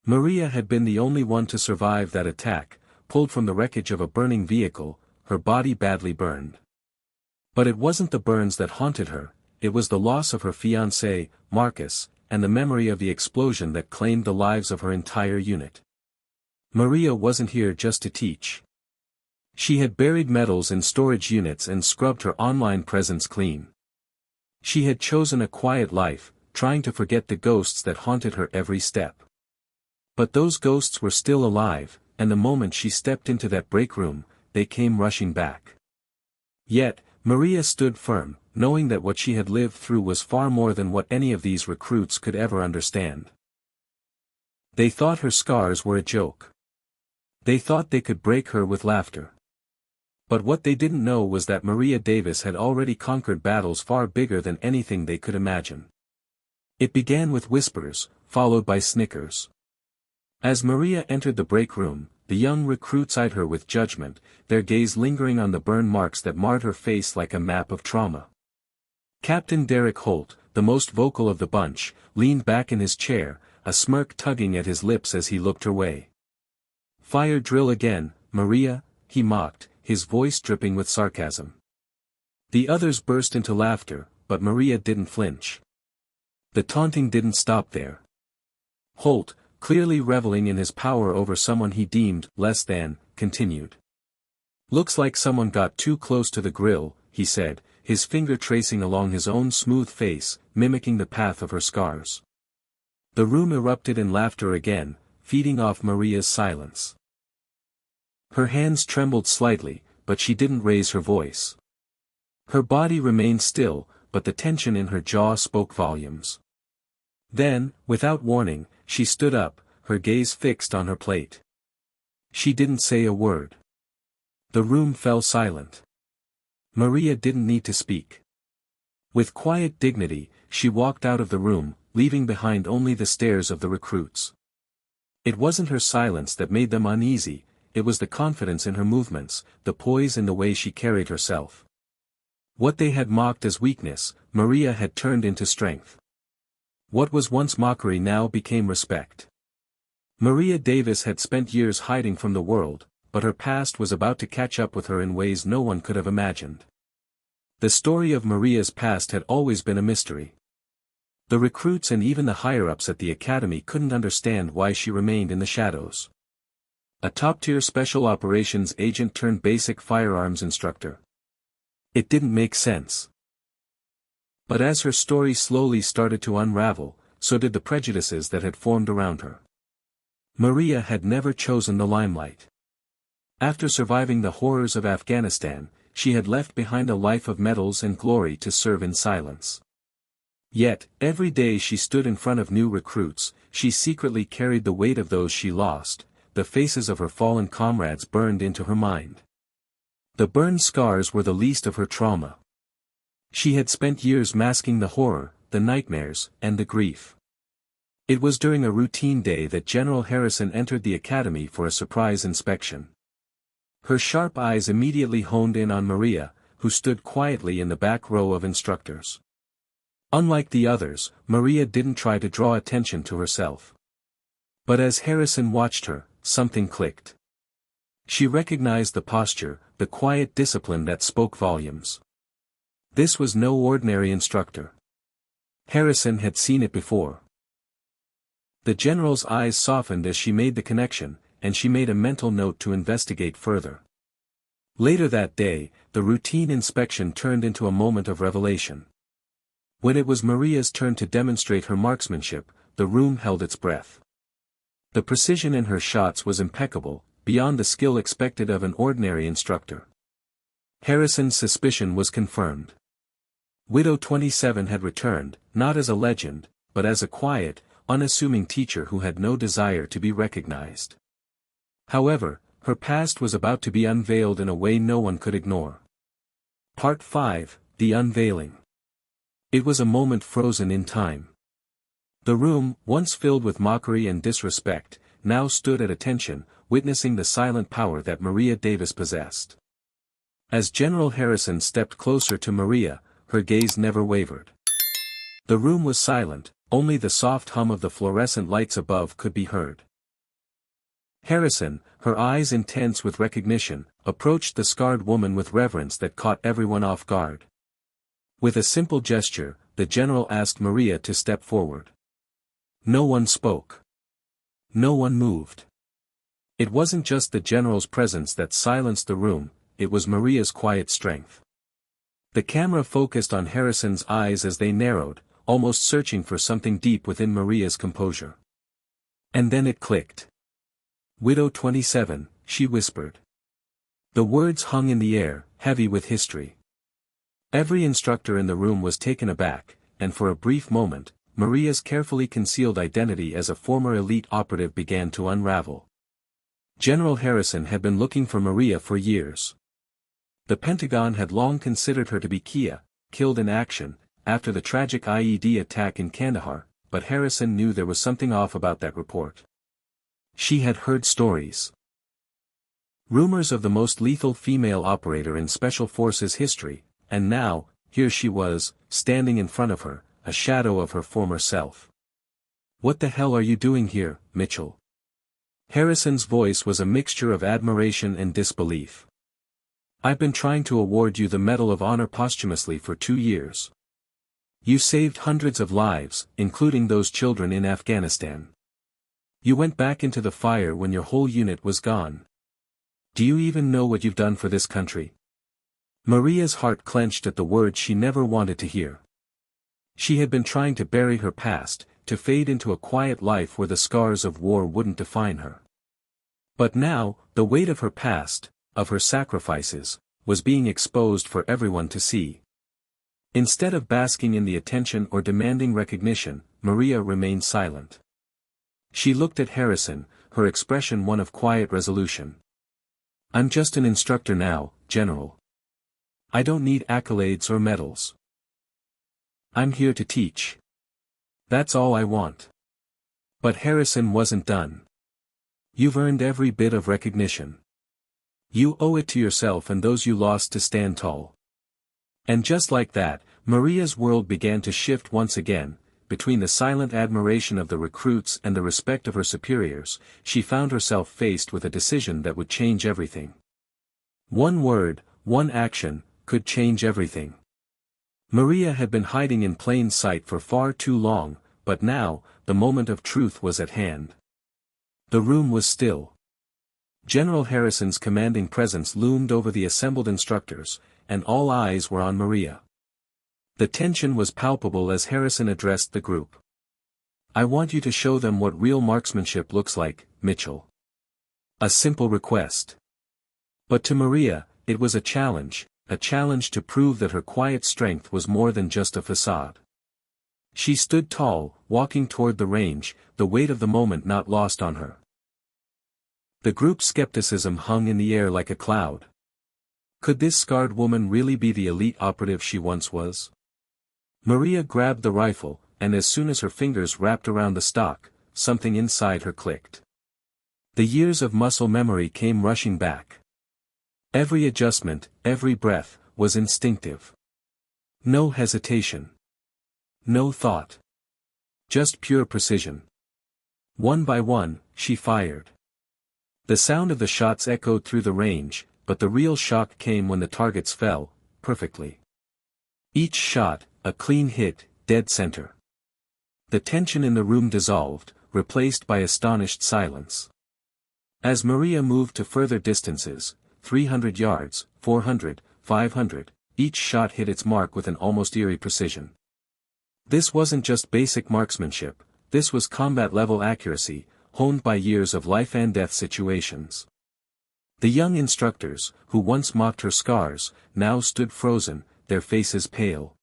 Maria had been the only one to survive that attack, pulled from the wreckage of a burning vehicle, her body badly burned. But it wasn't the burns that haunted her, it was the loss of her fiancé, Marcus, and the memory of the explosion that claimed the lives of her entire unit. Maria wasn't here just to teach. She had buried medals in storage units and scrubbed her online presence clean. She had chosen a quiet life, trying to forget the ghosts that haunted her every step. But those ghosts were still alive, and the moment she stepped into that break room, they came rushing back. Yet, Maria stood firm, knowing that what she had lived through was far more than what any of these recruits could ever understand. They thought her scars were a joke. They thought they could break her with laughter. But what they didn't know was that Maria Davis had already conquered battles far bigger than anything they could imagine. It began with whispers, followed by snickers. As Maria entered the break room, the young recruits eyed her with judgment, their gaze lingering on the burn marks that marred her face like a map of trauma. Captain Derek Holt, the most vocal of the bunch, leaned back in his chair, a smirk tugging at his lips as he looked her way. "Fire drill again, Maria," he mocked, his voice dripping with sarcasm. The others burst into laughter, but Maria didn't flinch. The taunting didn't stop there. Holt, clearly reveling in his power over someone he deemed less than, continued. "Looks like someone got too close to the grill," he said, his finger tracing along his own smooth face, mimicking the path of her scars. The room erupted in laughter again, feeding off Maria's silence. Her hands trembled slightly, but she didn't raise her voice. Her body remained still, but the tension in her jaw spoke volumes. Then, without warning, she stood up, her gaze fixed on her plate. She didn't say a word. The room fell silent. Maria didn't need to speak. With quiet dignity, she walked out of the room, leaving behind only the stares of the recruits. It wasn't her silence that made them uneasy, it was the confidence in her movements, the poise in the way she carried herself. What they had mocked as weakness, Maria had turned into strength. What was once mockery now became respect. Maria Davis had spent years hiding from the world, but her past was about to catch up with her in ways no one could have imagined. The story of Maria's past had always been a mystery. The recruits and even the higher-ups at the academy couldn't understand why she remained in the shadows. A top-tier special operations agent turned basic firearms instructor. It didn't make sense. But as her story slowly started to unravel, so did the prejudices that had formed around her. Maria had never chosen the limelight. After surviving the horrors of Afghanistan, she had left behind a life of medals and glory to serve in silence. Yet, every day she stood in front of new recruits, she secretly carried the weight of those she lost, the faces of her fallen comrades burned into her mind. The burned scars were the least of her trauma. She had spent years masking the horror, the nightmares, and the grief. It was during a routine day that General Harrison entered the academy for a surprise inspection. Her sharp eyes immediately honed in on Maria, who stood quietly in the back row of instructors. Unlike the others, Maria didn't try to draw attention to herself. But as Harrison watched her, something clicked. She recognized the posture, the quiet discipline that spoke volumes. This was no ordinary instructor. Harrison had seen it before. The general's eyes softened as she made the connection, and she made a mental note to investigate further. Later that day, the routine inspection turned into a moment of revelation. When it was Maria's turn to demonstrate her marksmanship, the room held its breath. The precision in her shots was impeccable, beyond the skill expected of an ordinary instructor. Harrison's suspicion was confirmed. Widow 27 had returned, not as a legend, but as a quiet, unassuming teacher who had no desire to be recognized. However, her past was about to be unveiled in a way no one could ignore. Part 5, The Unveiling. It was a moment frozen in time. The room, once filled with mockery and disrespect, now stood at attention, witnessing the silent power that Maria Davis possessed. As General Harrison stepped closer to Maria, her gaze never wavered. The room was silent, only the soft hum of the fluorescent lights above could be heard. Harrison, her eyes intense with recognition, approached the scarred woman with reverence that caught everyone off guard. With a simple gesture, the general asked Maria to step forward. No one spoke. No one moved. It wasn't just the general's presence that silenced the room, it was Maria's quiet strength. The camera focused on Harrison's eyes as they narrowed, almost searching for something deep within Maria's composure. And then it clicked. Widow 27, she whispered. The words hung in the air, heavy with history. Every instructor in the room was taken aback, and for a brief moment, Maria's carefully concealed identity as a former elite operative began to unravel. General Harrison had been looking for Maria for years. The Pentagon had long considered her to be killed in action, after the tragic IED attack in Kandahar, but Harrison knew there was something off about that report. She had heard stories. Rumors of the most lethal female operator in Special Forces history, and now, here she was, standing in front of her, a shadow of her former self. What the hell are you doing here, Mitchell? Harrison's voice was a mixture of admiration and disbelief. I've been trying to award you the Medal of Honor posthumously for 2 years. You saved hundreds of lives, including those children in Afghanistan. You went back into the fire when your whole unit was gone. Do you even know what you've done for this country? Maria's heart clenched at the words she never wanted to hear. She had been trying to bury her past, to fade into a quiet life where the scars of war wouldn't define her. But now, the weight of her past, of her sacrifices, was being exposed for everyone to see. Instead of basking in the attention or demanding recognition, Maria remained silent. She looked at Harrison, her expression one of quiet resolution. I'm just an instructor now, General. I don't need accolades or medals. I'm here to teach. That's all I want. But Harrison wasn't done. You've earned every bit of recognition. You owe it to yourself and those you lost to stand tall. And just like that, Maria's world began to shift once again. Between the silent admiration of the recruits and the respect of her superiors, she found herself faced with a decision that would change everything. One word, one action, could change everything. Maria had been hiding in plain sight for far too long, but now, the moment of truth was at hand. The room was still. General Harrison's commanding presence loomed over the assembled instructors, and all eyes were on Maria. The tension was palpable as Harrison addressed the group. I want you to show them what real marksmanship looks like, Mitchell. A simple request. But to Maria, it was a challenge to prove that her quiet strength was more than just a facade. She stood tall, walking toward the range, the weight of the moment not lost on her. The group's skepticism hung in the air like a cloud. Could this scarred woman really be the elite operative she once was? Maria grabbed the rifle, and as soon as her fingers wrapped around the stock, something inside her clicked. The years of muscle memory came rushing back. Every adjustment, every breath, was instinctive. No hesitation. No thought. Just pure precision. One by one, she fired. The sound of the shots echoed through the range, but the real shock came when the targets fell, perfectly. Each shot, a clean hit, dead center. The tension in the room dissolved, replaced by astonished silence. As Maria moved to further distances, 300 yards, 400, 500, each shot hit its mark with an almost eerie precision. This wasn't just basic marksmanship, this was combat-level accuracy, honed by years of life-and-death situations. The young instructors, who once mocked her scars, now stood frozen, their faces pale.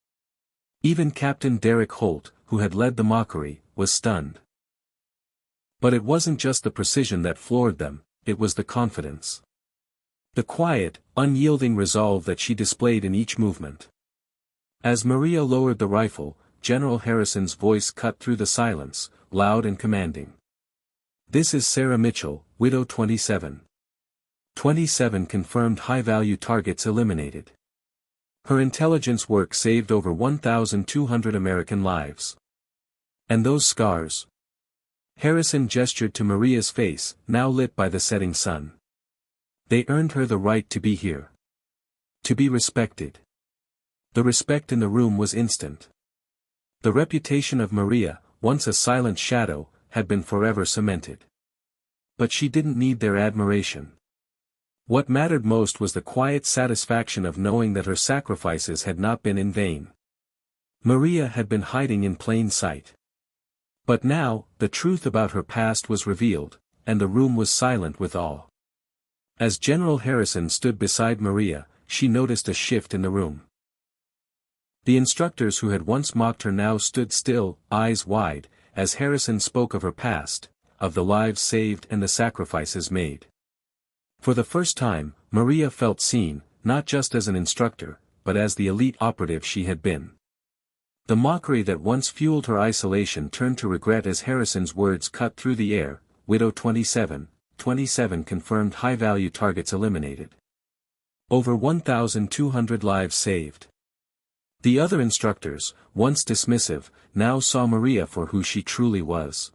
Even Captain Derek Holt, who had led the mockery, was stunned. But it wasn't just the precision that floored them, it was the confidence. The quiet, unyielding resolve that she displayed in each movement. As Maria lowered the rifle, General Harrison's voice cut through the silence, loud and commanding. This is Sarah Mitchell, widow 27. 27 confirmed high-value targets eliminated. Her intelligence work saved over 1,200 American lives. And those scars? Harrison gestured to Maria's face, now lit by the setting sun. They earned her the right to be here. To be respected. The respect in the room was instant. The reputation of Maria, once a silent shadow, had been forever cemented. But she didn't need their admiration. What mattered most was the quiet satisfaction of knowing that her sacrifices had not been in vain. Maria had been hiding in plain sight. But now, the truth about her past was revealed, and the room was silent with awe. As General Harrison stood beside Maria, she noticed a shift in the room. The instructors who had once mocked her now stood still, eyes wide, as Harrison spoke of her past, of the lives saved and the sacrifices made. For the first time, Maria felt seen, not just as an instructor, but as the elite operative she had been. The mockery that once fueled her isolation turned to regret as Harrison's words cut through the air, widow 27, 27 confirmed high-value targets eliminated. Over 1,200 lives saved. The other instructors, once dismissive, now saw Maria for who she truly was.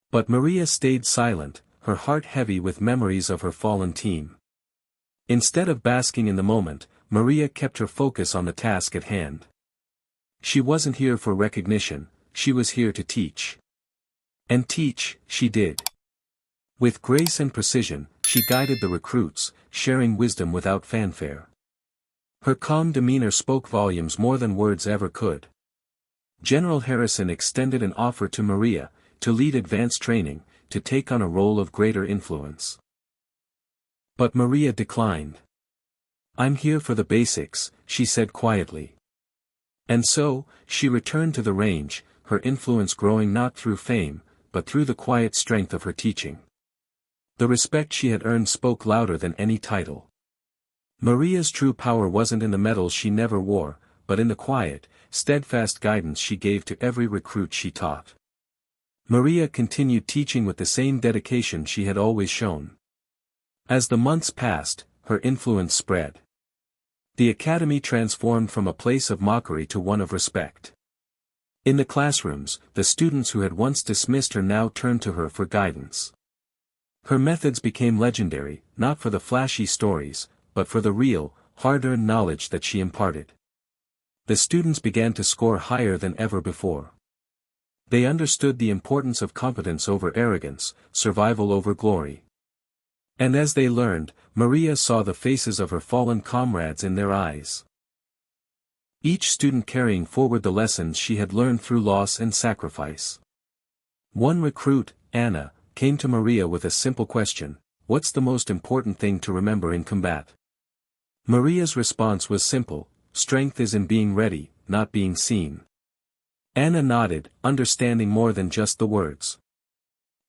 But Maria stayed silent, her heart heavy with memories of her fallen team. Instead of basking in the moment, Maria kept her focus on the task at hand. She wasn't here for recognition, she was here to teach. And teach, she did. With grace and precision, she guided the recruits, sharing wisdom without fanfare. Her calm demeanor spoke volumes more than words ever could. General Harrison extended an offer to Maria, to lead advanced training, to take on a role of greater influence. But Maria declined. "I'm here for the basics," she said quietly. And so, she returned to the range, her influence growing not through fame, but through the quiet strength of her teaching. The respect she had earned spoke louder than any title. Maria's true power wasn't in the medals she never wore, but in the quiet, steadfast guidance she gave to every recruit she taught. Maria continued teaching with the same dedication she had always shown. As the months passed, her influence spread. The academy transformed from a place of mockery to one of respect. In the classrooms, the students who had once dismissed her now turned to her for guidance. Her methods became legendary, not for the flashy stories, but for the real, hard-earned knowledge that she imparted. The students began to score higher than ever before. They understood the importance of competence over arrogance, survival over glory. And as they learned, Maria saw the faces of her fallen comrades in their eyes. Each student carrying forward the lessons she had learned through loss and sacrifice. One recruit, Anna, came to Maria with a simple question: "What's the most important thing to remember in combat?" Maria's response was simple: "Strength is in being ready, not being seen." Anna nodded, understanding more than just the words.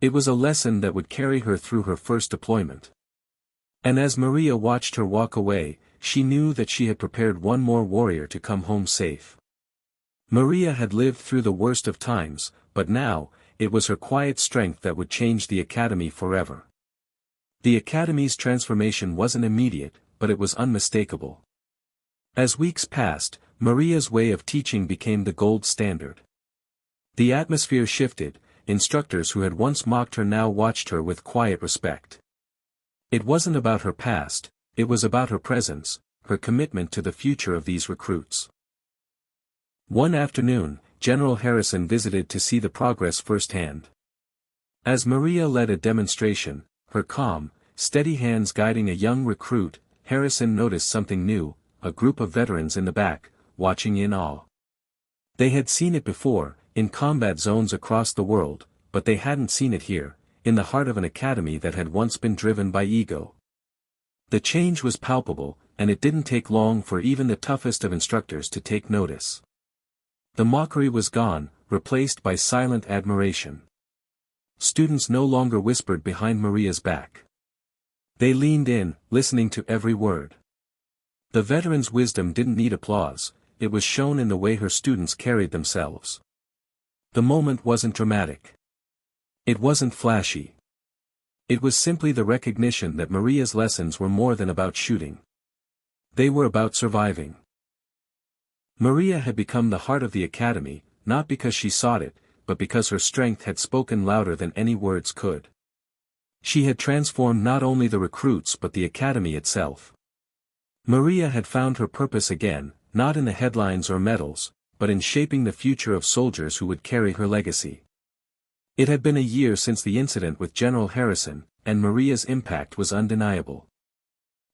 It was a lesson that would carry her through her first deployment. And as Maria watched her walk away, she knew that she had prepared one more warrior to come home safe. Maria had lived through the worst of times, but now, it was her quiet strength that would change the academy forever. The academy's transformation wasn't immediate, but it was unmistakable. As weeks passed, Maria's way of teaching became the gold standard. The atmosphere shifted, instructors who had once mocked her now watched her with quiet respect. It wasn't about her past, it was about her presence, her commitment to the future of these recruits. One afternoon, General Harrison visited to see the progress firsthand. As Maria led a demonstration, her calm, steady hands guiding a young recruit, Harrison noticed something new: a group of veterans in the back, watching in awe. They had seen it before, in combat zones across the world, but they hadn't seen it here, in the heart of an academy that had once been driven by ego. The change was palpable, and it didn't take long for even the toughest of instructors to take notice. The mockery was gone, replaced by silent admiration. Students no longer whispered behind Maria's back. They leaned in, listening to every word. The veteran's wisdom didn't need applause, it was shown in the way her students carried themselves. The moment wasn't dramatic. It wasn't flashy. It was simply the recognition that Maria's lessons were more than about shooting. They were about surviving. Maria had become the heart of the academy, not because she sought it, but because her strength had spoken louder than any words could. She had transformed not only the recruits but the academy itself. Maria had found her purpose again, not in the headlines or medals, but in shaping the future of soldiers who would carry her legacy. It had been a year since the incident with General Harrison, and Maria's impact was undeniable.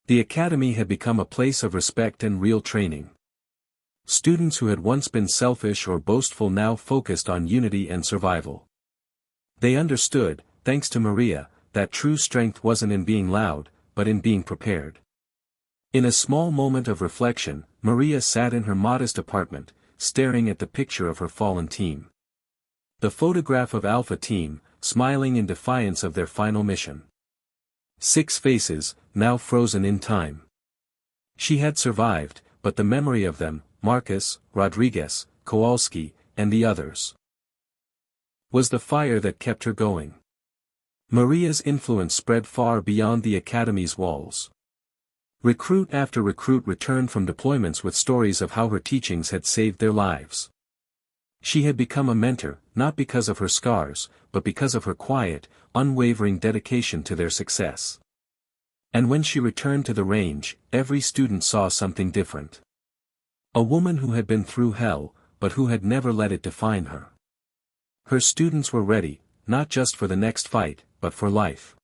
The academy had become a place of respect and real training. Students who had once been selfish or boastful now focused on unity and survival. They understood, thanks to Maria, that true strength wasn't in being loud, but in being prepared. In a small moment of reflection, Maria sat in her modest apartment, staring at the picture of her fallen team. The photograph of Alpha Team, smiling in defiance of their final mission. 6 faces, now frozen in time. She had survived, but the memory of them, Marcus, Rodriguez, Kowalski, and the others, was the fire that kept her going. Maria's influence spread far beyond the academy's walls. Recruit after recruit returned from deployments with stories of how her teachings had saved their lives. She had become a mentor, not because of her scars, but because of her quiet, unwavering dedication to their success. And when she returned to the range, every student saw something different. A woman who had been through hell, but who had never let it define her. Her students were ready, not just for the next fight, but for life.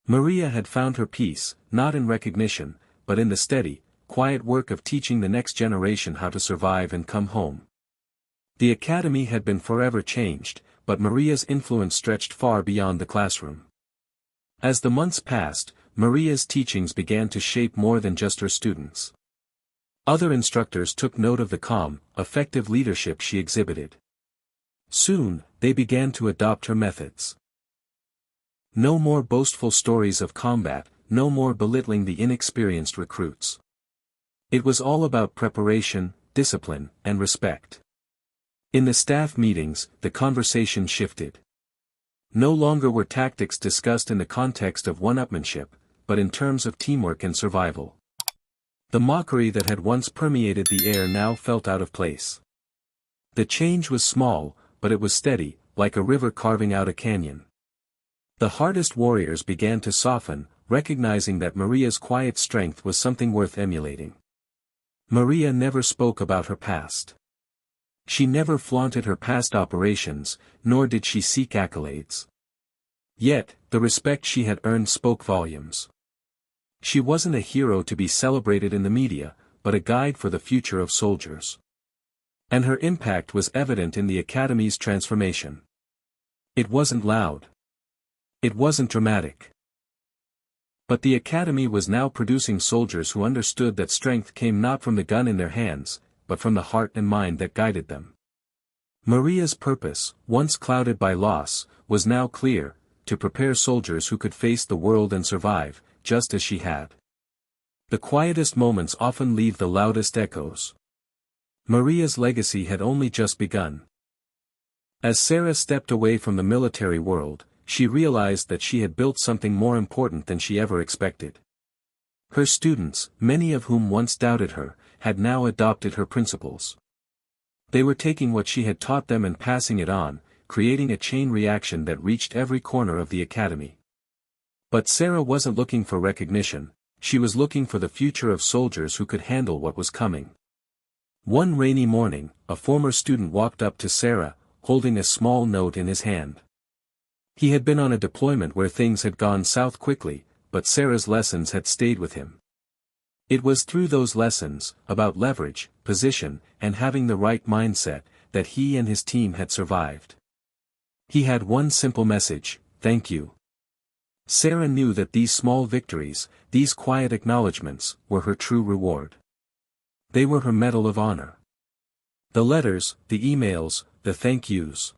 Maria had found her peace, not in recognition, but in the steady, quiet work of teaching the next generation how to survive and come home. The academy had been forever changed, but Maria's influence stretched far beyond the classroom. As the months passed, Maria's teachings began to shape more than just her students. Other instructors took note of the calm, effective leadership she exhibited. Soon, they began to adopt her methods. No more boastful stories of combat, no more belittling the inexperienced recruits. It was all about preparation, discipline, and respect. In the staff meetings, the conversation shifted. No longer were tactics discussed in the context of one-upmanship, but in terms of teamwork and survival. The mockery that had once permeated the air now felt out of place. The change was small, but it was steady, like a river carving out a canyon. The hardest warriors began to soften, recognizing that Maria's quiet strength was something worth emulating. Maria never spoke about her past. She never flaunted her past operations, nor did she seek accolades. Yet, the respect she had earned spoke volumes. She wasn't a hero to be celebrated in the media, but a guide for the future of soldiers. And her impact was evident in the academy's transformation. It wasn't loud. It wasn't dramatic. But the academy was now producing soldiers who understood that strength came not from the gun in their hands, but from the heart and mind that guided them. Maria's purpose, once clouded by loss, was now clear, to prepare soldiers who could face the world and survive, just as she had. The quietest moments often leave the loudest echoes. Maria's legacy had only just begun. As Sarah stepped away from the military world, she realized that she had built something more important than she ever expected. Her students, many of whom once doubted her, had now adopted her principles. They were taking what she had taught them and passing it on, creating a chain reaction that reached every corner of the academy. But Sarah wasn't looking for recognition, she was looking for the future of soldiers who could handle what was coming. One rainy morning, a former student walked up to Sarah, holding a small note in his hand. He had been on a deployment where things had gone south quickly, but Sarah's lessons had stayed with him. It was through those lessons, about leverage, position, and having the right mindset, that he and his team had survived. He had one simple message: thank you. Sarah knew that these small victories, these quiet acknowledgments, were her true reward. They were her medal of honor. The letters, the emails, the thank yous.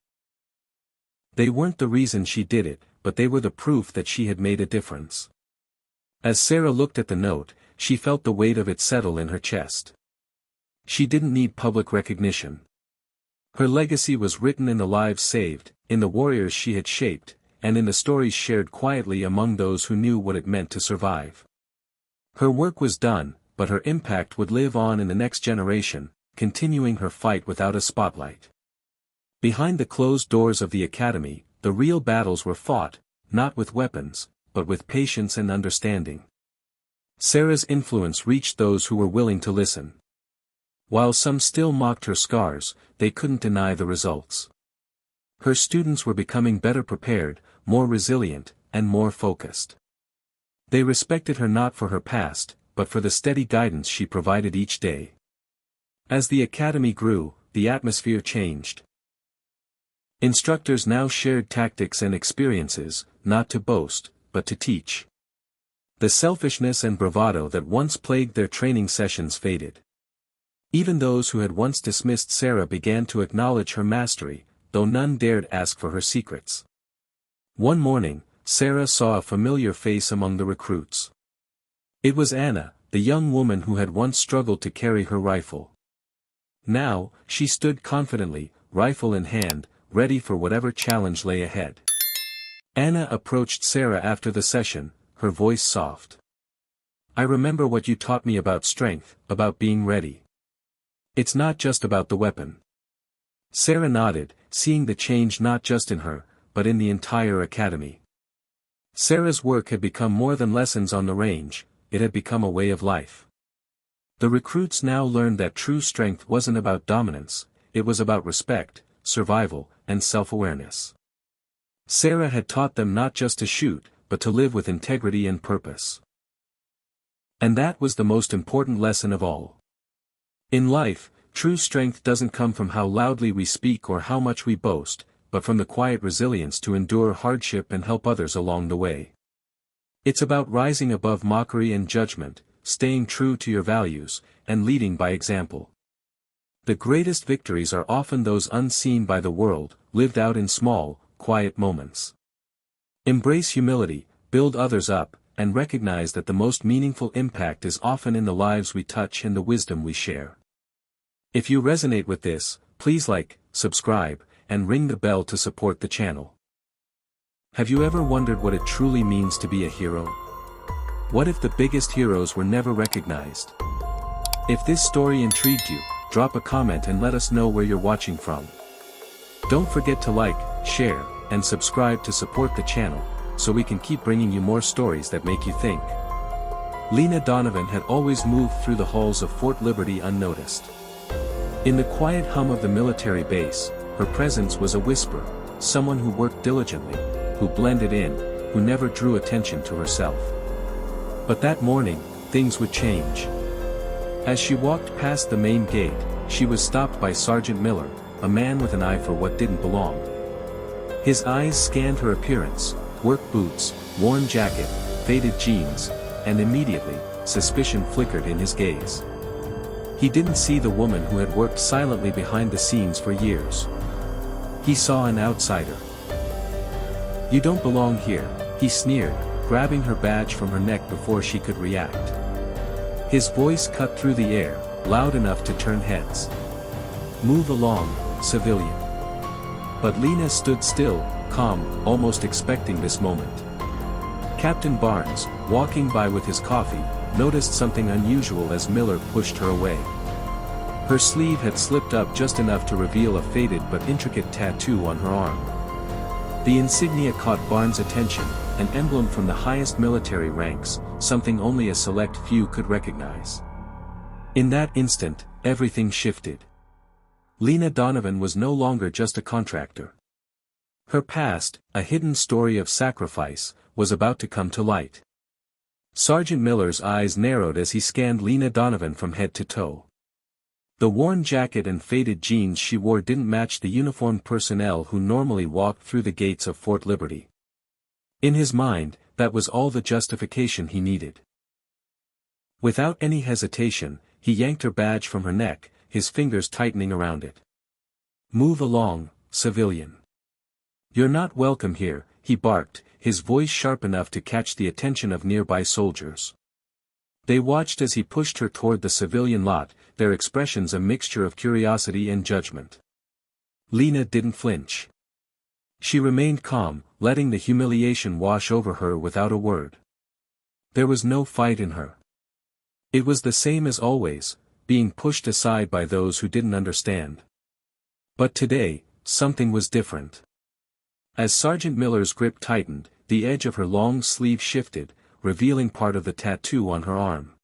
They weren't the reason she did it, but they were the proof that she had made a difference. As Sarah looked at the note, she felt the weight of it settle in her chest. She didn't need public recognition. Her legacy was written in the lives saved, in the warriors she had shaped, and in the stories shared quietly among those who knew what it meant to survive. Her work was done, but her impact would live on in the next generation, continuing her fight without a spotlight. Behind the closed doors of the academy, the real battles were fought, not with weapons, but with patience and understanding. Sarah's influence reached those who were willing to listen. While some still mocked her scars, they couldn't deny the results. Her students were becoming better prepared, more resilient, and more focused. They respected her not for her past, but for the steady guidance she provided each day. As the academy grew, the atmosphere changed. Instructors now shared tactics and experiences, not to boast, but to teach. The selfishness and bravado that once plagued their training sessions faded. Even those who had once dismissed Sarah began to acknowledge her mastery, though none dared ask for her secrets. One morning, Sarah saw a familiar face among the recruits. It was Anna, the young woman who had once struggled to carry her rifle. Now, she stood confidently, rifle in hand, ready for whatever challenge lay ahead. Anna approached Sarah after the session, her voice soft. "I remember what you taught me about strength, about being ready. It's not just about the weapon." Sarah nodded, seeing the change not just in her, but in the entire academy. Sarah's work had become more than lessons on the range, it had become a way of life. The recruits now learned that true strength wasn't about dominance, it was about respect, survival, and self-awareness. Sarah had taught them not just to shoot, but to live with integrity and purpose. And that was the most important lesson of all. In life, true strength doesn't come from how loudly we speak or how much we boast, but from the quiet resilience to endure hardship and help others along the way. It's about rising above mockery and judgment, staying true to your values, and leading by example. The greatest victories are often those unseen by the world, lived out in small, quiet moments. Embrace humility, build others up, and recognize that the most meaningful impact is often in the lives we touch and the wisdom we share. If you resonate with this, please like, subscribe, and ring the bell to support the channel. Have you ever wondered what it truly means to be a hero? What if the biggest heroes were never recognized? If this story intrigued you, drop a comment and let us know where you're watching from. Don't forget to like, share, and subscribe to support the channel, so we can keep bringing you more stories that make you think. Lena Donovan had always moved through the halls of Fort Liberty unnoticed. In the quiet hum of the military base, her presence was a whisper, someone who worked diligently, who blended in, who never drew attention to herself. But that morning, things would change. As she walked past the main gate, she was stopped by Sergeant Miller, a man with an eye for what didn't belong. His eyes scanned her appearance, work boots, worn jacket, faded jeans, and immediately, suspicion flickered in his gaze. He didn't see the woman who had worked silently behind the scenes for years. He saw an outsider. "You don't belong here," he sneered, grabbing her badge from her neck before she could react. His voice cut through the air, loud enough to turn heads. "Move along, civilian." But Lena stood still, calm, almost expecting this moment. Captain Barnes, walking by with his coffee, noticed something unusual as Miller pushed her away. Her sleeve had slipped up just enough to reveal a faded but intricate tattoo on her arm. The insignia caught Barnes' attention, an emblem from the highest military ranks, something only a select few could recognize. In that instant, everything shifted. Lena Donovan was no longer just a contractor. Her past, a hidden story of sacrifice, was about to come to light. Sergeant Miller's eyes narrowed as he scanned Lena Donovan from head to toe. The worn jacket and faded jeans she wore didn't match the uniformed personnel who normally walked through the gates of Fort Liberty. In his mind, that was all the justification he needed. Without any hesitation, he yanked her badge from her neck, his fingers tightening around it. "Move along, civilian. You're not welcome here," he barked, his voice sharp enough to catch the attention of nearby soldiers. They watched as he pushed her toward the civilian lot, their expressions a mixture of curiosity and judgment. Lena didn't flinch. She remained calm, letting the humiliation wash over her without a word. There was no fight in her. It was the same as always, being pushed aside by those who didn't understand. But today, something was different. As Sergeant Miller's grip tightened, the edge of her long sleeve shifted, revealing part of the tattoo on her arm.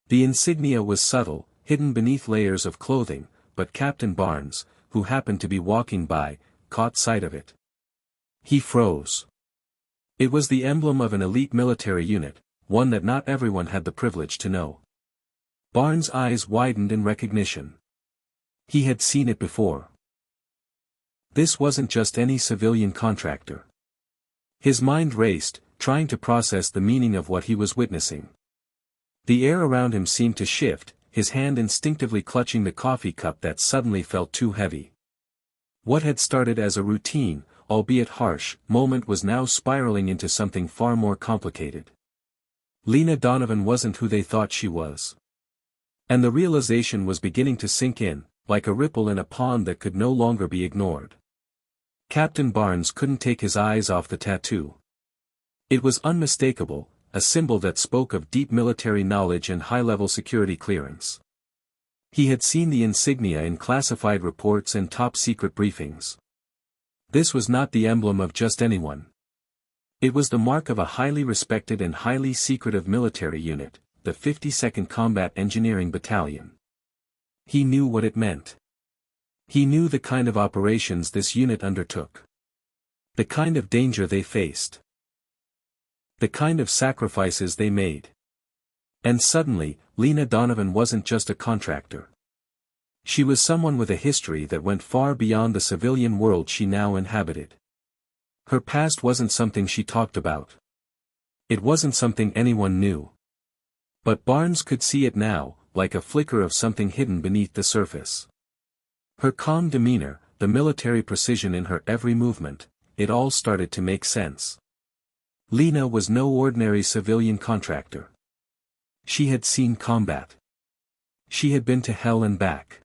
The insignia was subtle, hidden beneath layers of clothing, but Captain Barnes, who happened to be walking by, caught sight of it. He froze. It was the emblem of an elite military unit, one that not everyone had the privilege to know. Barnes' eyes widened in recognition. He had seen it before. This wasn't just any civilian contractor. His mind raced, trying to process the meaning of what he was witnessing. The air around him seemed to shift, his hand instinctively clutching the coffee cup that suddenly felt too heavy. What had started as a routine, albeit harsh, moment was now spiraling into something far more complicated. Lena Donovan wasn't who they thought she was. And the realization was beginning to sink in, like a ripple in a pond that could no longer be ignored. Captain Barnes couldn't take his eyes off the tattoo. It was unmistakable, a symbol that spoke of deep military knowledge and high-level security clearance. He had seen the insignia in classified reports and top-secret briefings. This was not the emblem of just anyone. It was the mark of a highly respected and highly secretive military unit, the 52nd Combat Engineering Battalion. He knew what it meant. He knew the kind of operations this unit undertook. The kind of danger they faced. The kind of sacrifices they made. And suddenly, Lena Donovan wasn't just a contractor. She was someone with a history that went far beyond the civilian world she now inhabited. Her past wasn't something she talked about. It wasn't something anyone knew. But Barnes could see it now, like a flicker of something hidden beneath the surface. Her calm demeanor, the military precision in her every movement, it all started to make sense. Lena was no ordinary civilian contractor. She had seen combat. She had been to hell and back.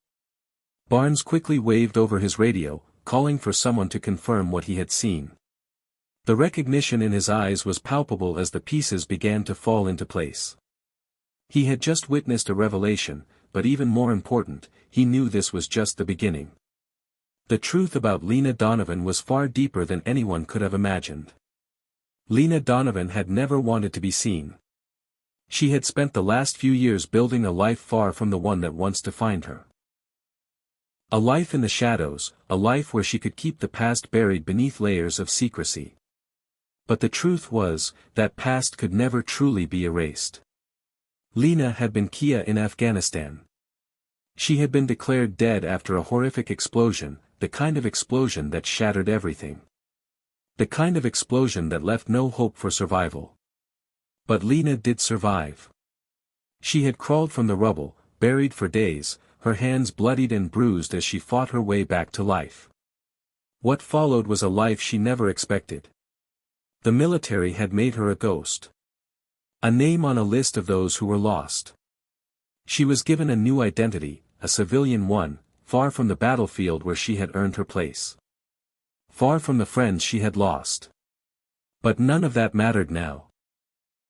Barnes quickly waved over his radio, calling for someone to confirm what he had seen. The recognition in his eyes was palpable as the pieces began to fall into place. He had just witnessed a revelation, but even more important, he knew this was just the beginning. The truth about Lena Donovan was far deeper than anyone could have imagined. Lena Donovan had never wanted to be seen. She had spent the last few years building a life far from the one that once defined her. A life in the shadows, a life where she could keep the past buried beneath layers of secrecy. But the truth was, that past could never truly be erased. Lena had been Kia in Afghanistan. She had been declared dead after a horrific explosion, the kind of explosion that shattered everything. The kind of explosion that left no hope for survival. But Lena did survive. She had crawled from the rubble, buried for days, her hands bloodied and bruised as she fought her way back to life. What followed was a life she never expected. The military had made her a ghost. A name on a list of those who were lost. She was given a new identity, a civilian one, far from the battlefield where she had earned her place. Far from the friends she had lost. But none of that mattered now.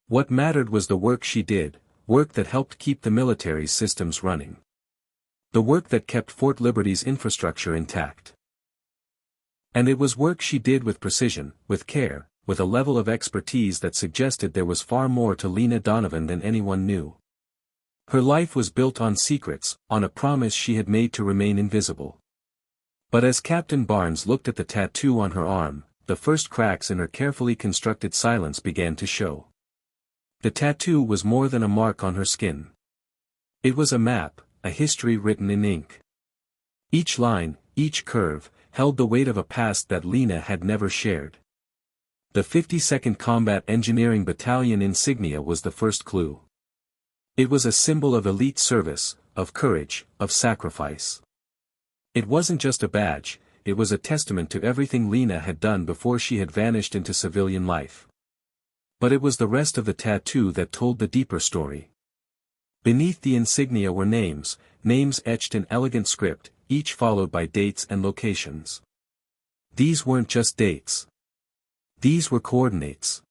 What mattered was the work she did, work that helped keep the military's systems running. The work that kept Fort Liberty's infrastructure intact. And it was work she did with precision, with care, with a level of expertise that suggested there was far more to Lena Donovan than anyone knew. Her life was built on secrets, on a promise she had made to remain invisible. But as Captain Barnes looked at the tattoo on her arm, the first cracks in her carefully constructed silence began to show. The tattoo was more than a mark on her skin. It was a map, a history written in ink. Each line, each curve, held the weight of a past that Lena had never shared. The 52nd Combat Engineering Battalion insignia was the first clue. It was a symbol of elite service, of courage, of sacrifice. It wasn't just a badge, it was a testament to everything Lena had done before she had vanished into civilian life. But it was the rest of the tattoo that told the deeper story. Beneath the insignia were names, names etched in elegant script, each followed by dates and locations. These weren't just dates. These were coordinates.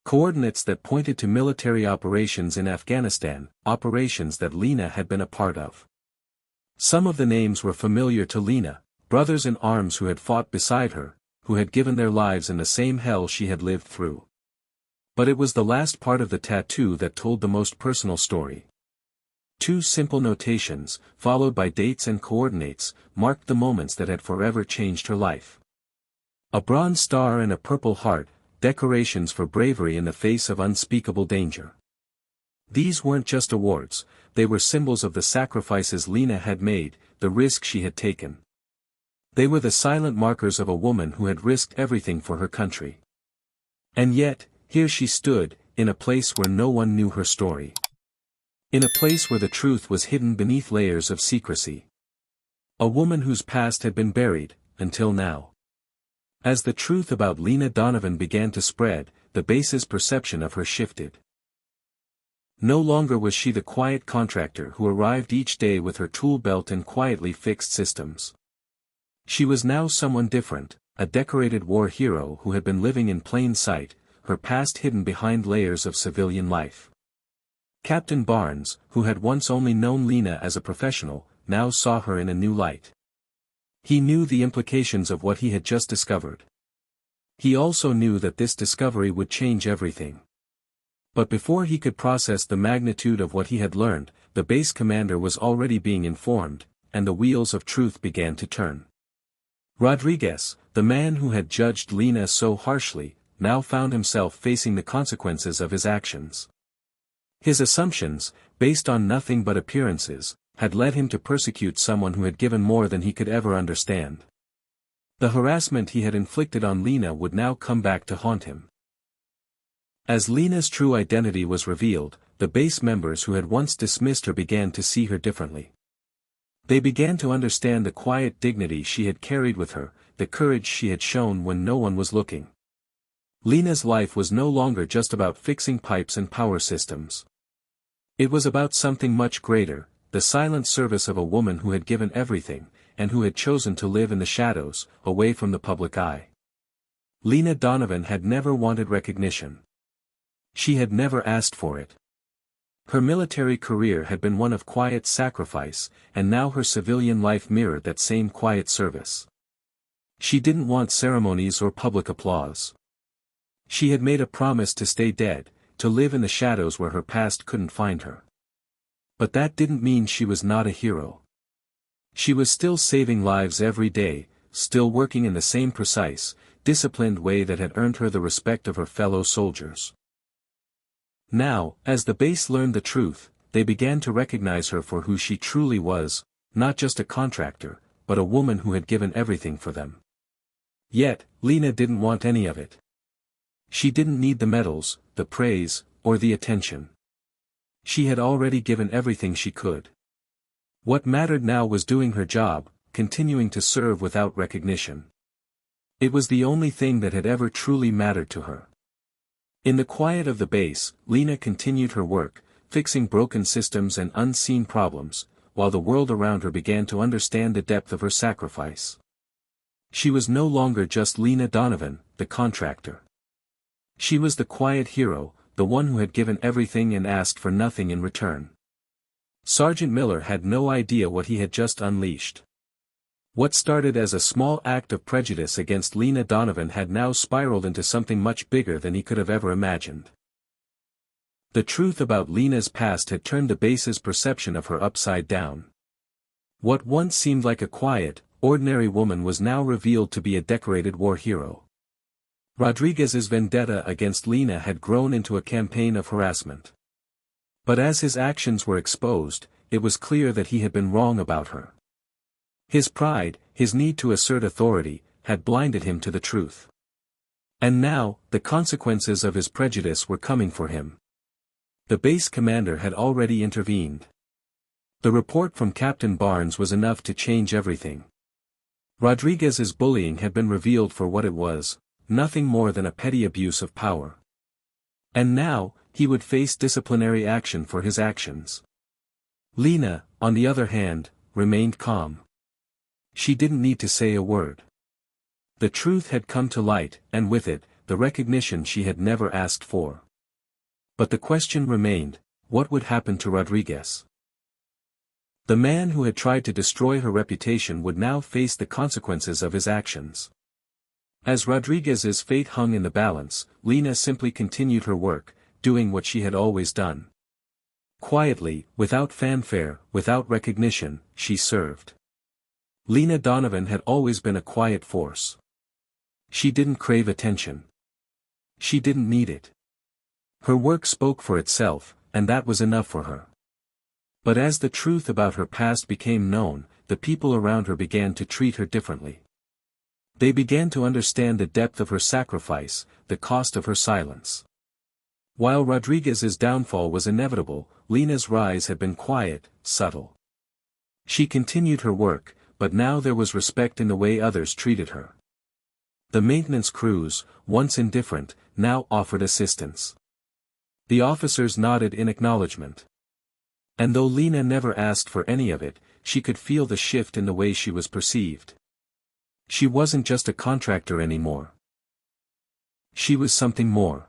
Coordinates that pointed to military operations in Afghanistan, operations that Lena had been a part of. Some of the names were familiar to Lena, brothers in arms who had fought beside her, who had given their lives in the same hell she had lived through. But it was the last part of the tattoo that told the most personal story. Two simple notations, followed by dates and coordinates, marked the moments that had forever changed her life. A bronze star and a purple heart, decorations for bravery in the face of unspeakable danger. These weren't just awards, they were symbols of the sacrifices Lena had made, the risk she had taken. They were the silent markers of a woman who had risked everything for her country. And yet, here she stood, in a place where no one knew her story. In a place where the truth was hidden beneath layers of secrecy. A woman whose past had been buried, until now. As the truth about Lena Donovan began to spread, the base's perception of her shifted. No longer was she the quiet contractor who arrived each day with her tool belt and quietly fixed systems. She was now someone different, a decorated war hero who had been living in plain sight, her past hidden behind layers of civilian life. Captain Barnes, who had once only known Lena as a professional, now saw her in a new light. He knew the implications of what he had just discovered. He also knew that this discovery would change everything. But before he could process the magnitude of what he had learned, the base commander was already being informed, and the wheels of truth began to turn. Rodriguez, the man who had judged Lena so harshly, now found himself facing the consequences of his actions. His assumptions, based on nothing but appearances, had led him to persecute someone who had given more than he could ever understand. The harassment he had inflicted on Lena would now come back to haunt him. As Lena's true identity was revealed, the base members who had once dismissed her began to see her differently. They began to understand the quiet dignity she had carried with her, the courage she had shown when no one was looking. Lena's life was no longer just about fixing pipes and power systems. It was about something much greater, the silent service of a woman who had given everything, and who had chosen to live in the shadows, away from the public eye. Lena Donovan had never wanted recognition. She had never asked for it. Her military career had been one of quiet sacrifice, and now her civilian life mirrored that same quiet service. She didn't want ceremonies or public applause. She had made a promise to stay dead, to live in the shadows where her past couldn't find her. But that didn't mean she was not a hero. She was still saving lives every day, still working in the same precise, disciplined way that had earned her the respect of her fellow soldiers. Now, as the base learned the truth, they began to recognize her for who she truly was, not just a contractor, but a woman who had given everything for them. Yet, Lena didn't want any of it. She didn't need the medals, the praise, or the attention. She had already given everything she could. What mattered now was doing her job, continuing to serve without recognition. It was the only thing that had ever truly mattered to her. In the quiet of the base, Lena continued her work, fixing broken systems and unseen problems, while the world around her began to understand the depth of her sacrifice. She was no longer just Lena Donovan, the contractor. She was the quiet hero, the one who had given everything and asked for nothing in return. Sergeant Miller had no idea what he had just unleashed. What started as a small act of prejudice against Lena Donovan had now spiraled into something much bigger than he could have ever imagined. The truth about Lena's past had turned the base's perception of her upside down. What once seemed like a quiet, ordinary woman was now revealed to be a decorated war hero. Rodriguez's vendetta against Lena had grown into a campaign of harassment. But as his actions were exposed, it was clear that he had been wrong about her. His pride, his need to assert authority, had blinded him to the truth. And now, the consequences of his prejudice were coming for him. The base commander had already intervened. The report from Captain Barnes was enough to change everything. Rodriguez's bullying had been revealed for what it was, nothing more than a petty abuse of power. And now, he would face disciplinary action for his actions. Lena, on the other hand, remained calm. She didn't need to say a word. The truth had come to light, and with it, the recognition she had never asked for. But the question remained, what would happen to Rodriguez? The man who had tried to destroy her reputation would now face the consequences of his actions. As Rodriguez's fate hung in the balance, Lena simply continued her work, doing what she had always done. Quietly, without fanfare, without recognition, she served. Lena Donovan had always been a quiet force. She didn't crave attention. She didn't need it. Her work spoke for itself, and that was enough for her. But as the truth about her past became known, the people around her began to treat her differently. They began to understand the depth of her sacrifice, the cost of her silence. While Rodriguez's downfall was inevitable, Lena's rise had been quiet, subtle. She continued her work, but now there was respect in the way others treated her. The maintenance crews, once indifferent, now offered assistance. The officers nodded in acknowledgement. And though Lena never asked for any of it, she could feel the shift in the way she was perceived. She wasn't just a contractor anymore. She was something more.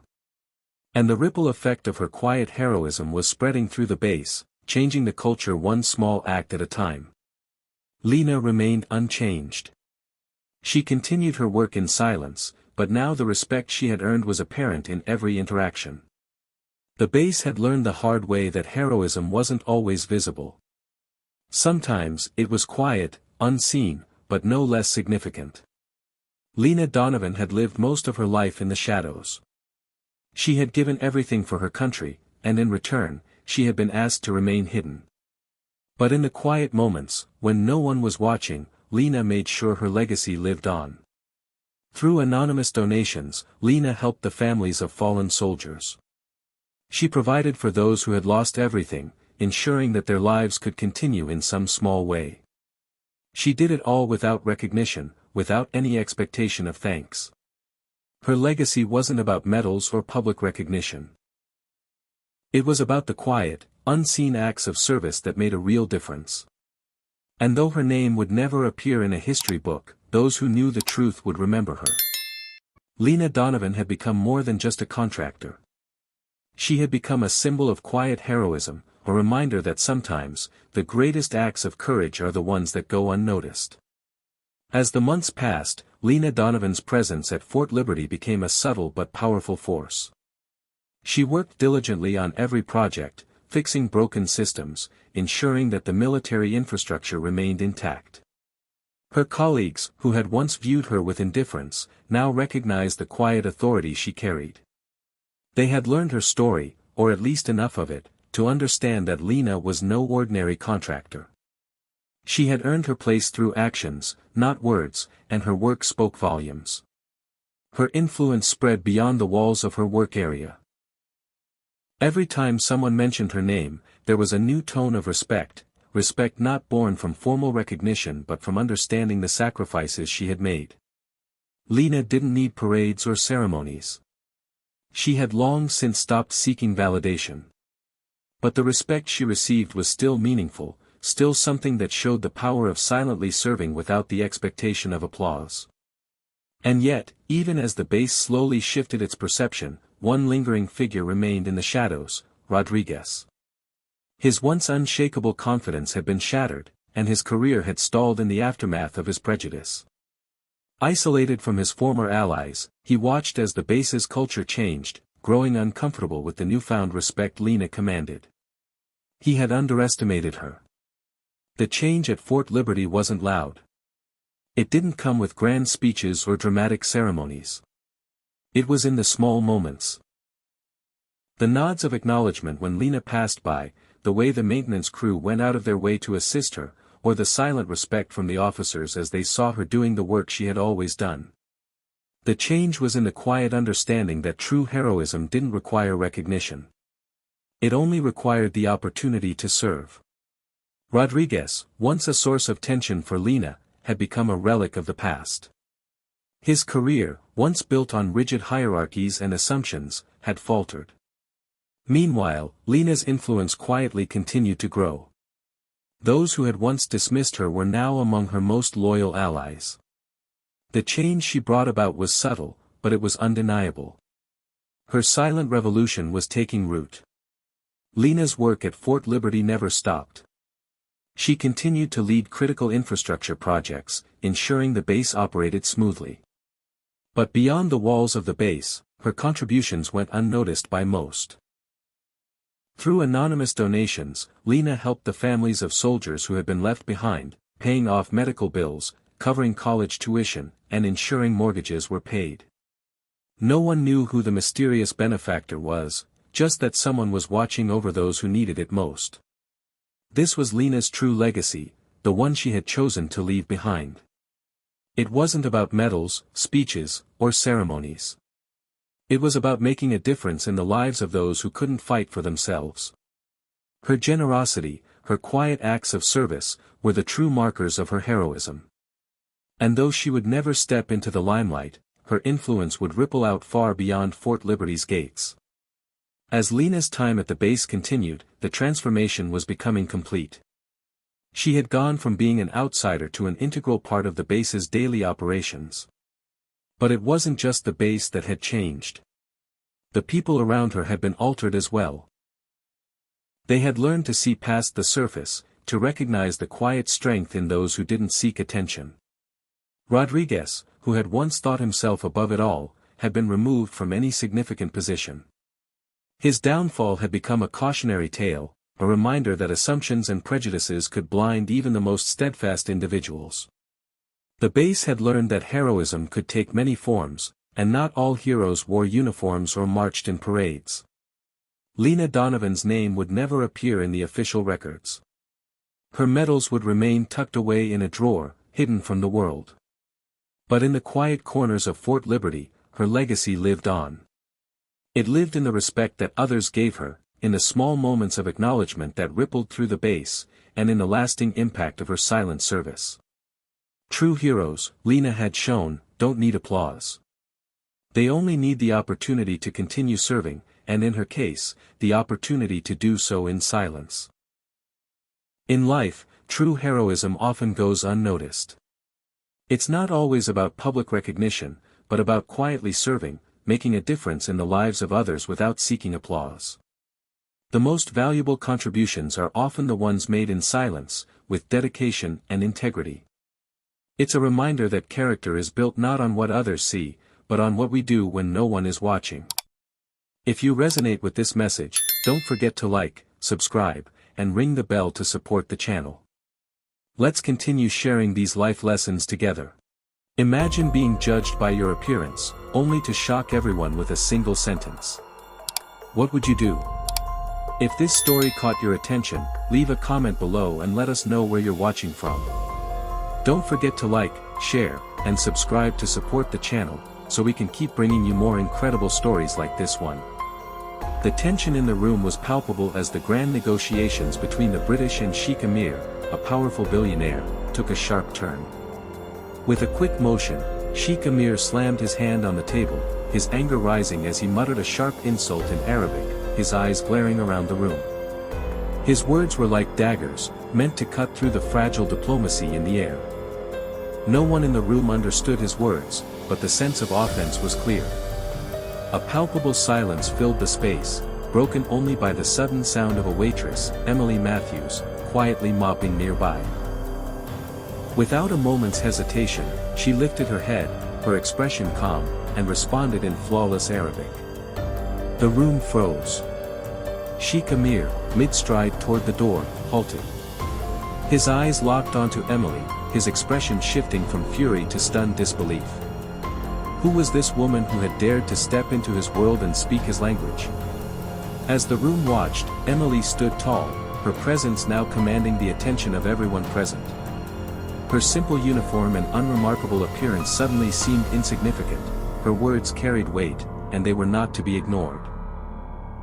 And the ripple effect of her quiet heroism was spreading through the base, changing the culture one small act at a time. Lena remained unchanged. She continued her work in silence, but now the respect she had earned was apparent in every interaction. The base had learned the hard way that heroism wasn't always visible. Sometimes it was quiet, unseen, but no less significant. Lena Donovan had lived most of her life in the shadows. She had given everything for her country, and in return, she had been asked to remain hidden. But in the quiet moments, when no one was watching, Lena made sure her legacy lived on. Through anonymous donations, Lena helped the families of fallen soldiers. She provided for those who had lost everything, ensuring that their lives could continue in some small way. She did it all without recognition, without any expectation of thanks. Her legacy wasn't about medals or public recognition. It was about the quiet, unseen acts of service that made a real difference. And though her name would never appear in a history book, those who knew the truth would remember her. Lena Donovan had become more than just a contractor. She had become a symbol of quiet heroism, a reminder that sometimes, the greatest acts of courage are the ones that go unnoticed. As the months passed, Lena Donovan's presence at Fort Liberty became a subtle but powerful force. She worked diligently on every project, fixing broken systems, ensuring that the military infrastructure remained intact. Her colleagues, who had once viewed her with indifference, now recognized the quiet authority she carried. They had learned her story, or at least enough of it, to understand that Lena was no ordinary contractor. She had earned her place through actions, not words, and her work spoke volumes. Her influence spread beyond the walls of her work area. Every time someone mentioned her name, there was a new tone of respect not born from formal recognition but from understanding the sacrifices she had made. Lena didn't need parades or ceremonies. She had long since stopped seeking validation. But the respect she received was still meaningful, still something that showed the power of silently serving without the expectation of applause. And yet, even as the base slowly shifted its perception, one lingering figure remained in the shadows, Rodriguez. His once unshakable confidence had been shattered, and his career had stalled in the aftermath of his prejudice. Isolated from his former allies, he watched as the base's culture changed, growing uncomfortable with the newfound respect Lena commanded. He had underestimated her. The change at Fort Liberty wasn't loud. It didn't come with grand speeches or dramatic ceremonies. It was in the small moments. The nods of acknowledgement when Lena passed by, the way the maintenance crew went out of their way to assist her, or the silent respect from the officers as they saw her doing the work she had always done. The change was in the quiet understanding that true heroism didn't require recognition. It only required the opportunity to serve. Rodriguez, once a source of tension for Lena, had become a relic of the past. His career, once built on rigid hierarchies and assumptions, had faltered. Meanwhile, Lena's influence quietly continued to grow. Those who had once dismissed her were now among her most loyal allies. The change she brought about was subtle, but it was undeniable. Her silent revolution was taking root. Lena's work at Fort Liberty never stopped. She continued to lead critical infrastructure projects, ensuring the base operated smoothly. But beyond the walls of the base, her contributions went unnoticed by most. Through anonymous donations, Lena helped the families of soldiers who had been left behind, paying off medical bills, covering college tuition, and ensuring mortgages were paid. No one knew who the mysterious benefactor was, just that someone was watching over those who needed it most. This was Lena's true legacy, the one she had chosen to leave behind. It wasn't about medals, speeches, or ceremonies. It was about making a difference in the lives of those who couldn't fight for themselves. Her generosity, her quiet acts of service, were the true markers of her heroism. And though she would never step into the limelight, her influence would ripple out far beyond Fort Liberty's gates. As Lena's time at the base continued, the transformation was becoming complete. She had gone from being an outsider to an integral part of the base's daily operations. But it wasn't just the base that had changed. The people around her had been altered as well. They had learned to see past the surface, to recognize the quiet strength in those who didn't seek attention. Rodriguez, who had once thought himself above it all, had been removed from any significant position. His downfall had become a cautionary tale, a reminder that assumptions and prejudices could blind even the most steadfast individuals. The base had learned that heroism could take many forms, and not all heroes wore uniforms or marched in parades. Lena Donovan's name would never appear in the official records. Her medals would remain tucked away in a drawer, hidden from the world. But in the quiet corners of Fort Liberty, her legacy lived on. It lived in the respect that others gave her, in the small moments of acknowledgement that rippled through the base, and in the lasting impact of her silent service. True heroes, Lena had shown, don't need applause. They only need the opportunity to continue serving, and in her case, the opportunity to do so in silence. In life, true heroism often goes unnoticed. It's not always about public recognition, but about quietly serving, making a difference in the lives of others without seeking applause. The most valuable contributions are often the ones made in silence, with dedication and integrity. It's a reminder that character is built not on what others see, but on what we do when no one is watching. If you resonate with this message, don't forget to like, subscribe, and ring the bell to support the channel. Let's continue sharing these life lessons together. Imagine being judged by your appearance, only to shock everyone with a single sentence. What would you do? If this story caught your attention, leave a comment below and let us know where you're watching from. Don't forget to like, share, and subscribe to support the channel, so we can keep bringing you more incredible stories like this one. The tension in the room was palpable as the grand negotiations between the British and Sheikh Amir, a powerful billionaire, took a sharp turn. With a quick motion, Sheikh Amir slammed his hand on the table, his anger rising as he muttered a sharp insult in Arabic, his eyes glaring around the room. His words were like daggers, meant to cut through the fragile diplomacy in the air. No one in the room understood his words, but the sense of offense was clear. A palpable silence filled the space, broken only by the sudden sound of a waitress, Emily Matthews, quietly mopping nearby. Without a moment's hesitation, she lifted her head, her expression calm, and responded in flawless Arabic. The room froze. Sheikh Amir, mid-stride toward the door, halted. His eyes locked onto Emily, his expression shifting from fury to stunned disbelief. Who was this woman who had dared to step into his world and speak his language? As the room watched, Emily stood tall, her presence now commanding the attention of everyone present. Her simple uniform and unremarkable appearance suddenly seemed insignificant, her words carried weight, and they were not to be ignored.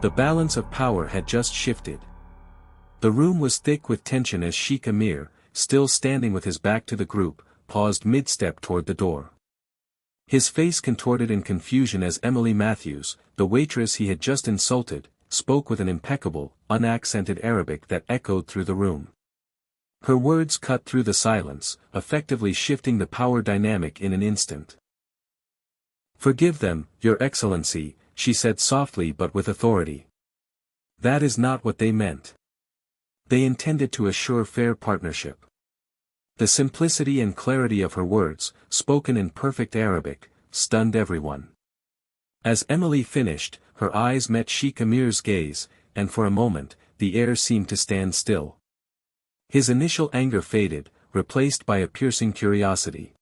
The balance of power had just shifted. The room was thick with tension as Sheikh Amir, still standing with his back to the group, paused mid-step toward the door. His face contorted in confusion as Emily Matthews, the waitress he had just insulted, spoke with an impeccable, unaccented Arabic that echoed through the room. Her words cut through the silence, effectively shifting the power dynamic in an instant. "Forgive them, Your Excellency," she said softly but with authority. "That is not what they meant. They intended to assure fair partnership." The simplicity and clarity of her words, spoken in perfect Arabic, stunned everyone. As Emily finished, her eyes met Sheikh Amir's gaze, and for a moment, the air seemed to stand still. His initial anger faded, replaced by a piercing curiosity.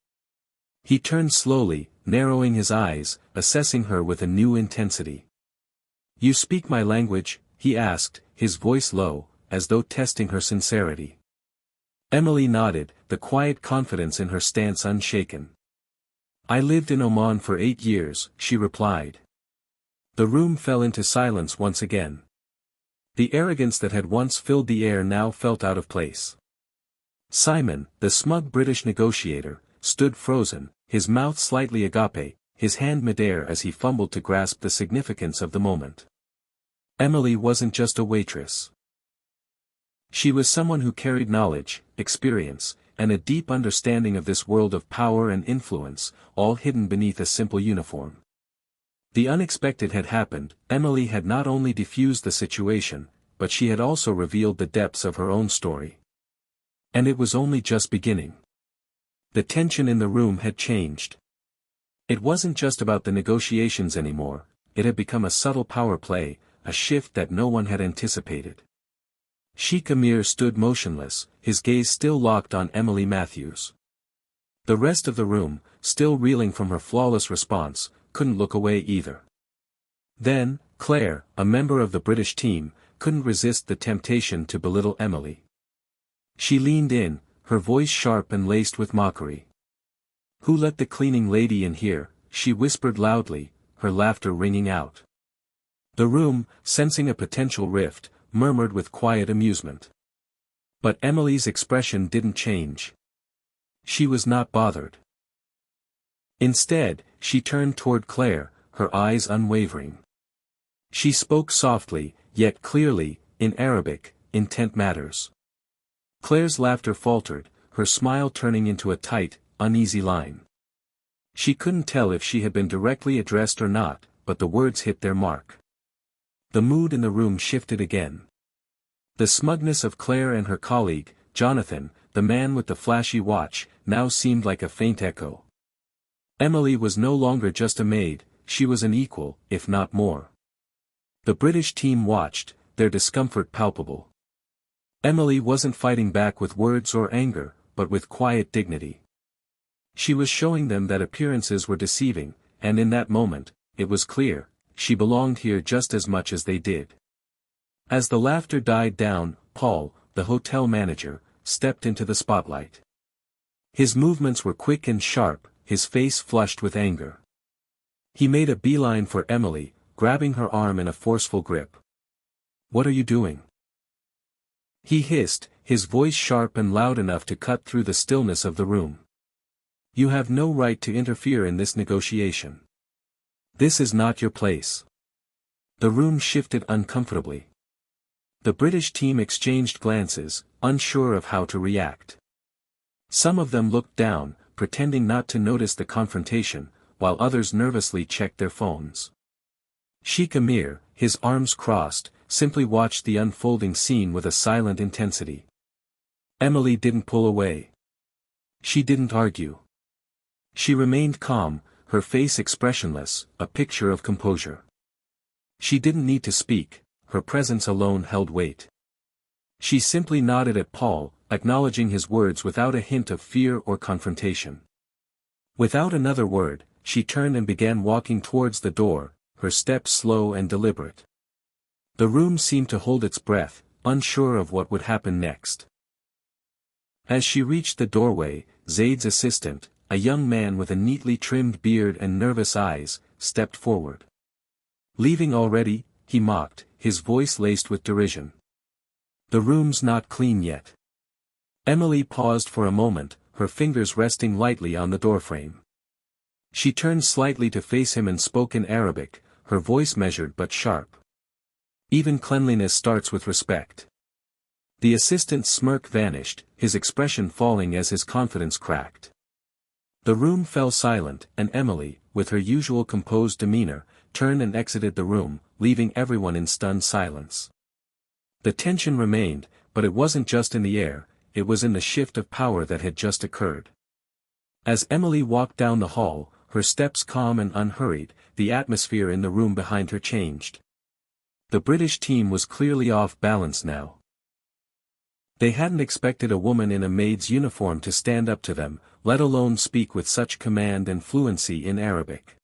He turned slowly, narrowing his eyes, assessing her with a new intensity. "You speak my language?" he asked, his voice low, as though testing her sincerity. Emily nodded, the quiet confidence in her stance unshaken. "I lived in Oman for 8 years," she replied. The room fell into silence once again. The arrogance that had once filled the air now felt out of place. Simon, the smug British negotiator, stood frozen, his mouth slightly agape, his hand midair as he fumbled to grasp the significance of the moment. Emily wasn't just a waitress. She was someone who carried knowledge, experience, and a deep understanding of this world of power and influence, all hidden beneath a simple uniform. The unexpected had happened. Emily had not only diffused the situation, but she had also revealed the depths of her own story. And it was only just beginning. The tension in the room had changed. It wasn't just about the negotiations anymore, it had become a subtle power play, a shift that no one had anticipated. Sheikh Amir stood motionless, his gaze still locked on Emily Matthews. The rest of the room, still reeling from her flawless response, couldn't look away either. Then, Claire, a member of the British team, couldn't resist the temptation to belittle Emily. She leaned in, her voice sharp and laced with mockery. "Who let the cleaning lady in here?" she whispered loudly, her laughter ringing out. The room, sensing a potential rift, murmured with quiet amusement. But Emily's expression didn't change. She was not bothered. Instead, she turned toward Claire, her eyes unwavering. She spoke softly, yet clearly, in Arabic, "Intent matters." Claire's laughter faltered, her smile turning into a tight, uneasy line. She couldn't tell if she had been directly addressed or not, but the words hit their mark. The mood in the room shifted again. The smugness of Claire and her colleague, Jonathan, the man with the flashy watch, now seemed like a faint echo. Emily was no longer just a maid, she was an equal, if not more. The British team watched, their discomfort palpable. Emily wasn't fighting back with words or anger, but with quiet dignity. She was showing them that appearances were deceiving, and in that moment, it was clear, she belonged here just as much as they did. As the laughter died down, Paul, the hotel manager, stepped into the spotlight. His movements were quick and sharp, his face flushed with anger. He made a beeline for Emily, grabbing her arm in a forceful grip. "What are you doing?" he hissed, his voice sharp and loud enough to cut through the stillness of the room. "You have no right to interfere in this negotiation. This is not your place." The room shifted uncomfortably. The British team exchanged glances, unsure of how to react. Some of them looked down, pretending not to notice the confrontation, while others nervously checked their phones. Sheikh Amir, his arms crossed, simply watched the unfolding scene with a silent intensity. Emily didn't pull away. She didn't argue. She remained calm, her face expressionless, a picture of composure. She didn't need to speak, her presence alone held weight. She simply nodded at Paul, acknowledging his words without a hint of fear or confrontation. Without another word, she turned and began walking towards the door, her steps slow and deliberate. The room seemed to hold its breath, unsure of what would happen next. As she reached the doorway, Zaid's assistant, a young man with a neatly trimmed beard and nervous eyes, stepped forward. "Leaving already?" he mocked, his voice laced with derision. "The room's not clean yet." Emily paused for a moment, her fingers resting lightly on the doorframe. She turned slightly to face him and spoke in Arabic, her voice measured but sharp. "Even cleanliness starts with respect." The assistant's smirk vanished, his expression falling as his confidence cracked. The room fell silent, and Emily, with her usual composed demeanor, turned and exited the room, leaving everyone in stunned silence. The tension remained, but it wasn't just in the air, it was in the shift of power that had just occurred. As Emily walked down the hall, her steps calm and unhurried, the atmosphere in the room behind her changed. The British team was clearly off balance now. They hadn't expected a woman in a maid's uniform to stand up to them, let alone speak with such command and fluency in Arabic.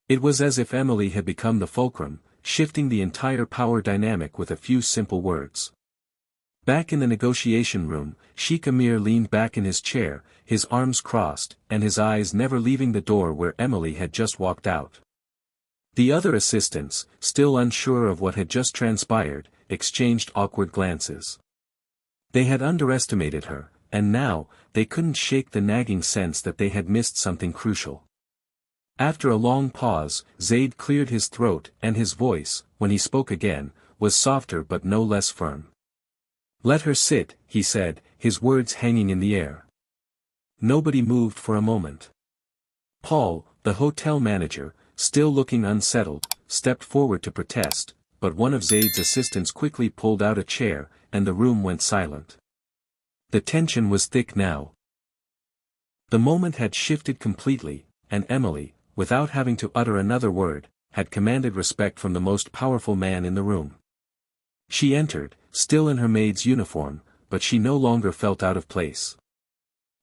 It was as if Emily had become the fulcrum, shifting the entire power dynamic with a few simple words. Back in the negotiation room, Sheikh Amir leaned back in his chair, his arms crossed, and his eyes never leaving the door where Emily had just walked out. The other assistants, still unsure of what had just transpired, exchanged awkward glances. They had underestimated her, and now, they couldn't shake the nagging sense that they had missed something crucial. After a long pause, Zaid cleared his throat, and his voice, when he spoke again, was softer but no less firm. "Let her sit," he said, his words hanging in the air. Nobody moved for a moment. Paul, the hotel manager, still looking unsettled, stepped forward to protest, but one of Zaid's assistants quickly pulled out a chair, and the room went silent. The tension was thick now. The moment had shifted completely, and Emily, without having to utter another word, had commanded respect from the most powerful man in the room. She entered, still in her maid's uniform, but she no longer felt out of place.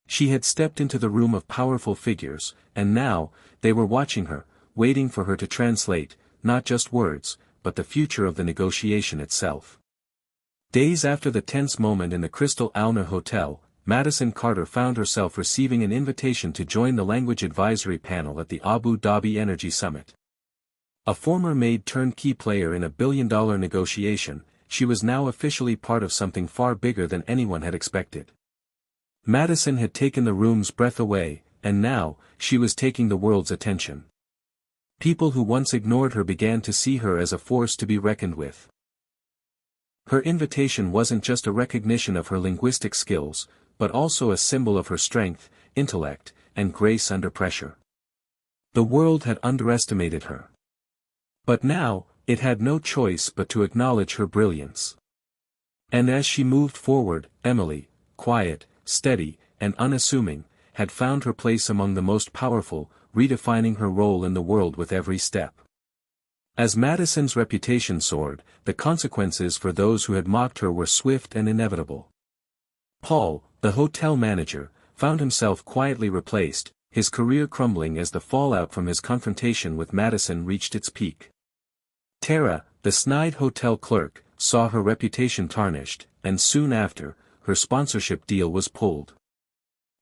She had stepped into the room of powerful figures, and now, they were watching her, waiting for her to translate, not just words, but the future of the negotiation itself. Days after the tense moment in the Crystal Alna Hotel, Madison Carter found herself receiving an invitation to join the language advisory panel at the Abu Dhabi Energy Summit. A former maid turned key player in a billion-dollar negotiation, she was now officially part of something far bigger than anyone had expected. Madison had taken the room's breath away, and now, she was taking the world's attention. People who once ignored her began to see her as a force to be reckoned with. Her invitation wasn't just a recognition of her linguistic skills, but also a symbol of her strength, intellect, and grace under pressure. The world had underestimated her. But now, it had no choice but to acknowledge her brilliance. And as she moved forward, Emily, quiet, steady, and unassuming, had found her place among the most powerful, redefining her role in the world with every step. As Madison's reputation soared, the consequences for those who had mocked her were swift and inevitable. Paul, the hotel manager, found himself quietly replaced, his career crumbling as the fallout from his confrontation with Madison reached its peak. Tara, the snide hotel clerk, saw her reputation tarnished, and soon after, her sponsorship deal was pulled.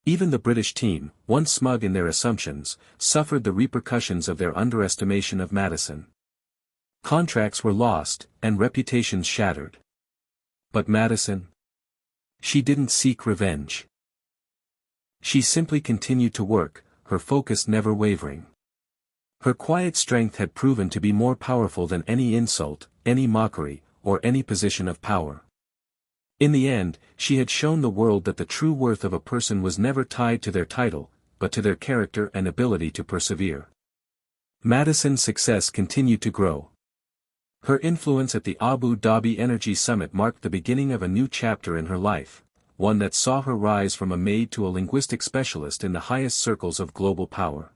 Even the British team, once smug in their assumptions, suffered the repercussions of their underestimation of Madison. Contracts were lost, and reputations shattered. But Madison? She didn't seek revenge. She simply continued to work, her focus never wavering. Her quiet strength had proven to be more powerful than any insult, any mockery, or any position of power. In the end, she had shown the world that the true worth of a person was never tied to their title, but to their character and ability to persevere. Madison's success continued to grow. Her influence at the Abu Dhabi Energy Summit marked the beginning of a new chapter in her life, one that saw her rise from a maid to a linguistic specialist in the highest circles of global power.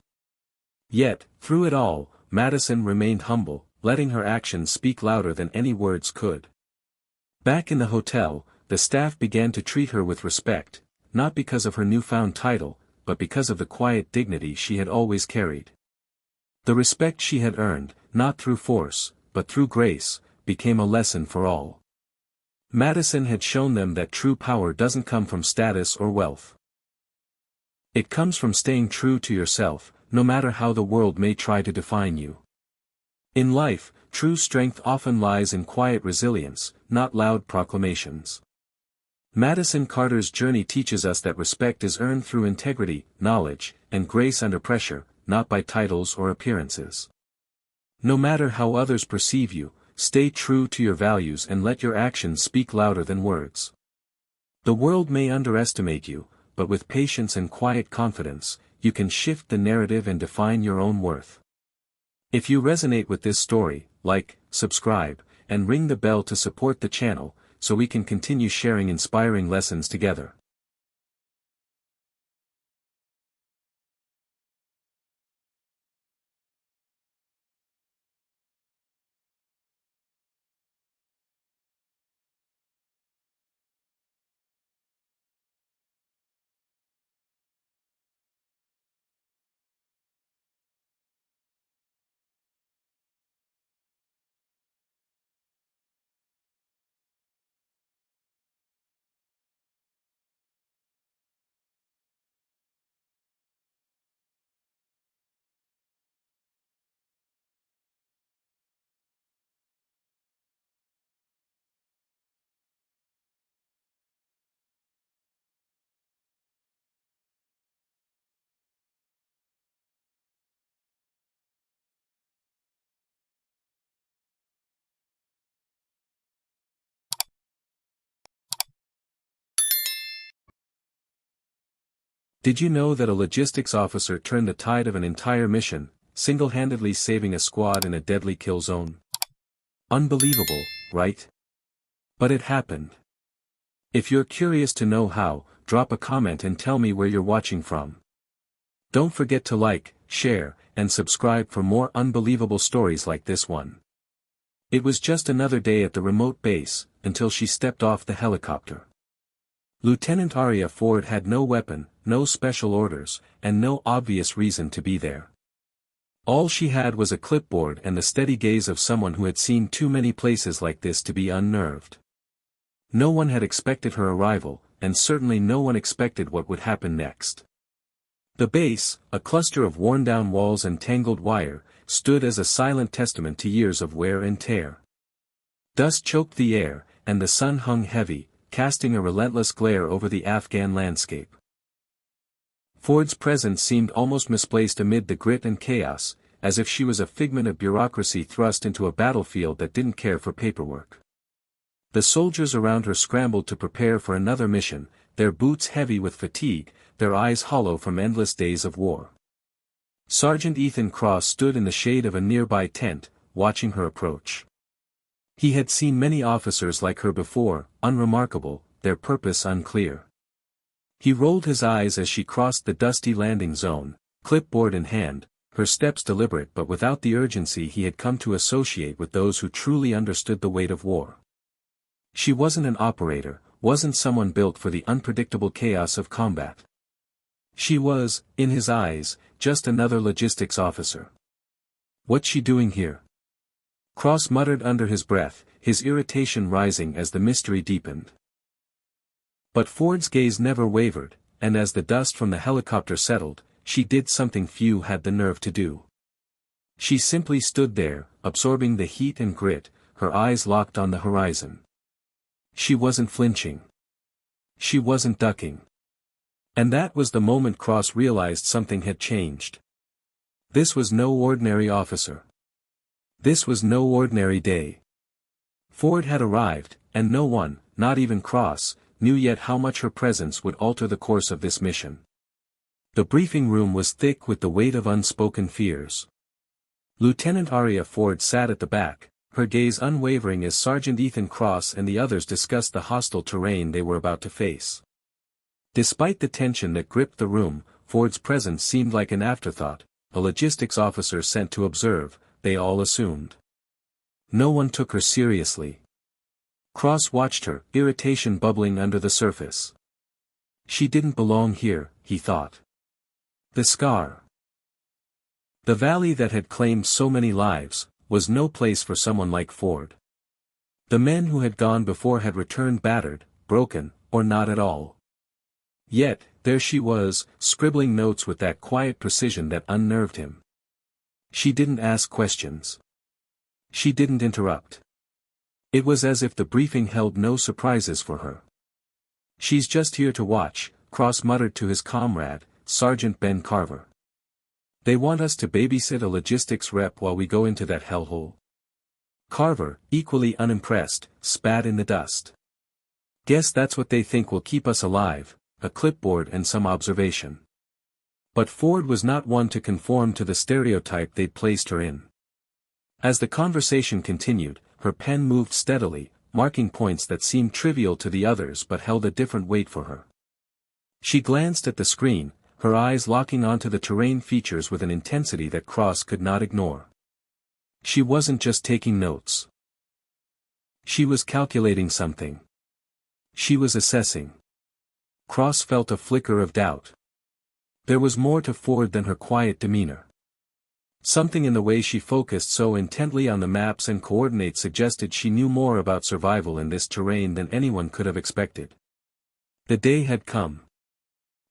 Yet, through it all, Madison remained humble, letting her actions speak louder than any words could. Back in the hotel, the staff began to treat her with respect, not because of her newfound title, but because of the quiet dignity she had always carried. The respect she had earned, not through force, but through grace, became a lesson for all. Madison had shown them that true power doesn't come from status or wealth. It comes from staying true to yourself, no matter how the world may try to define you. In life, true strength often lies in quiet resilience, not loud proclamations. Madison Carter's journey teaches us that respect is earned through integrity, knowledge, and grace under pressure, not by titles or appearances. No matter how others perceive you, stay true to your values and let your actions speak louder than words. The world may underestimate you, but with patience and quiet confidence, you can shift the narrative and define your own worth. If you resonate with this story, like, subscribe, and ring the bell to support the channel, so we can continue sharing inspiring lessons together. Did you know that a logistics officer turned the tide of an entire mission, single-handedly saving a squad in a deadly kill zone? Unbelievable, right? But it happened. If you're curious to know how, drop a comment and tell me where you're watching from. Don't forget to like, share, and subscribe for more unbelievable stories like this one. It was just another day at the remote base, until she stepped off the helicopter. Lieutenant Arya Ford had no weapon, no special orders, and no obvious reason to be there. All she had was a clipboard and the steady gaze of someone who had seen too many places like this to be unnerved. No one had expected her arrival, and certainly no one expected what would happen next. The base, a cluster of worn-down walls and tangled wire, stood as a silent testament to years of wear and tear. Dust choked the air, and the sun hung heavy, casting a relentless glare over the Afghan landscape. Ford's presence seemed almost misplaced amid the grit and chaos, as if she was a figment of bureaucracy thrust into a battlefield that didn't care for paperwork. The soldiers around her scrambled to prepare for another mission, their boots heavy with fatigue, their eyes hollow from endless days of war. Sergeant Ethan Cross stood in the shade of a nearby tent, watching her approach. He had seen many officers like her before, unremarkable, their purpose unclear. He rolled his eyes as she crossed the dusty landing zone, clipboard in hand, her steps deliberate but without the urgency he had come to associate with those who truly understood the weight of war. She wasn't an operator, wasn't someone built for the unpredictable chaos of combat. She was, in his eyes, just another logistics officer. What's she doing here? Cross muttered under his breath, his irritation rising as the mystery deepened. But Ford's gaze never wavered, and as the dust from the helicopter settled, she did something few had the nerve to do. She simply stood there, absorbing the heat and grit, her eyes locked on the horizon. She wasn't flinching. She wasn't ducking. And that was the moment Cross realized something had changed. This was no ordinary officer. This was no ordinary day. Ford had arrived, and no one, not even Cross, knew yet how much her presence would alter the course of this mission. The briefing room was thick with the weight of unspoken fears. Lieutenant Arya Ford sat at the back, her gaze unwavering as Sergeant Ethan Cross and the others discussed the hostile terrain they were about to face. Despite the tension that gripped the room, Ford's presence seemed like an afterthought, a logistics officer sent to observe, they all assumed. No one took her seriously. Cross watched her, irritation bubbling under the surface. She didn't belong here, he thought. The scar. The valley that had claimed so many lives, was no place for someone like Ford. The men who had gone before had returned battered, broken, or not at all. Yet, there she was, scribbling notes with that quiet precision that unnerved him. She didn't ask questions. She didn't interrupt. It was as if the briefing held no surprises for her. "She's just here to watch," Cross muttered to his comrade, Sergeant Ben Carver. "They want us to babysit a logistics rep while we go into that hellhole." Carver, equally unimpressed, spat in the dust. "Guess that's what they think will keep us alive, a clipboard and some observation." But Ford was not one to conform to the stereotype they'd placed her in. As the conversation continued, her pen moved steadily, marking points that seemed trivial to the others but held a different weight for her. She glanced at the screen, her eyes locking onto the terrain features with an intensity that Cross could not ignore. She wasn't just taking notes. She was calculating something. She was assessing. Cross felt a flicker of doubt. There was more to Ford than her quiet demeanor. Something in the way she focused so intently on the maps and coordinates suggested she knew more about survival in this terrain than anyone could have expected. The day had come.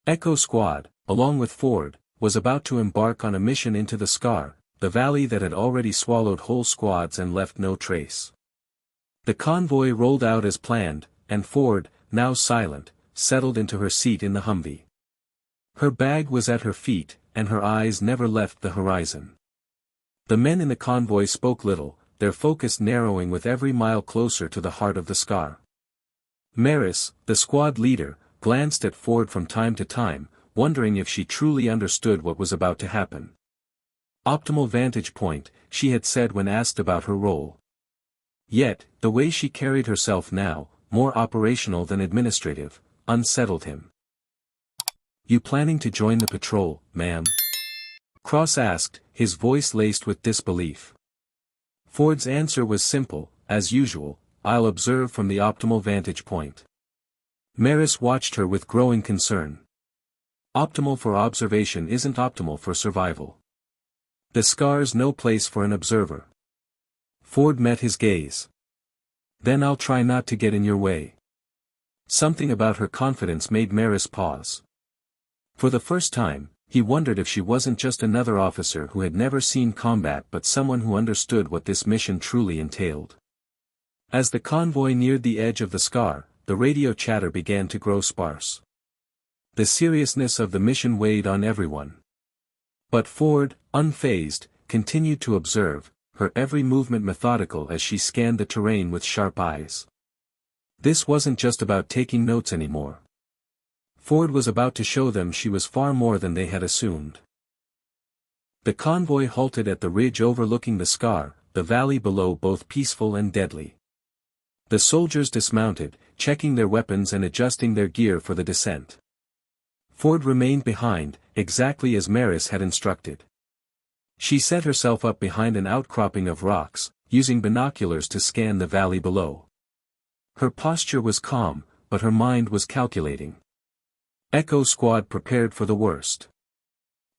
Echo Squad, along with Ford, was about to embark on a mission into the Scar, the valley that had already swallowed whole squads and left no trace. The convoy rolled out as planned, and Ford, now silent, settled into her seat in the Humvee. Her bag was at her feet, and her eyes never left the horizon. The men in the convoy spoke little, their focus narrowing with every mile closer to the heart of the Scar. Maris, the squad leader, glanced at Ford from time to time, wondering if she truly understood what was about to happen. "Optimal vantage point," she had said when asked about her role. Yet, the way she carried herself now, more operational than administrative, unsettled him. "You planning to join the patrol, ma'am?" Cross asked, his voice laced with disbelief. Ford's answer was simple, as usual, I'll observe from the optimal vantage point. Maris watched her with growing concern. Optimal for observation isn't optimal for survival. The scar's no place for an observer. Ford met his gaze. Then I'll try not to get in your way. Something about her confidence made Maris pause. For the first time, he wondered if she wasn't just another officer who had never seen combat but someone who understood what this mission truly entailed. As the convoy neared the edge of the scar, the radio chatter began to grow sparse. The seriousness of the mission weighed on everyone. But Ford, unfazed, continued to observe, her every movement methodical as she scanned the terrain with sharp eyes. This wasn't just about taking notes anymore. Ford was about to show them she was far more than they had assumed. The convoy halted at the ridge overlooking the scar, the valley below both peaceful and deadly. The soldiers dismounted, checking their weapons and adjusting their gear for the descent. Ford remained behind, exactly as Maris had instructed. She set herself up behind an outcropping of rocks, using binoculars to scan the valley below. Her posture was calm, but her mind was calculating. Echo Squad prepared for the worst.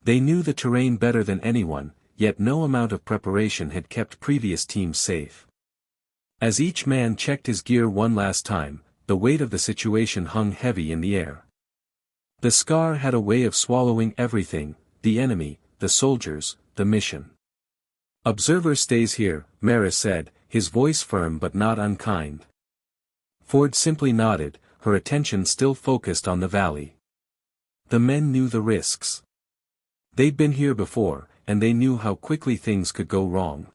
They knew the terrain better than anyone, yet no amount of preparation had kept previous teams safe. As each man checked his gear one last time, the weight of the situation hung heavy in the air. The scar had a way of swallowing everything, the enemy, the soldiers, the mission. Observer stays here, Maris said, his voice firm but not unkind. Ford simply nodded, her attention still focused on the valley. The men knew the risks. They'd been here before, and they knew how quickly things could go wrong.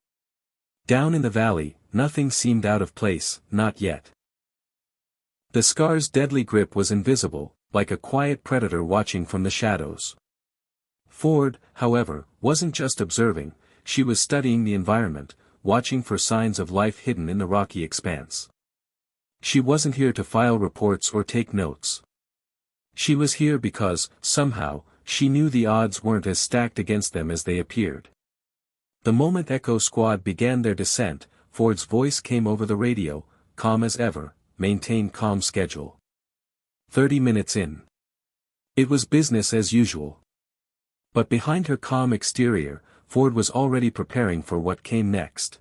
Down in the valley, nothing seemed out of place, not yet. The scar's deadly grip was invisible, like a quiet predator watching from the shadows. Ford, however, wasn't just observing, she was studying the environment, watching for signs of life hidden in the rocky expanse. She wasn't here to file reports or take notes. She was here because, somehow, she knew the odds weren't as stacked against them as they appeared. The moment Echo Squad began their descent, Ford's voice came over the radio, calm as ever, maintain calm schedule. 30 minutes in. It was business as usual. But behind her calm exterior, Ford was already preparing for what came next.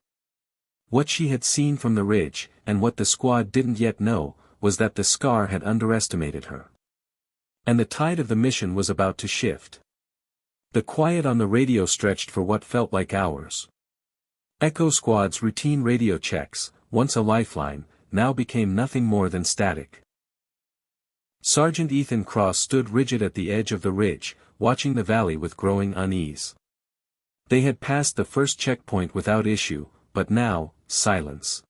What she had seen from the ridge, and what the squad didn't yet know, was that the scar had underestimated her. And the tide of the mission was about to shift. The quiet on the radio stretched for what felt like hours. Echo Squad's routine radio checks, once a lifeline, now became nothing more than static. Sergeant Ethan Cross stood rigid at the edge of the ridge, watching the valley with growing unease. They had passed the first checkpoint without issue, but now, silence.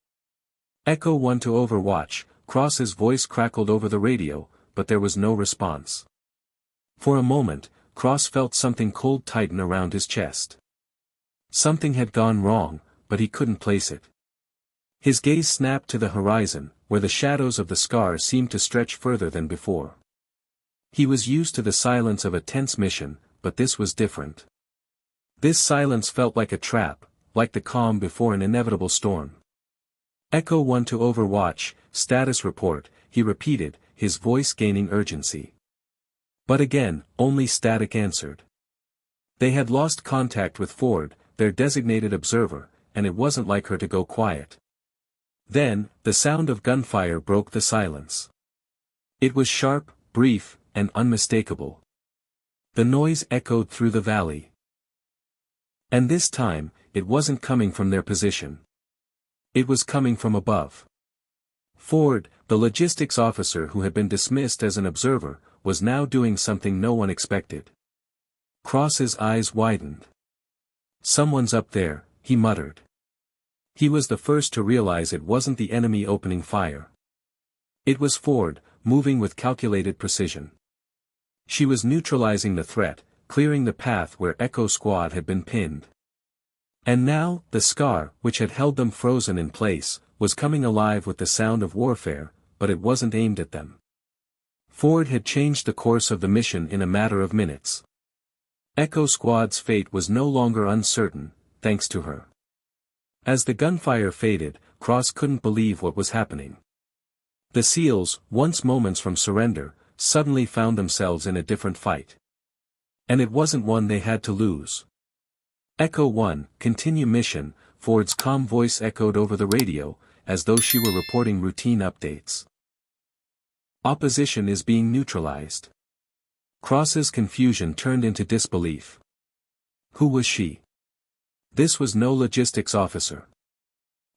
Echo 1 to Overwatch, Cross's voice crackled over the radio, but there was no response. For a moment, Cross felt something cold tighten around his chest. Something had gone wrong, but he couldn't place it. His gaze snapped to the horizon, where the shadows of the scar seemed to stretch further than before. He was used to the silence of a tense mission, but this was different. This silence felt like a trap, like the calm before an inevitable storm. Echo 1 to Overwatch, status report, he repeated, his voice gaining urgency. But again, only static answered. They had lost contact with Ford, their designated observer, and it wasn't like her to go quiet. Then, the sound of gunfire broke the silence. It was sharp, brief, and unmistakable. The noise echoed through the valley. And this time, it wasn't coming from their position. It was coming from above. Ford, the logistics officer who had been dismissed as an observer, was now doing something no one expected. Cross's eyes widened. Someone's up there, he muttered. He was the first to realize it wasn't the enemy opening fire. It was Ford, moving with calculated precision. She was neutralizing the threat, clearing the path where Echo Squad had been pinned. And now, the scar, which had held them frozen in place, was coming alive with the sound of warfare, but it wasn't aimed at them. Ford had changed the course of the mission in a matter of minutes. Echo Squad's fate was no longer uncertain, thanks to her. As the gunfire faded, Cross couldn't believe what was happening. The SEALs, once moments from surrender, suddenly found themselves in a different fight. And it wasn't one they had to lose. Echo 1, continue mission, Ford's calm voice echoed over the radio, as though she were reporting routine updates. Opposition is being neutralized. Cross's confusion turned into disbelief. Who was she? This was no logistics officer.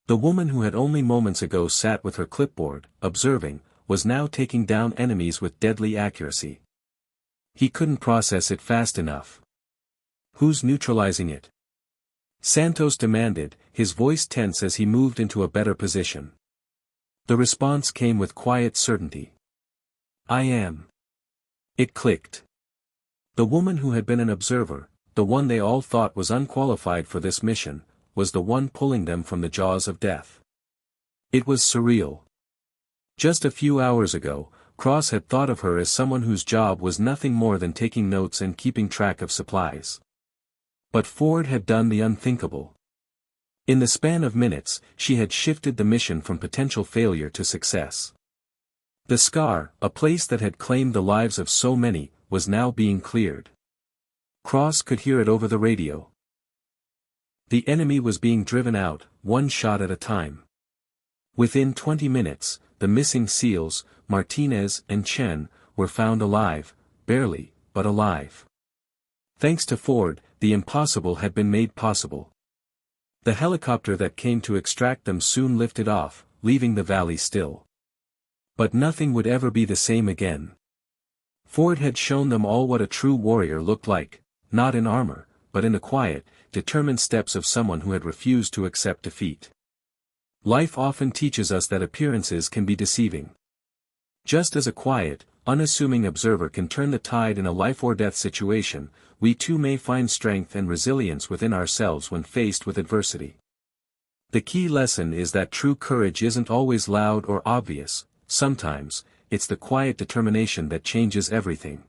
The woman who had only moments ago sat with her clipboard, observing, was now taking down enemies with deadly accuracy. He couldn't process it fast enough. Who's neutralizing it? Santos demanded, his voice tense as he moved into a better position. The response came with quiet certainty. I am. It clicked. The woman who had been an observer, the one they all thought was unqualified for this mission, was the one pulling them from the jaws of death. It was surreal. Just a few hours ago, Cross had thought of her as someone whose job was nothing more than taking notes and keeping track of supplies. But Ford had done the unthinkable. In the span of minutes, she had shifted the mission from potential failure to success. The Scar, a place that had claimed the lives of so many, was now being cleared. Cross could hear it over the radio. The enemy was being driven out, one shot at a time. Within 20 minutes, the missing SEALs, Martinez and Chen, were found alive, barely, but alive. Thanks to Ford, the impossible had been made possible. The helicopter that came to extract them soon lifted off, leaving the valley still. But nothing would ever be the same again. Ford had shown them all what a true warrior looked like, not in armor, but in the quiet, determined steps of someone who had refused to accept defeat. Life often teaches us that appearances can be deceiving. Just as a quiet, unassuming observer can turn the tide in a life-or-death situation, we too may find strength and resilience within ourselves when faced with adversity. The key lesson is that true courage isn't always loud or obvious, sometimes, it's the quiet determination that changes everything.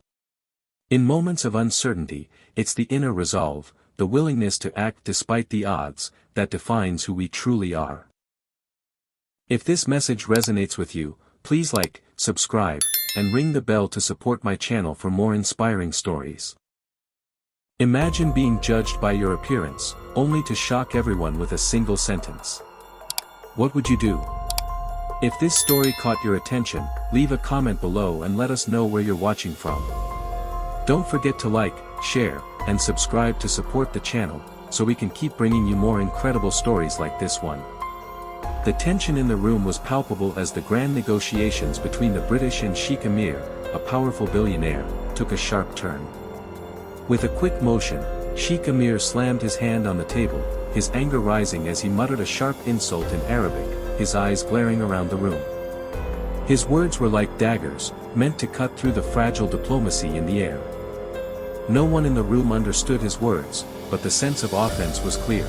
In moments of uncertainty, it's the inner resolve, the willingness to act despite the odds, that defines who we truly are. If this message resonates with you, please like, subscribe, and ring the bell to support my channel for more inspiring stories. Imagine being judged by your appearance, only to shock everyone with a single sentence. What would you do? If this story caught your attention, leave a comment below and let us know where you're watching from. Don't forget to like, share, and subscribe to support the channel, so we can keep bringing you more incredible stories like this one. The tension in the room was palpable as the grand negotiations between the British and Sheikh Amir, a powerful billionaire, took a sharp turn. With a quick motion, Sheikh Amir slammed his hand on the table, his anger rising as he muttered a sharp insult in Arabic, his eyes glaring around the room. His words were like daggers, meant to cut through the fragile diplomacy in the air. No one in the room understood his words, but the sense of offense was clear.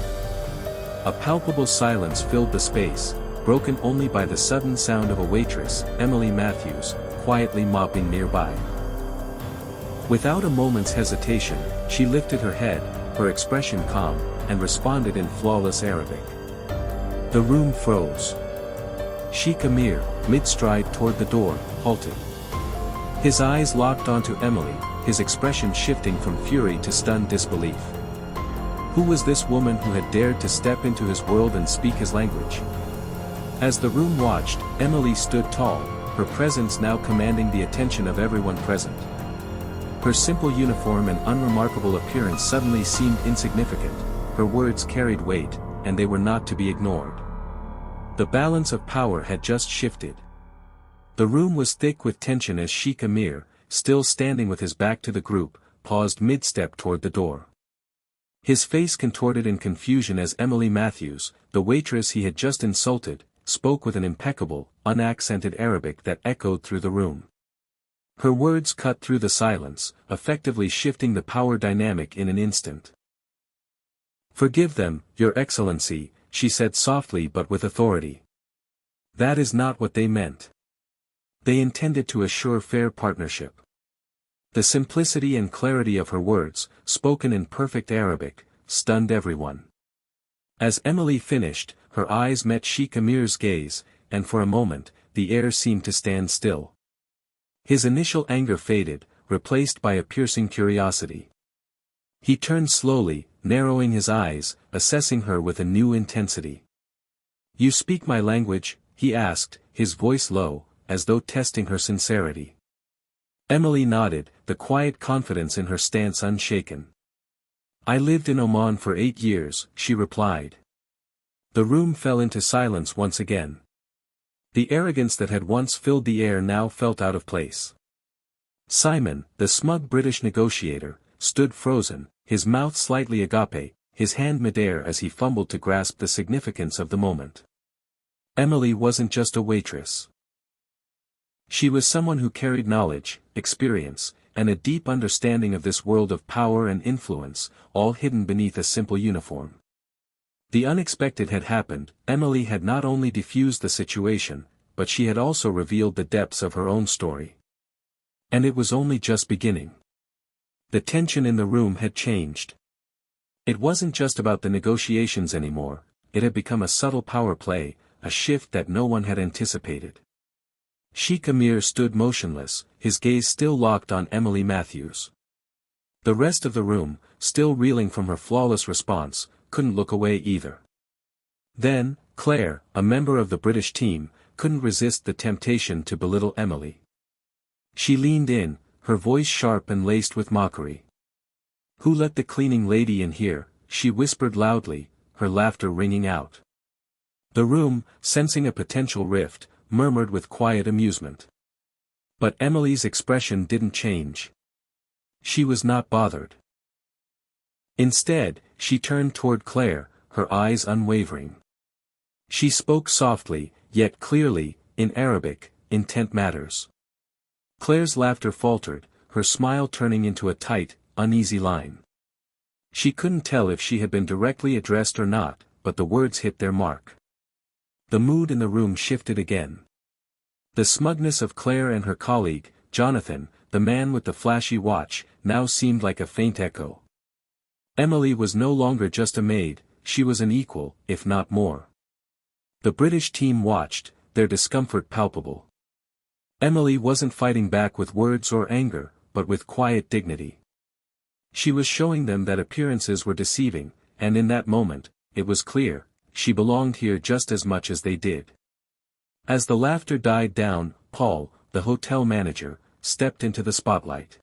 A palpable silence filled the space, broken only by the sudden sound of a waitress, Emily Matthews, quietly mopping nearby. Without a moment's hesitation, she lifted her head, her expression calm, and responded in flawless Arabic. The room froze. Sheikh Amir, mid-stride toward the door, halted. His eyes locked onto Emily, his expression shifting from fury to stunned disbelief. Who was this woman who had dared to step into his world and speak his language? As the room watched, Emily stood tall, her presence now commanding the attention of everyone present. Her simple uniform and unremarkable appearance suddenly seemed insignificant, her words carried weight, and they were not to be ignored. The balance of power had just shifted. The room was thick with tension as Sheikh Amir, still standing with his back to the group, paused mid-step toward the door. His face contorted in confusion as Emily Matthews, the waitress he had just insulted, spoke with an impeccable, unaccented Arabic that echoed through the room. Her words cut through the silence, effectively shifting the power dynamic in an instant. "Forgive them, Your Excellency," she said softly but with authority. "That is not what they meant. They intended to assure fair partnership." The simplicity and clarity of her words, spoken in perfect Arabic, stunned everyone. As Emily finished, her eyes met Sheikh Amir's gaze, and for a moment, the air seemed to stand still. His initial anger faded, replaced by a piercing curiosity. He turned slowly, narrowing his eyes, assessing her with a new intensity. "You speak my language?" he asked, his voice low, as though testing her sincerity. Emily nodded, the quiet confidence in her stance unshaken. "I lived in Oman for 8 years," she replied. The room fell into silence once again. The arrogance that had once filled the air now felt out of place. Simon, the smug British negotiator, stood frozen, his mouth slightly agape, his hand midair as he fumbled to grasp the significance of the moment. Emily wasn't just a waitress. She was someone who carried knowledge, experience, and a deep understanding of this world of power and influence, all hidden beneath a simple uniform. The unexpected had happened. Emily had not only diffused the situation, but she had also revealed the depths of her own story. And it was only just beginning. The tension in the room had changed. It wasn't just about the negotiations anymore, it had become a subtle power play, a shift that no one had anticipated. Sheikh Amir stood motionless, his gaze still locked on Emily Matthews. The rest of the room, still reeling from her flawless response, couldn't look away either. Then, Claire, a member of the British team, couldn't resist the temptation to belittle Emily. She leaned in, her voice sharp and laced with mockery. "Who let the cleaning lady in here?" she whispered loudly, her laughter ringing out. The room, sensing a potential rift, murmured with quiet amusement. But Emily's expression didn't change. She was not bothered. Instead, she turned toward Claire, her eyes unwavering. She spoke softly, yet clearly, in Arabic, "Intent matters." Claire's laughter faltered, her smile turning into a tight, uneasy line. She couldn't tell if she had been directly addressed or not, but the words hit their mark. The mood in the room shifted again. The smugness of Claire and her colleague, Jonathan, the man with the flashy watch, now seemed like a faint echo. Emily was no longer just a maid, she was an equal, if not more. The British team watched, their discomfort palpable. Emily wasn't fighting back with words or anger, but with quiet dignity. She was showing them that appearances were deceiving, and in that moment, it was clear, she belonged here just as much as they did. As the laughter died down, Paul, the hotel manager, stepped into the spotlight.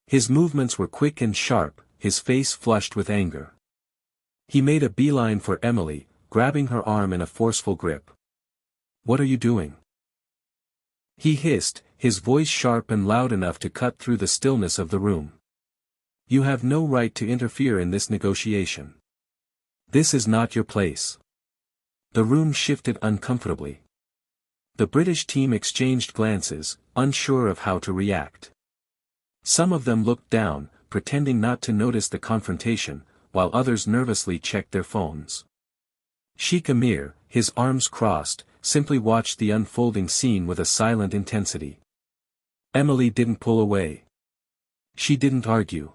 His movements were quick and sharp, his face flushed with anger. He made a beeline for Emily, grabbing her arm in a forceful grip. "What are you doing?" he hissed, his voice sharp and loud enough to cut through the stillness of the room. "You have no right to interfere in this negotiation. This is not your place." The room shifted uncomfortably. The British team exchanged glances, unsure of how to react. Some of them looked down, pretending not to notice the confrontation, while others nervously checked their phones. Sheikh Amir, his arms crossed, simply watched the unfolding scene with a silent intensity. Emily didn't pull away. She didn't argue.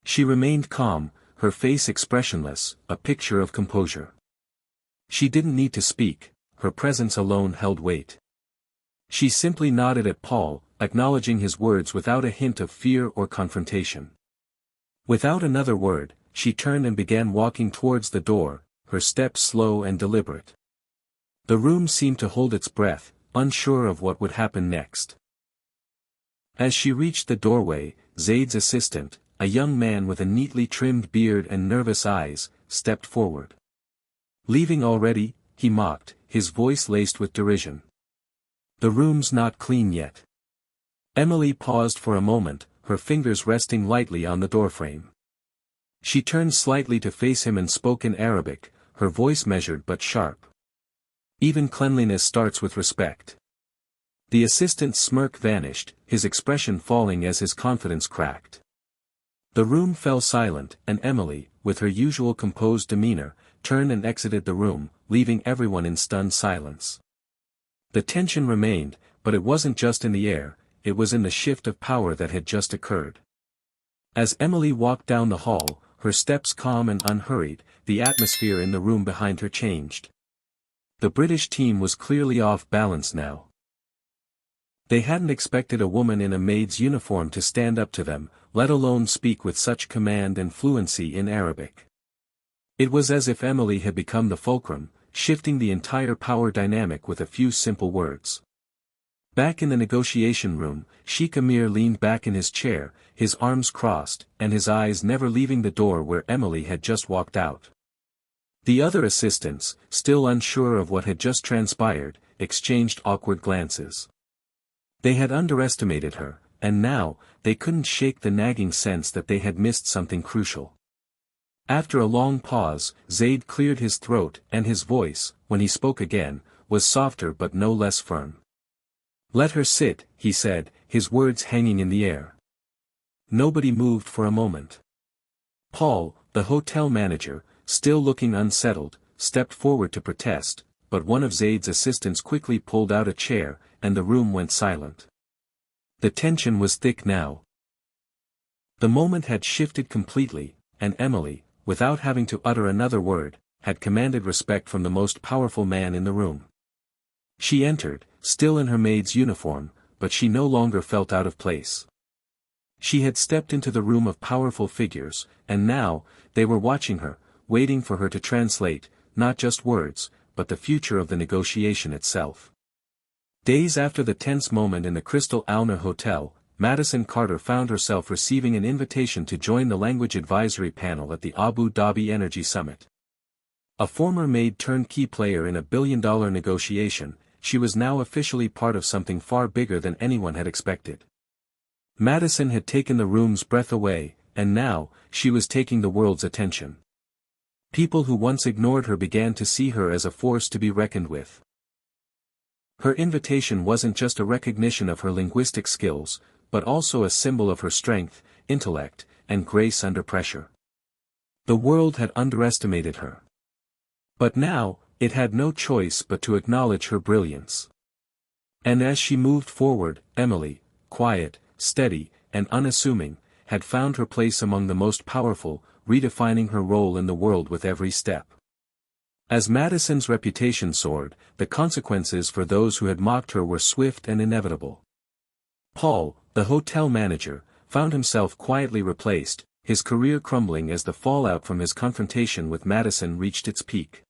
She remained calm, her face expressionless, a picture of composure. She didn't need to speak, her presence alone held weight. She simply nodded at Paul, acknowledging his words without a hint of fear or confrontation. Without another word, she turned and began walking towards the door, her steps slow and deliberate. The room seemed to hold its breath, unsure of what would happen next. As she reached the doorway, Zaid's assistant, a young man with a neatly trimmed beard and nervous eyes, stepped forward. "Leaving already?" he mocked, his voice laced with derision. "The room's not clean yet." Emily paused for a moment, her fingers resting lightly on the doorframe. She turned slightly to face him and spoke in Arabic, her voice measured but sharp. "Even cleanliness starts with respect." The assistant's smirk vanished, his expression falling as his confidence cracked. The room fell silent, and Emily, with her usual composed demeanor, turned and exited the room, leaving everyone in stunned silence. The tension remained, but it wasn't just in the air, it was in the shift of power that had just occurred. As Emily walked down the hall, her steps calm and unhurried, the atmosphere in the room behind her changed. The British team was clearly off balance now. They hadn't expected a woman in a maid's uniform to stand up to them, let alone speak with such command and fluency in Arabic. It was as if Emily had become the fulcrum, shifting the entire power dynamic with a few simple words. Back in the negotiation room, Sheikh Amir leaned back in his chair, his arms crossed, and his eyes never leaving the door where Emily had just walked out. The other assistants, still unsure of what had just transpired, exchanged awkward glances. They had underestimated her, and now, they couldn't shake the nagging sense that they had missed something crucial. After a long pause, Zaid cleared his throat, and his voice, when he spoke again, was softer but no less firm. "Let her sit," he said, his words hanging in the air. Nobody moved for a moment. Paul, the hotel manager, still looking unsettled, stepped forward to protest, but one of Zaid's assistants quickly pulled out a chair, and the room went silent. The tension was thick now. The moment had shifted completely, and Emily, without having to utter another word, had commanded respect from the most powerful man in the room. She entered, still in her maid's uniform, but she no longer felt out of place. She had stepped into the room of powerful figures, and now, they were watching her, waiting for her to translate, not just words, but the future of the negotiation itself. Days after the tense moment in the Crystal Alna Hotel, Madison Carter found herself receiving an invitation to join the language advisory panel at the Abu Dhabi Energy Summit. A former maid turned key player in a billion-dollar negotiation, she was now officially part of something far bigger than anyone had expected. Madison had taken the room's breath away, and now, she was taking the world's attention. People who once ignored her began to see her as a force to be reckoned with. Her invitation wasn't just a recognition of her linguistic skills, but also a symbol of her strength, intellect, and grace under pressure. The world had underestimated her. But now, it had no choice but to acknowledge her brilliance. And as she moved forward, Emily, quiet, steady, and unassuming, had found her place among the most powerful, redefining her role in the world with every step. As Madison's reputation soared, the consequences for those who had mocked her were swift and inevitable. Paul, the hotel manager, found himself quietly replaced, his career crumbling as the fallout from his confrontation with Madison reached its peak.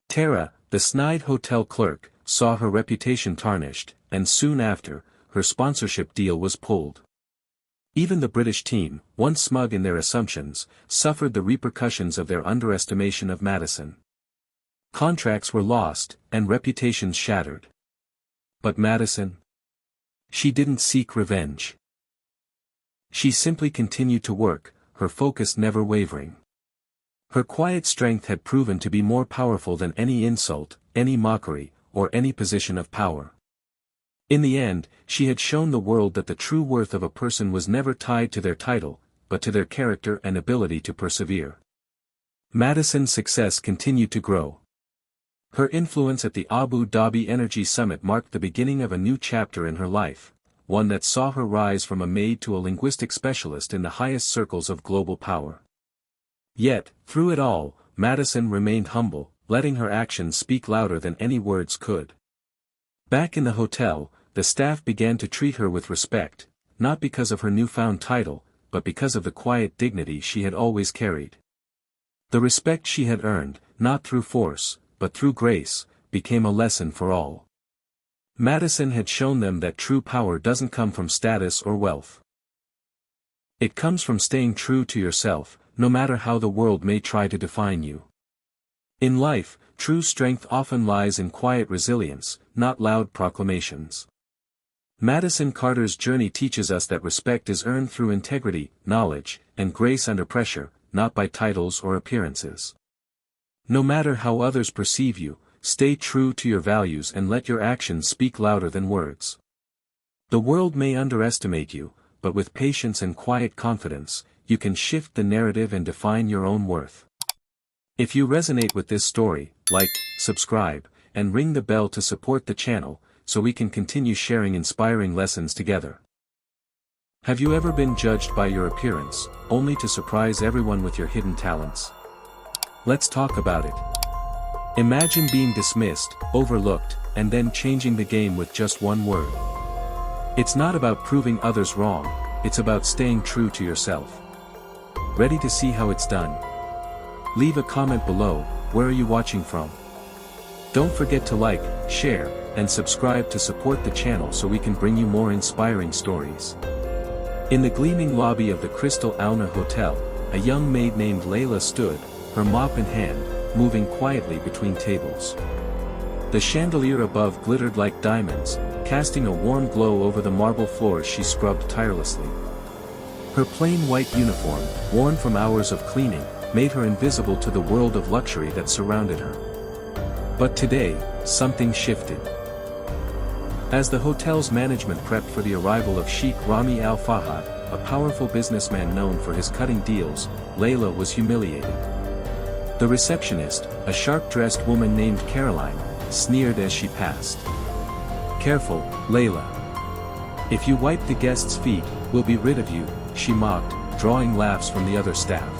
Tara, the snide hotel clerk, saw her reputation tarnished, and soon after, her sponsorship deal was pulled. Even the British team, once smug in their assumptions, suffered the repercussions of their underestimation of Madison. Contracts were lost, and reputations shattered. But Madison? She didn't seek revenge. She simply continued to work, her focus never wavering. Her quiet strength had proven to be more powerful than any insult, any mockery, or any position of power. In the end, she had shown the world that the true worth of a person was never tied to their title, but to their character and ability to persevere. Madison's success continued to grow. Her influence at the Abu Dhabi Energy Summit marked the beginning of a new chapter in her life, one that saw her rise from a maid to a linguistic specialist in the highest circles of global power. Yet, through it all, Madison remained humble, letting her actions speak louder than any words could. Back in the hotel, the staff began to treat her with respect, not because of her newfound title, but because of the quiet dignity she had always carried. The respect she had earned, not through force, but through grace, became a lesson for all. Madison had shown them that true power doesn't come from status or wealth. It comes from staying true to yourself, no matter how the world may try to define you. In life, true strength often lies in quiet resilience, not loud proclamations. Madison Carter's journey teaches us that respect is earned through integrity, knowledge, and grace under pressure, not by titles or appearances. No matter how others perceive you, stay true to your values and let your actions speak louder than words. The world may underestimate you, but with patience and quiet confidence, you can shift the narrative and define your own worth. If you resonate with this story, like, subscribe, and ring the bell to support the channel, so we can continue sharing inspiring lessons together. Have you ever been judged by your appearance, only to surprise everyone with your hidden talents? Let's talk about it. Imagine being dismissed, overlooked, and then changing the game with just one word. It's not about proving others wrong, it's about staying true to yourself. Ready to see how it's done? Leave a comment below. Where are you watching from? Don't forget to like, share, and subscribe to support the channel so we can bring you more inspiring stories. In the gleaming lobby of the Crystal Auna Hotel, a young maid named Layla stood, her mop in hand, moving quietly between tables. The chandelier above glittered like diamonds, casting a warm glow over the marble floors she scrubbed tirelessly. Her plain white uniform, worn from hours of cleaning, made her invisible to the world of luxury that surrounded her. But today, something shifted. As the hotel's management prepped for the arrival of Sheikh Rami Al Fahad, a powerful businessman known for his cutting deals, Layla was humiliated. The receptionist, a sharp-dressed woman named Caroline, sneered as she passed. "Careful, Layla. If you wipe the guests' feet, we'll be rid of you," she mocked, drawing laughs from the other staff.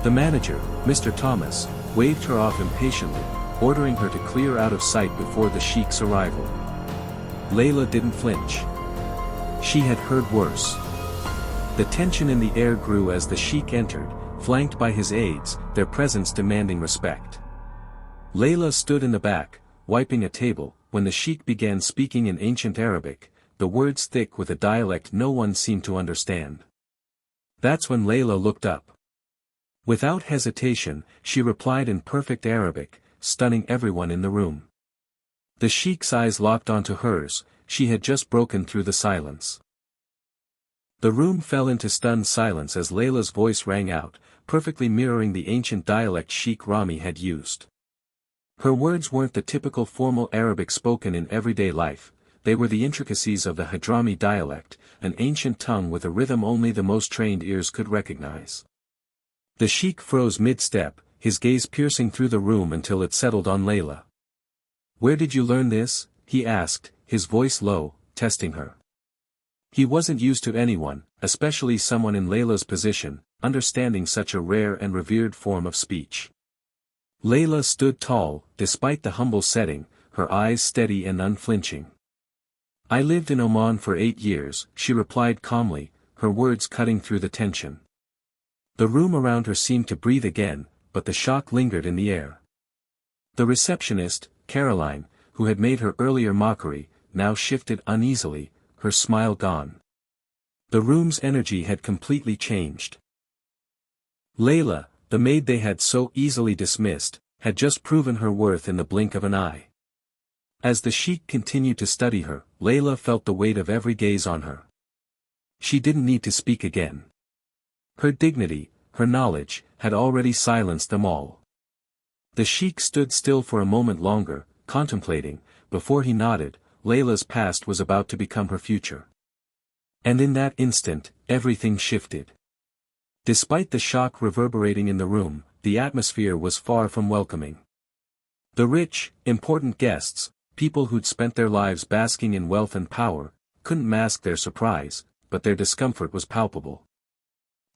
The manager, Mr. Thomas, waved her off impatiently, ordering her to clear out of sight before the Sheikh's arrival. Layla didn't flinch. She had heard worse. The tension in the air grew as the Sheikh entered, flanked by his aides, their presence demanding respect. Layla stood in the back, wiping a table, when the Sheikh began speaking in ancient Arabic, the words thick with a dialect no one seemed to understand. That's when Layla looked up. Without hesitation, she replied in perfect Arabic, stunning everyone in the room. The Sheikh's eyes locked onto hers. She had just broken through the silence. The room fell into stunned silence as Layla's voice rang out, perfectly mirroring the ancient dialect Sheikh Rami had used. Her words weren't the typical formal Arabic spoken in everyday life, they were the intricacies of the Hadrami dialect, an ancient tongue with a rhythm only the most trained ears could recognize. The Sheikh froze mid-step, his gaze piercing through the room until it settled on Layla. "Where did you learn this?" he asked, his voice low, testing her. He wasn't used to anyone, especially someone in Layla's position, understanding such a rare and revered form of speech. Layla stood tall, despite the humble setting, her eyes steady and unflinching. "I lived in Oman for 8 years, she replied calmly, her words cutting through the tension. The room around her seemed to breathe again, but the shock lingered in the air. The receptionist, Caroline, who had made her earlier mockery, now shifted uneasily, her smile gone. The room's energy had completely changed. Layla, the maid they had so easily dismissed, had just proven her worth in the blink of an eye. As the Sheikh continued to study her, Layla felt the weight of every gaze on her. She didn't need to speak again. Her dignity, her knowledge, had already silenced them all. The Sheikh stood still for a moment longer, contemplating, before he nodded. Layla's past was about to become her future. And in that instant, everything shifted. Despite the shock reverberating in the room, the atmosphere was far from welcoming. The rich, important guests, people who'd spent their lives basking in wealth and power, couldn't mask their surprise, but their discomfort was palpable.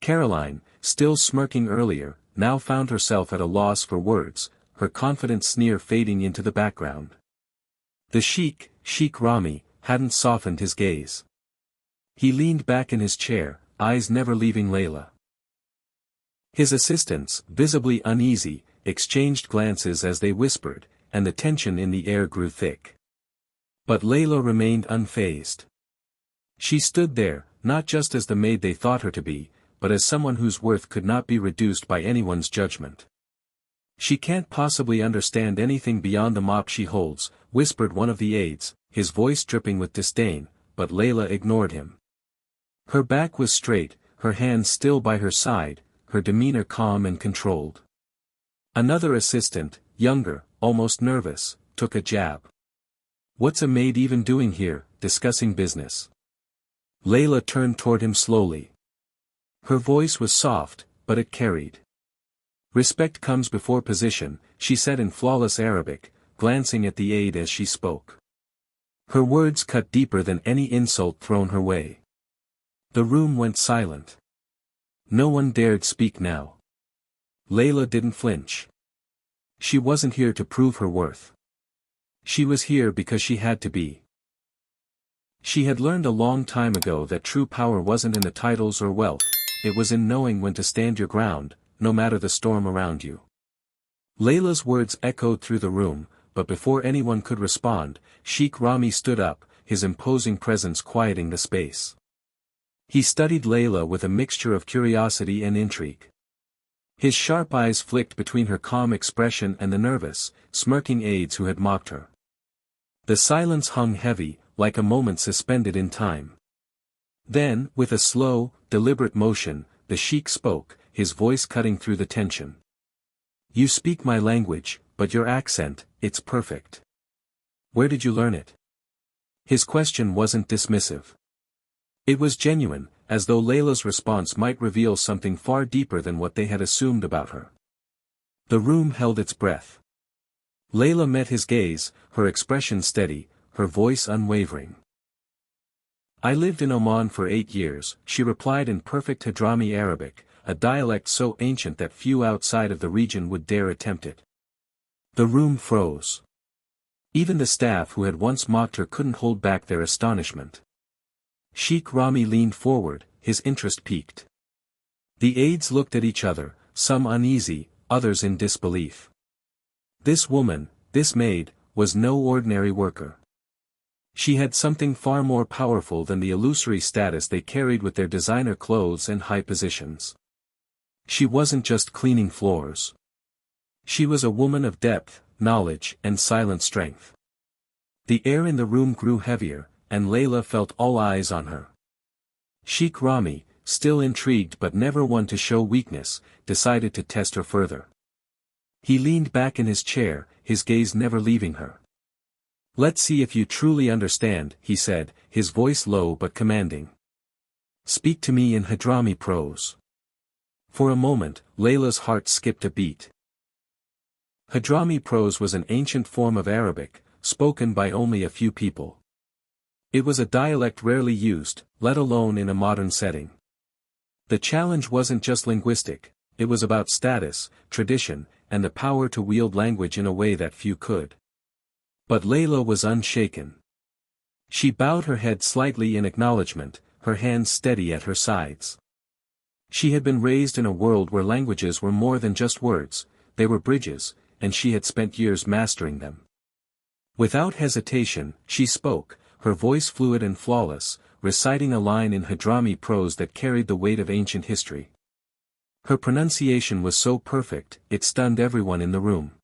Caroline, still smirking earlier, now found herself at a loss for words, her confident sneer fading into the background. The Sheikh, Sheikh Rami, hadn't softened his gaze. He leaned back in his chair, eyes never leaving Layla. His assistants, visibly uneasy, exchanged glances as they whispered, and the tension in the air grew thick. But Layla remained unfazed. She stood there, not just as the maid they thought her to be, but as someone whose worth could not be reduced by anyone's judgment. "She can't possibly understand anything beyond the mop she holds," whispered one of the aides, his voice dripping with disdain, but Layla ignored him. Her back was straight, her hands still by her side, her demeanor calm and controlled. Another assistant, younger, almost nervous, took a jab. "What's a maid even doing here, discussing business?" Layla turned toward him slowly. Her voice was soft, but it carried. "Respect comes before position," she said in flawless Arabic, glancing at the aide as she spoke. Her words cut deeper than any insult thrown her way. The room went silent. No one dared speak now. Layla didn't flinch. She wasn't here to prove her worth. She was here because she had to be. She had learned a long time ago that true power wasn't in the titles or wealth, it was in knowing when to stand your ground, no matter the storm around you. Layla's words echoed through the room, but before anyone could respond, Sheikh Rami stood up, his imposing presence quieting the space. He studied Layla with a mixture of curiosity and intrigue. His sharp eyes flicked between her calm expression and the nervous, smirking aides who had mocked her. The silence hung heavy, like a moment suspended in time. Then, with a slow, deliberate motion, the sheik spoke, his voice cutting through the tension. "You speak my language, but your accent, it's perfect. Where did you learn it?" His question wasn't dismissive. It was genuine, as though Layla's response might reveal something far deeper than what they had assumed about her. The room held its breath. Layla met his gaze, her expression steady, her voice unwavering. "I lived in Oman for 8 years," she replied in perfect Hadrami Arabic, a dialect so ancient that few outside of the region would dare attempt it. The room froze. Even the staff who had once mocked her couldn't hold back their astonishment. Sheikh Rami leaned forward, his interest piqued. The aides looked at each other, some uneasy, others in disbelief. This woman, this maid, was no ordinary worker. She had something far more powerful than the illusory status they carried with their designer clothes and high positions. She wasn't just cleaning floors. She was a woman of depth, knowledge, and silent strength. The air in the room grew heavier, and Layla felt all eyes on her. Sheikh Rami, still intrigued but never one to show weakness, decided to test her further. He leaned back in his chair, his gaze never leaving her. "Let's see if you truly understand," he said, his voice low but commanding. "Speak to me in Hadrami prose." For a moment, Layla's heart skipped a beat. Hadrami prose was an ancient form of Arabic, spoken by only a few people. It was a dialect rarely used, let alone in a modern setting. The challenge wasn't just linguistic, it was about status, tradition, and the power to wield language in a way that few could. But Layla was unshaken. She bowed her head slightly in acknowledgement, her hands steady at her sides. She had been raised in a world where languages were more than just words, they were bridges, and she had spent years mastering them. Without hesitation, she spoke, her voice fluid and flawless, reciting a line in Hadrami prose that carried the weight of ancient history. Her pronunciation was so perfect, it stunned everyone in the room.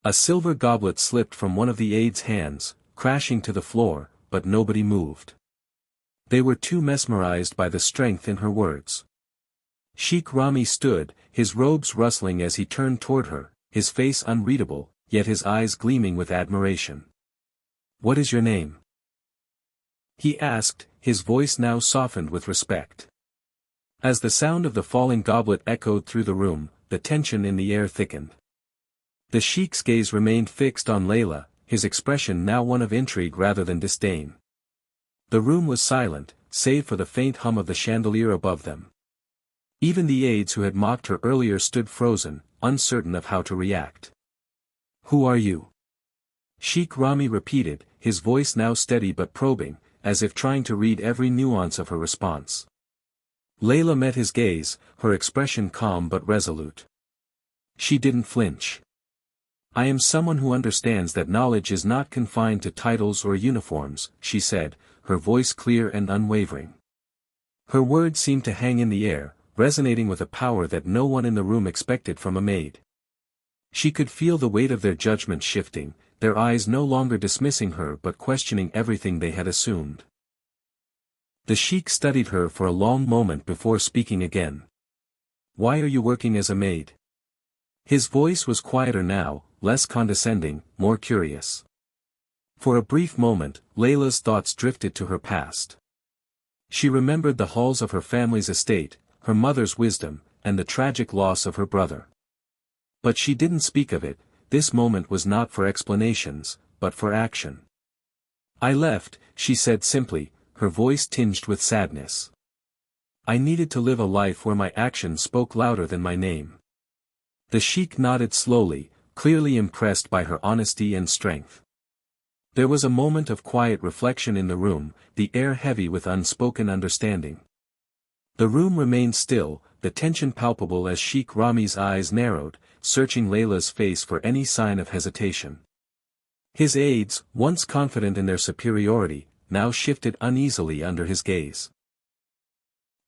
A silver goblet slipped from one of the aides' hands, crashing to the floor, but nobody moved. They were too mesmerized by the strength in her words. Sheikh Rami stood, his robes rustling as he turned toward her, his face unreadable, yet his eyes gleaming with admiration. "What is your name?" he asked, his voice now softened with respect. As the sound of the falling goblet echoed through the room, the tension in the air thickened. The sheikh's gaze remained fixed on Layla, his expression now one of intrigue rather than disdain. The room was silent, save for the faint hum of the chandelier above them. Even the aides who had mocked her earlier stood frozen, uncertain of how to react. "Who are you?" Sheikh Rami repeated, his voice now steady but probing, as if trying to read every nuance of her response. Layla met his gaze, her expression calm but resolute. She didn't flinch. "I am someone who understands that knowledge is not confined to titles or uniforms," she said, her voice clear and unwavering. Her words seemed to hang in the air, resonating with a power that no one in the room expected from a maid. She could feel the weight of their judgment shifting, their eyes no longer dismissing her but questioning everything they had assumed. The sheik studied her for a long moment before speaking again. "Why are you working as a maid?" His voice was quieter now, less condescending, more curious. For a brief moment, Layla's thoughts drifted to her past. She remembered the halls of her family's estate, her mother's wisdom, and the tragic loss of her brother. But she didn't speak of it, this moment was not for explanations, but for action. "I left," she said simply, her voice tinged with sadness. I needed to live a life where my actions spoke louder than my name. The sheik nodded slowly, clearly impressed by her honesty and strength. There was a moment of quiet reflection in the room, the air heavy with unspoken understanding. The room remained still, the tension palpable as Sheikh Rami's eyes narrowed, searching Layla's face for any sign of hesitation. His aides, once confident in their superiority, now shifted uneasily under his gaze.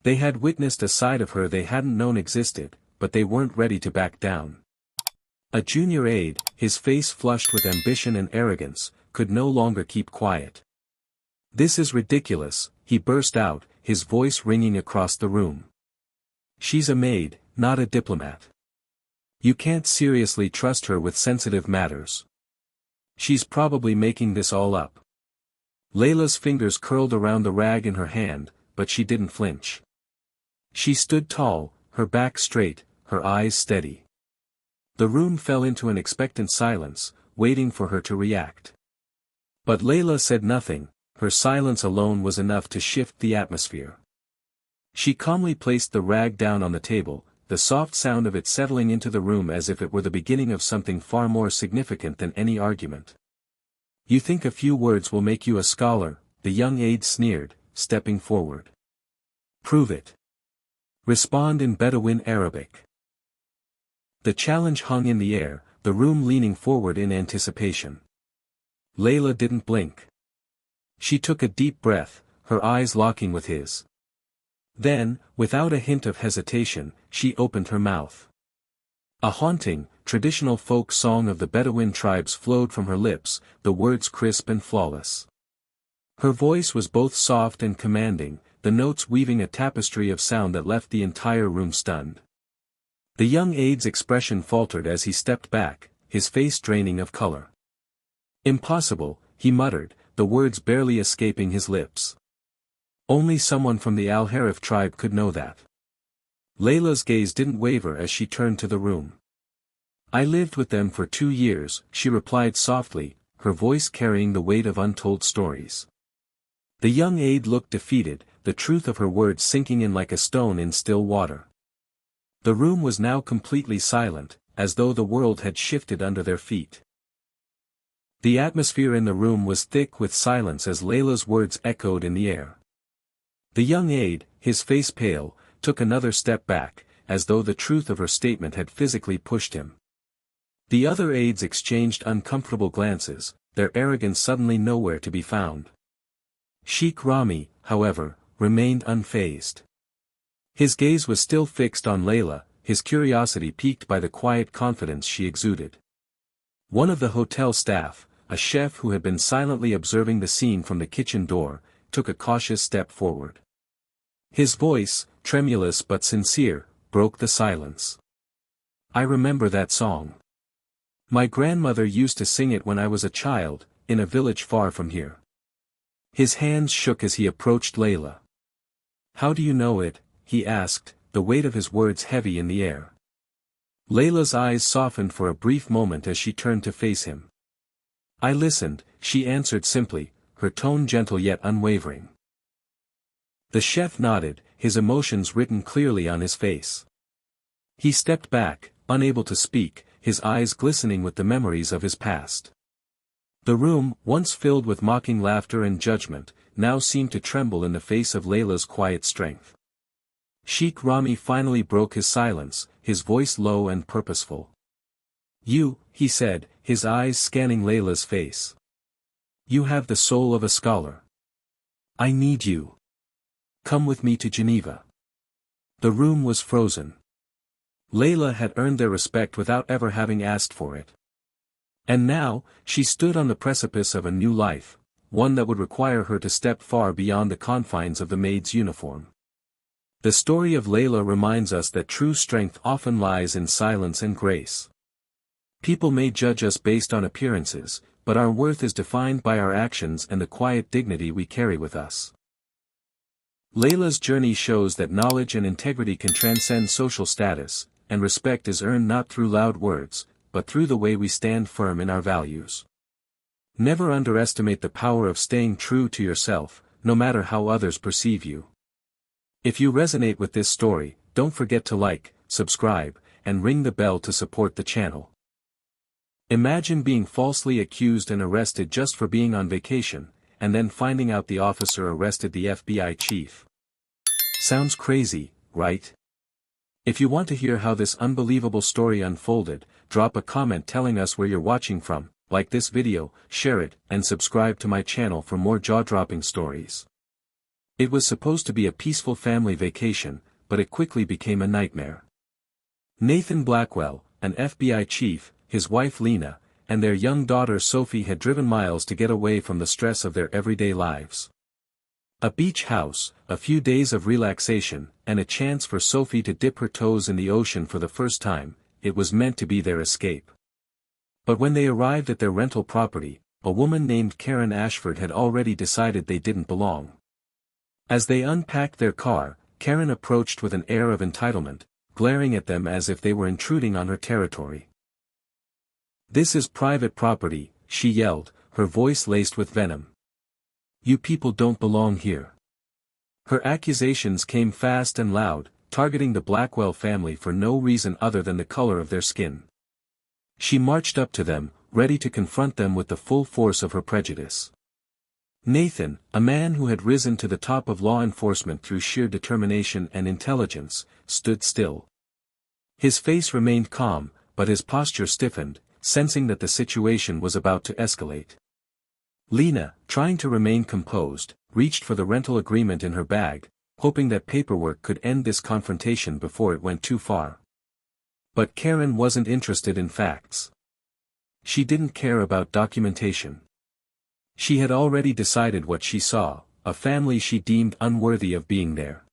They had witnessed a side of her they hadn't known existed, but they weren't ready to back down. A junior aide, his face flushed with ambition and arrogance, could no longer keep quiet. "This is ridiculous," he burst out, his voice ringing across the room. "She's a maid, not a diplomat. You can't seriously trust her with sensitive matters. She's probably making this all up." Layla's fingers curled around the rag in her hand, but she didn't flinch. She stood tall, her back straight, her eyes steady. The room fell into an expectant silence, waiting for her to react. But Layla said nothing, her silence alone was enough to shift the atmosphere. She calmly placed the rag down on the table, the soft sound of it settling into the room as if it were the beginning of something far more significant than any argument. "You think a few words will make you a scholar," the young aide sneered, stepping forward. "Prove it. Respond in Bedouin Arabic." The challenge hung in the air, the room leaning forward in anticipation. Layla didn't blink. She took a deep breath, her eyes locking with his. Then, without a hint of hesitation, she opened her mouth. A haunting, traditional folk song of the Bedouin tribes flowed from her lips, the words crisp and flawless. Her voice was both soft and commanding, the notes weaving a tapestry of sound that left the entire room stunned. The young aide's expression faltered as he stepped back, his face draining of color. "Impossible," he muttered, the words barely escaping his lips. "Only someone from the Al-Harif tribe could know that." Layla's gaze didn't waver as she turned to the room. "I lived with them for 2 years," she replied softly, her voice carrying the weight of untold stories. The young aide looked defeated, the truth of her words sinking in like a stone in still water. The room was now completely silent, as though the world had shifted under their feet. The atmosphere in the room was thick with silence as Layla's words echoed in the air. The young aide, his face pale, took another step back, as though the truth of her statement had physically pushed him. The other aides exchanged uncomfortable glances, their arrogance suddenly nowhere to be found. Sheikh Rami, however, remained unfazed. His gaze was still fixed on Layla, his curiosity piqued by the quiet confidence she exuded. One of the hotel staff, a chef who had been silently observing the scene from the kitchen door, took a cautious step forward. His voice, tremulous but sincere, broke the silence. "I remember that song. My grandmother used to sing it when I was a child, in a village far from here." His hands shook as he approached Layla. "How do you know it?" he asked, the weight of his words heavy in the air. Layla's eyes softened for a brief moment as she turned to face him. "I listened," she answered simply, her tone gentle yet unwavering. The chef nodded, his emotions written clearly on his face. He stepped back, unable to speak, his eyes glistening with the memories of his past. The room, once filled with mocking laughter and judgment, now seemed to tremble in the face of Layla's quiet strength. Sheikh Rami finally broke his silence, his voice low and purposeful. "You," he said, his eyes scanning Layla's face. "You have the soul of a scholar. I need you. Come with me to Geneva." The room was frozen. Layla had earned their respect without ever having asked for it. And now, she stood on the precipice of a new life, one that would require her to step far beyond the confines of the maid's uniform. The story of Layla reminds us that true strength often lies in silence and grace. People may judge us based on appearances, but our worth is defined by our actions and the quiet dignity we carry with us. Layla's journey shows that knowledge and integrity can transcend social status, and respect is earned not through loud words, but through the way we stand firm in our values. Never underestimate the power of staying true to yourself, no matter how others perceive you. If you resonate with this story, don't forget to like, subscribe, and ring the bell to support the channel. Imagine being falsely accused and arrested just for being on vacation, and then finding out the officer arrested the FBI chief. Sounds crazy, right? If you want to hear how this unbelievable story unfolded, drop a comment telling us where you're watching from, like this video, share it, and subscribe to my channel for more jaw-dropping stories. It was supposed to be a peaceful family vacation, but it quickly became a nightmare. Nathan Blackwell, an FBI chief, his wife Lena, and their young daughter Sophie had driven miles to get away from the stress of their everyday lives. A beach house, a few days of relaxation, and a chance for Sophie to dip her toes in the ocean for the first time, it was meant to be their escape. But when they arrived at their rental property, a woman named Karen Ashford had already decided they didn't belong. As they unpacked their car, Karen approached with an air of entitlement, glaring at them as if they were intruding on her territory. "This is private property," she yelled, her voice laced with venom. "You people don't belong here." Her accusations came fast and loud, targeting the Blackwell family for no reason other than the color of their skin. She marched up to them, ready to confront them with the full force of her prejudice. Nathan, a man who had risen to the top of law enforcement through sheer determination and intelligence, stood still. His face remained calm, but his posture stiffened, sensing that the situation was about to escalate. Lena, trying to remain composed, reached for the rental agreement in her bag, hoping that paperwork could end this confrontation before it went too far. But Karen wasn't interested in facts. She didn't care about documentation. She had already decided what she saw, a family she deemed unworthy of being there.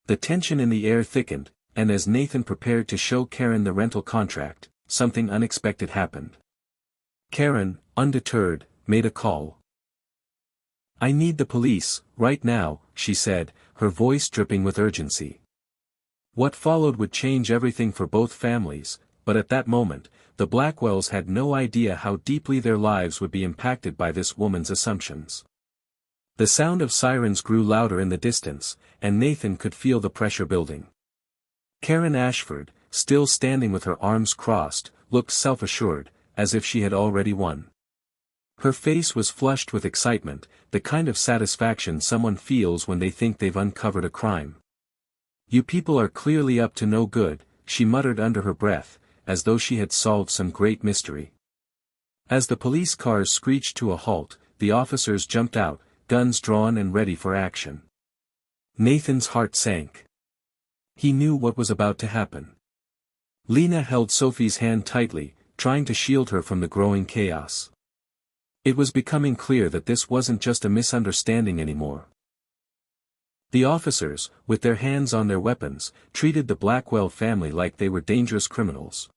The tension in the air thickened, and as Nathan prepared to show Karen the rental contract, something unexpected happened. Karen, undeterred, made a call. "I need the police, right now," she said, her voice dripping with urgency. What followed would change everything for both families, but at that moment, the Blackwells had no idea how deeply their lives would be impacted by this woman's assumptions. The sound of sirens grew louder in the distance, and Nathan could feel the pressure building. Karen Ashford, still standing with her arms crossed, looked self-assured, as if she had already won. Her face was flushed with excitement, the kind of satisfaction someone feels when they think they've uncovered a crime. "You people are clearly up to no good," she muttered under her breath, as though she had solved some great mystery. As the police cars screeched to a halt, the officers jumped out, guns drawn and ready for action. Nathan's heart sank. He knew what was about to happen. Lena held Sophie's hand tightly, trying to shield her from the growing chaos. It was becoming clear that this wasn't just a misunderstanding anymore. The officers, with their hands on their weapons, treated the Blackwell family like they were dangerous criminals.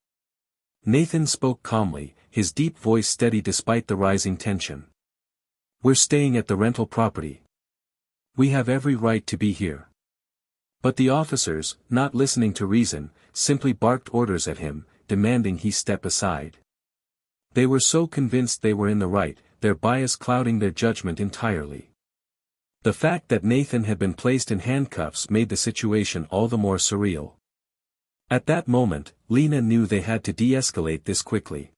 Nathan spoke calmly, his deep voice steady despite the rising tension. "We're staying at the rental property. We have every right to be here." But the officers, not listening to reason, simply barked orders at him, demanding he step aside. They were so convinced they were in the right, their bias clouding their judgment entirely. The fact that Nathan had been placed in handcuffs made the situation all the more surreal. At that moment, Lena knew they had to de-escalate this quickly.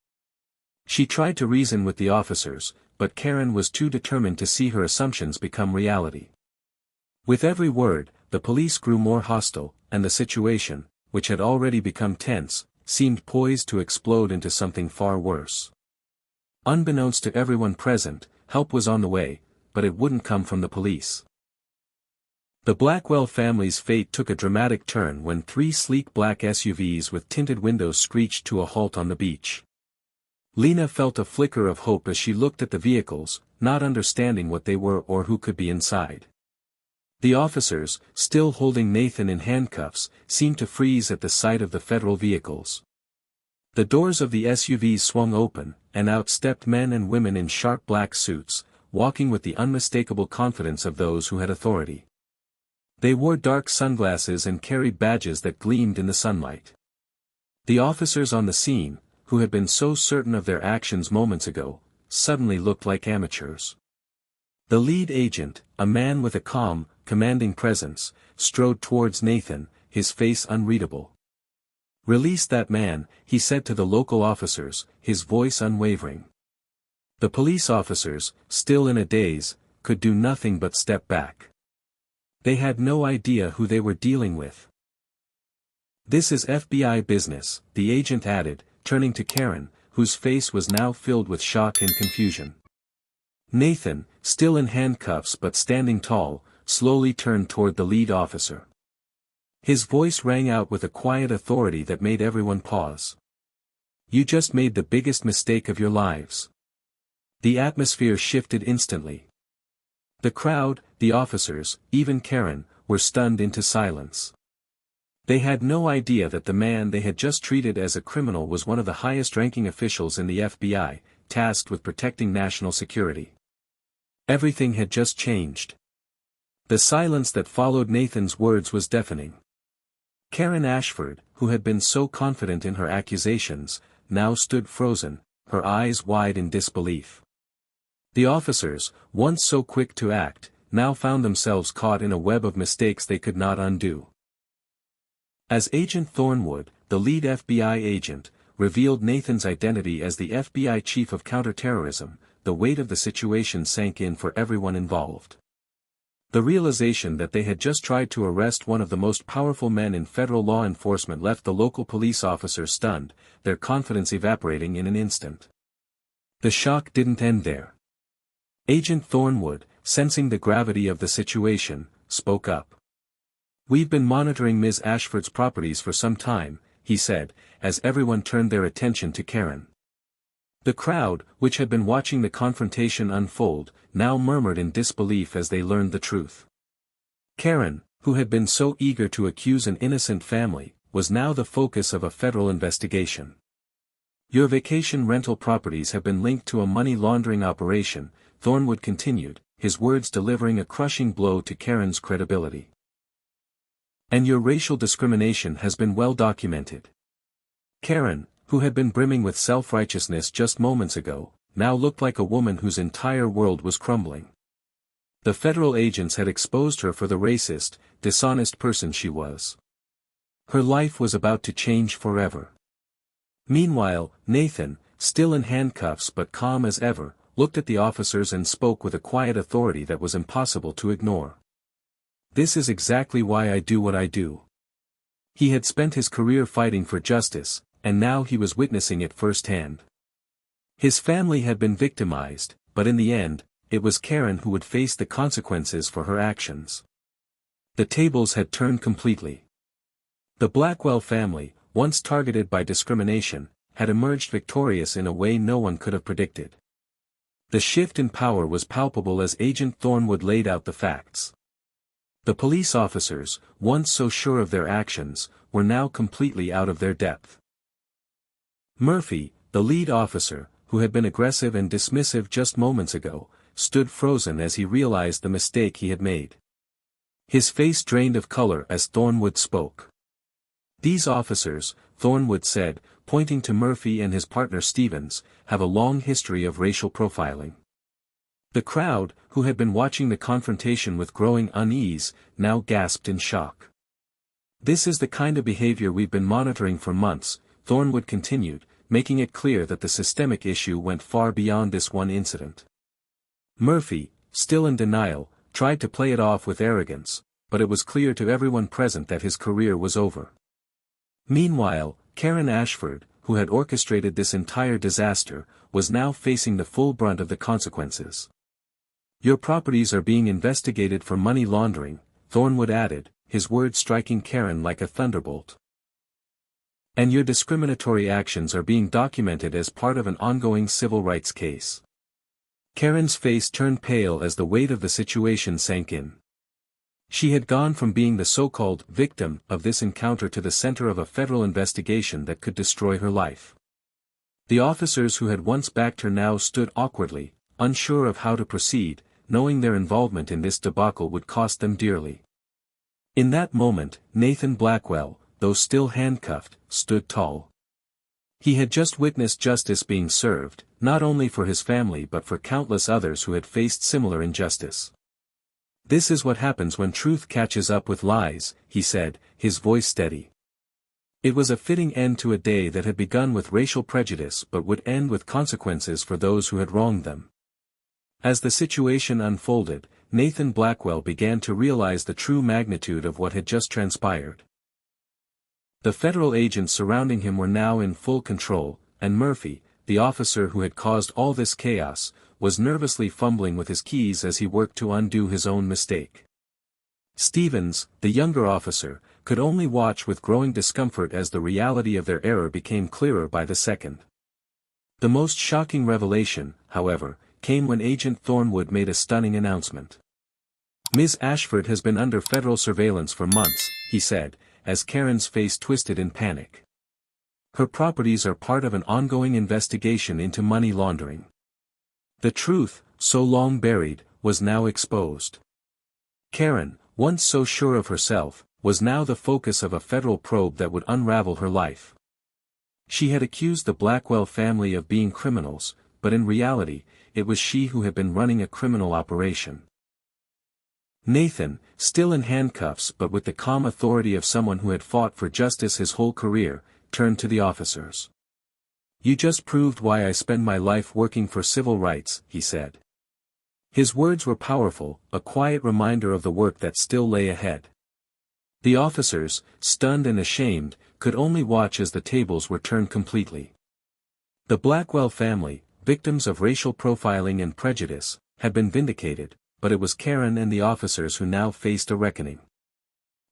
She tried to reason with the officers, but Karen was too determined to see her assumptions become reality. With every word, the police grew more hostile, and the situation, which had already become tense, seemed poised to explode into something far worse. Unbeknownst to everyone present, help was on the way, but it wouldn't come from the police. The Blackwell family's fate took a dramatic turn when 3 sleek black SUVs with tinted windows screeched to a halt on the beach. Lena felt a flicker of hope as she looked at the vehicles, not understanding what they were or who could be inside. The officers, still holding Nathan in handcuffs, seemed to freeze at the sight of the federal vehicles. The doors of the SUVs swung open, and out stepped men and women in sharp black suits, walking with the unmistakable confidence of those who had authority. They wore dark sunglasses and carried badges that gleamed in the sunlight. The officers on the scene, who had been so certain of their actions moments ago, suddenly looked like amateurs. The lead agent, a man with a calm, commanding presence, strode towards Nathan, his face unreadable. "Release that man," he said to the local officers, his voice unwavering. The police officers, still in a daze, could do nothing but step back. They had no idea who they were dealing with. "This is FBI business," the agent added, turning to Karen, whose face was now filled with shock and confusion. Nathan, still in handcuffs but standing tall, slowly turned toward the lead officer. His voice rang out with a quiet authority that made everyone pause. "You just made the biggest mistake of your lives." The atmosphere shifted instantly. The crowd, the officers, even Karen, were stunned into silence. They had no idea that the man they had just treated as a criminal was one of the highest-ranking officials in the FBI, tasked with protecting national security. Everything had just changed. The silence that followed Nathan's words was deafening. Karen Ashford, who had been so confident in her accusations, now stood frozen, her eyes wide in disbelief. The officers, once so quick to act, now found themselves caught in a web of mistakes they could not undo. As Agent Thornwood, the lead FBI agent, revealed Nathan's identity as the FBI chief of counterterrorism, the weight of the situation sank in for everyone involved. The realization that they had just tried to arrest one of the most powerful men in federal law enforcement left the local police officers stunned, their confidence evaporating in an instant. The shock didn't end there. Agent Thornwood, sensing the gravity of the situation, spoke up. "We've been monitoring Ms. Ashford's properties for some time," he said, as everyone turned their attention to Karen. The crowd, which had been watching the confrontation unfold, now murmured in disbelief as they learned the truth. Karen, who had been so eager to accuse an innocent family, was now the focus of a federal investigation. "Your vacation rental properties have been linked to a money laundering operation," Thornwood continued, his words delivering a crushing blow to Karen's credibility. "And your racial discrimination has been well documented." Karen, who had been brimming with self-righteousness just moments ago, now looked like a woman whose entire world was crumbling. The federal agents had exposed her for the racist, dishonest person she was. Her life was about to change forever. Meanwhile, Nathan, still in handcuffs but calm as ever, looked at the officers and spoke with a quiet authority that was impossible to ignore. "This is exactly why I do what I do." He had spent his career fighting for justice, and now he was witnessing it firsthand. His family had been victimized, but in the end, it was Karen who would face the consequences for her actions. The tables had turned completely. The Blackwell family, once targeted by discrimination, had emerged victorious in a way no one could have predicted. The shift in power was palpable as Agent Thornwood laid out the facts. The police officers, once so sure of their actions, were now completely out of their depth. Murphy, the lead officer, who had been aggressive and dismissive just moments ago, stood frozen as he realized the mistake he had made. His face drained of color as Thornwood spoke. "These officers," Thornwood said, pointing to Murphy and his partner Stevens, "have a long history of racial profiling." The crowd, who had been watching the confrontation with growing unease, now gasped in shock. "This is the kind of behavior we've been monitoring for months," Thornwood continued, making it clear that the systemic issue went far beyond this one incident. Murphy, still in denial, tried to play it off with arrogance, but it was clear to everyone present that his career was over. Meanwhile, Karen Ashford, who had orchestrated this entire disaster, was now facing the full brunt of the consequences. "Your properties are being investigated for money laundering," Thornwood added, his words striking Karen like a thunderbolt. "And your discriminatory actions are being documented as part of an ongoing civil rights case." Karen's face turned pale as the weight of the situation sank in. She had gone from being the so-called victim of this encounter to the center of a federal investigation that could destroy her life. The officers who had once backed her now stood awkwardly, unsure of how to proceed, knowing their involvement in this debacle would cost them dearly. In that moment, Nathan Blackwell, though still handcuffed, stood tall. He had just witnessed justice being served, not only for his family but for countless others who had faced similar injustice. "This is what happens when truth catches up with lies," he said, his voice steady. It was a fitting end to a day that had begun with racial prejudice but would end with consequences for those who had wronged them. As the situation unfolded, Nathan Blackwell began to realize the true magnitude of what had just transpired. The federal agents surrounding him were now in full control, and Murphy, the officer who had caused all this chaos, was nervously fumbling with his keys as he worked to undo his own mistake. Stevens, the younger officer, could only watch with growing discomfort as the reality of their error became clearer by the second. The most shocking revelation, however, came when Agent Thornwood made a stunning announcement. "Ms. Ashford has been under federal surveillance for months," he said, as Karen's face twisted in panic. "Her properties are part of an ongoing investigation into money laundering." The truth, so long buried, was now exposed. Karen, once so sure of herself, was now the focus of a federal probe that would unravel her life. She had accused the Blackwell family of being criminals, but in reality, it was she who had been running a criminal operation. Nathan, still in handcuffs but with the calm authority of someone who had fought for justice his whole career, turned to the officers. "You just proved why I spend my life working for civil rights," he said. His words were powerful, a quiet reminder of the work that still lay ahead. The officers, stunned and ashamed, could only watch as the tables were turned completely. The Blackwell family, victims of racial profiling and prejudice, had been vindicated, but it was Karen and the officers who now faced a reckoning.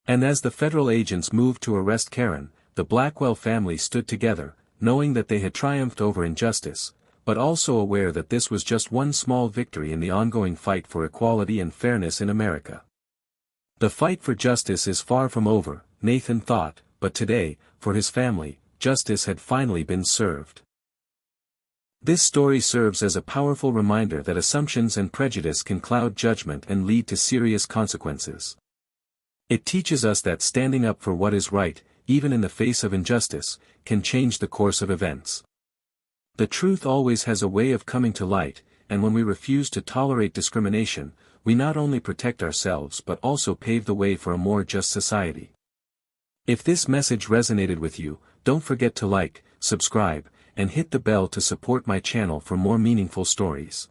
And as the federal agents moved to arrest Karen, the Blackwell family stood together, knowing that they had triumphed over injustice, but also aware that this was just one small victory in the ongoing fight for equality and fairness in America. The fight for justice is far from over, Nathan thought, but today, for his family, justice had finally been served. This story serves as a powerful reminder that assumptions and prejudice can cloud judgment and lead to serious consequences. It teaches us that standing up for what is right, even in the face of injustice, can change the course of events. The truth always has a way of coming to light, and when we refuse to tolerate discrimination, we not only protect ourselves but also pave the way for a more just society. If this message resonated with you, don't forget to like, subscribe, and hit the bell to support my channel for more meaningful stories.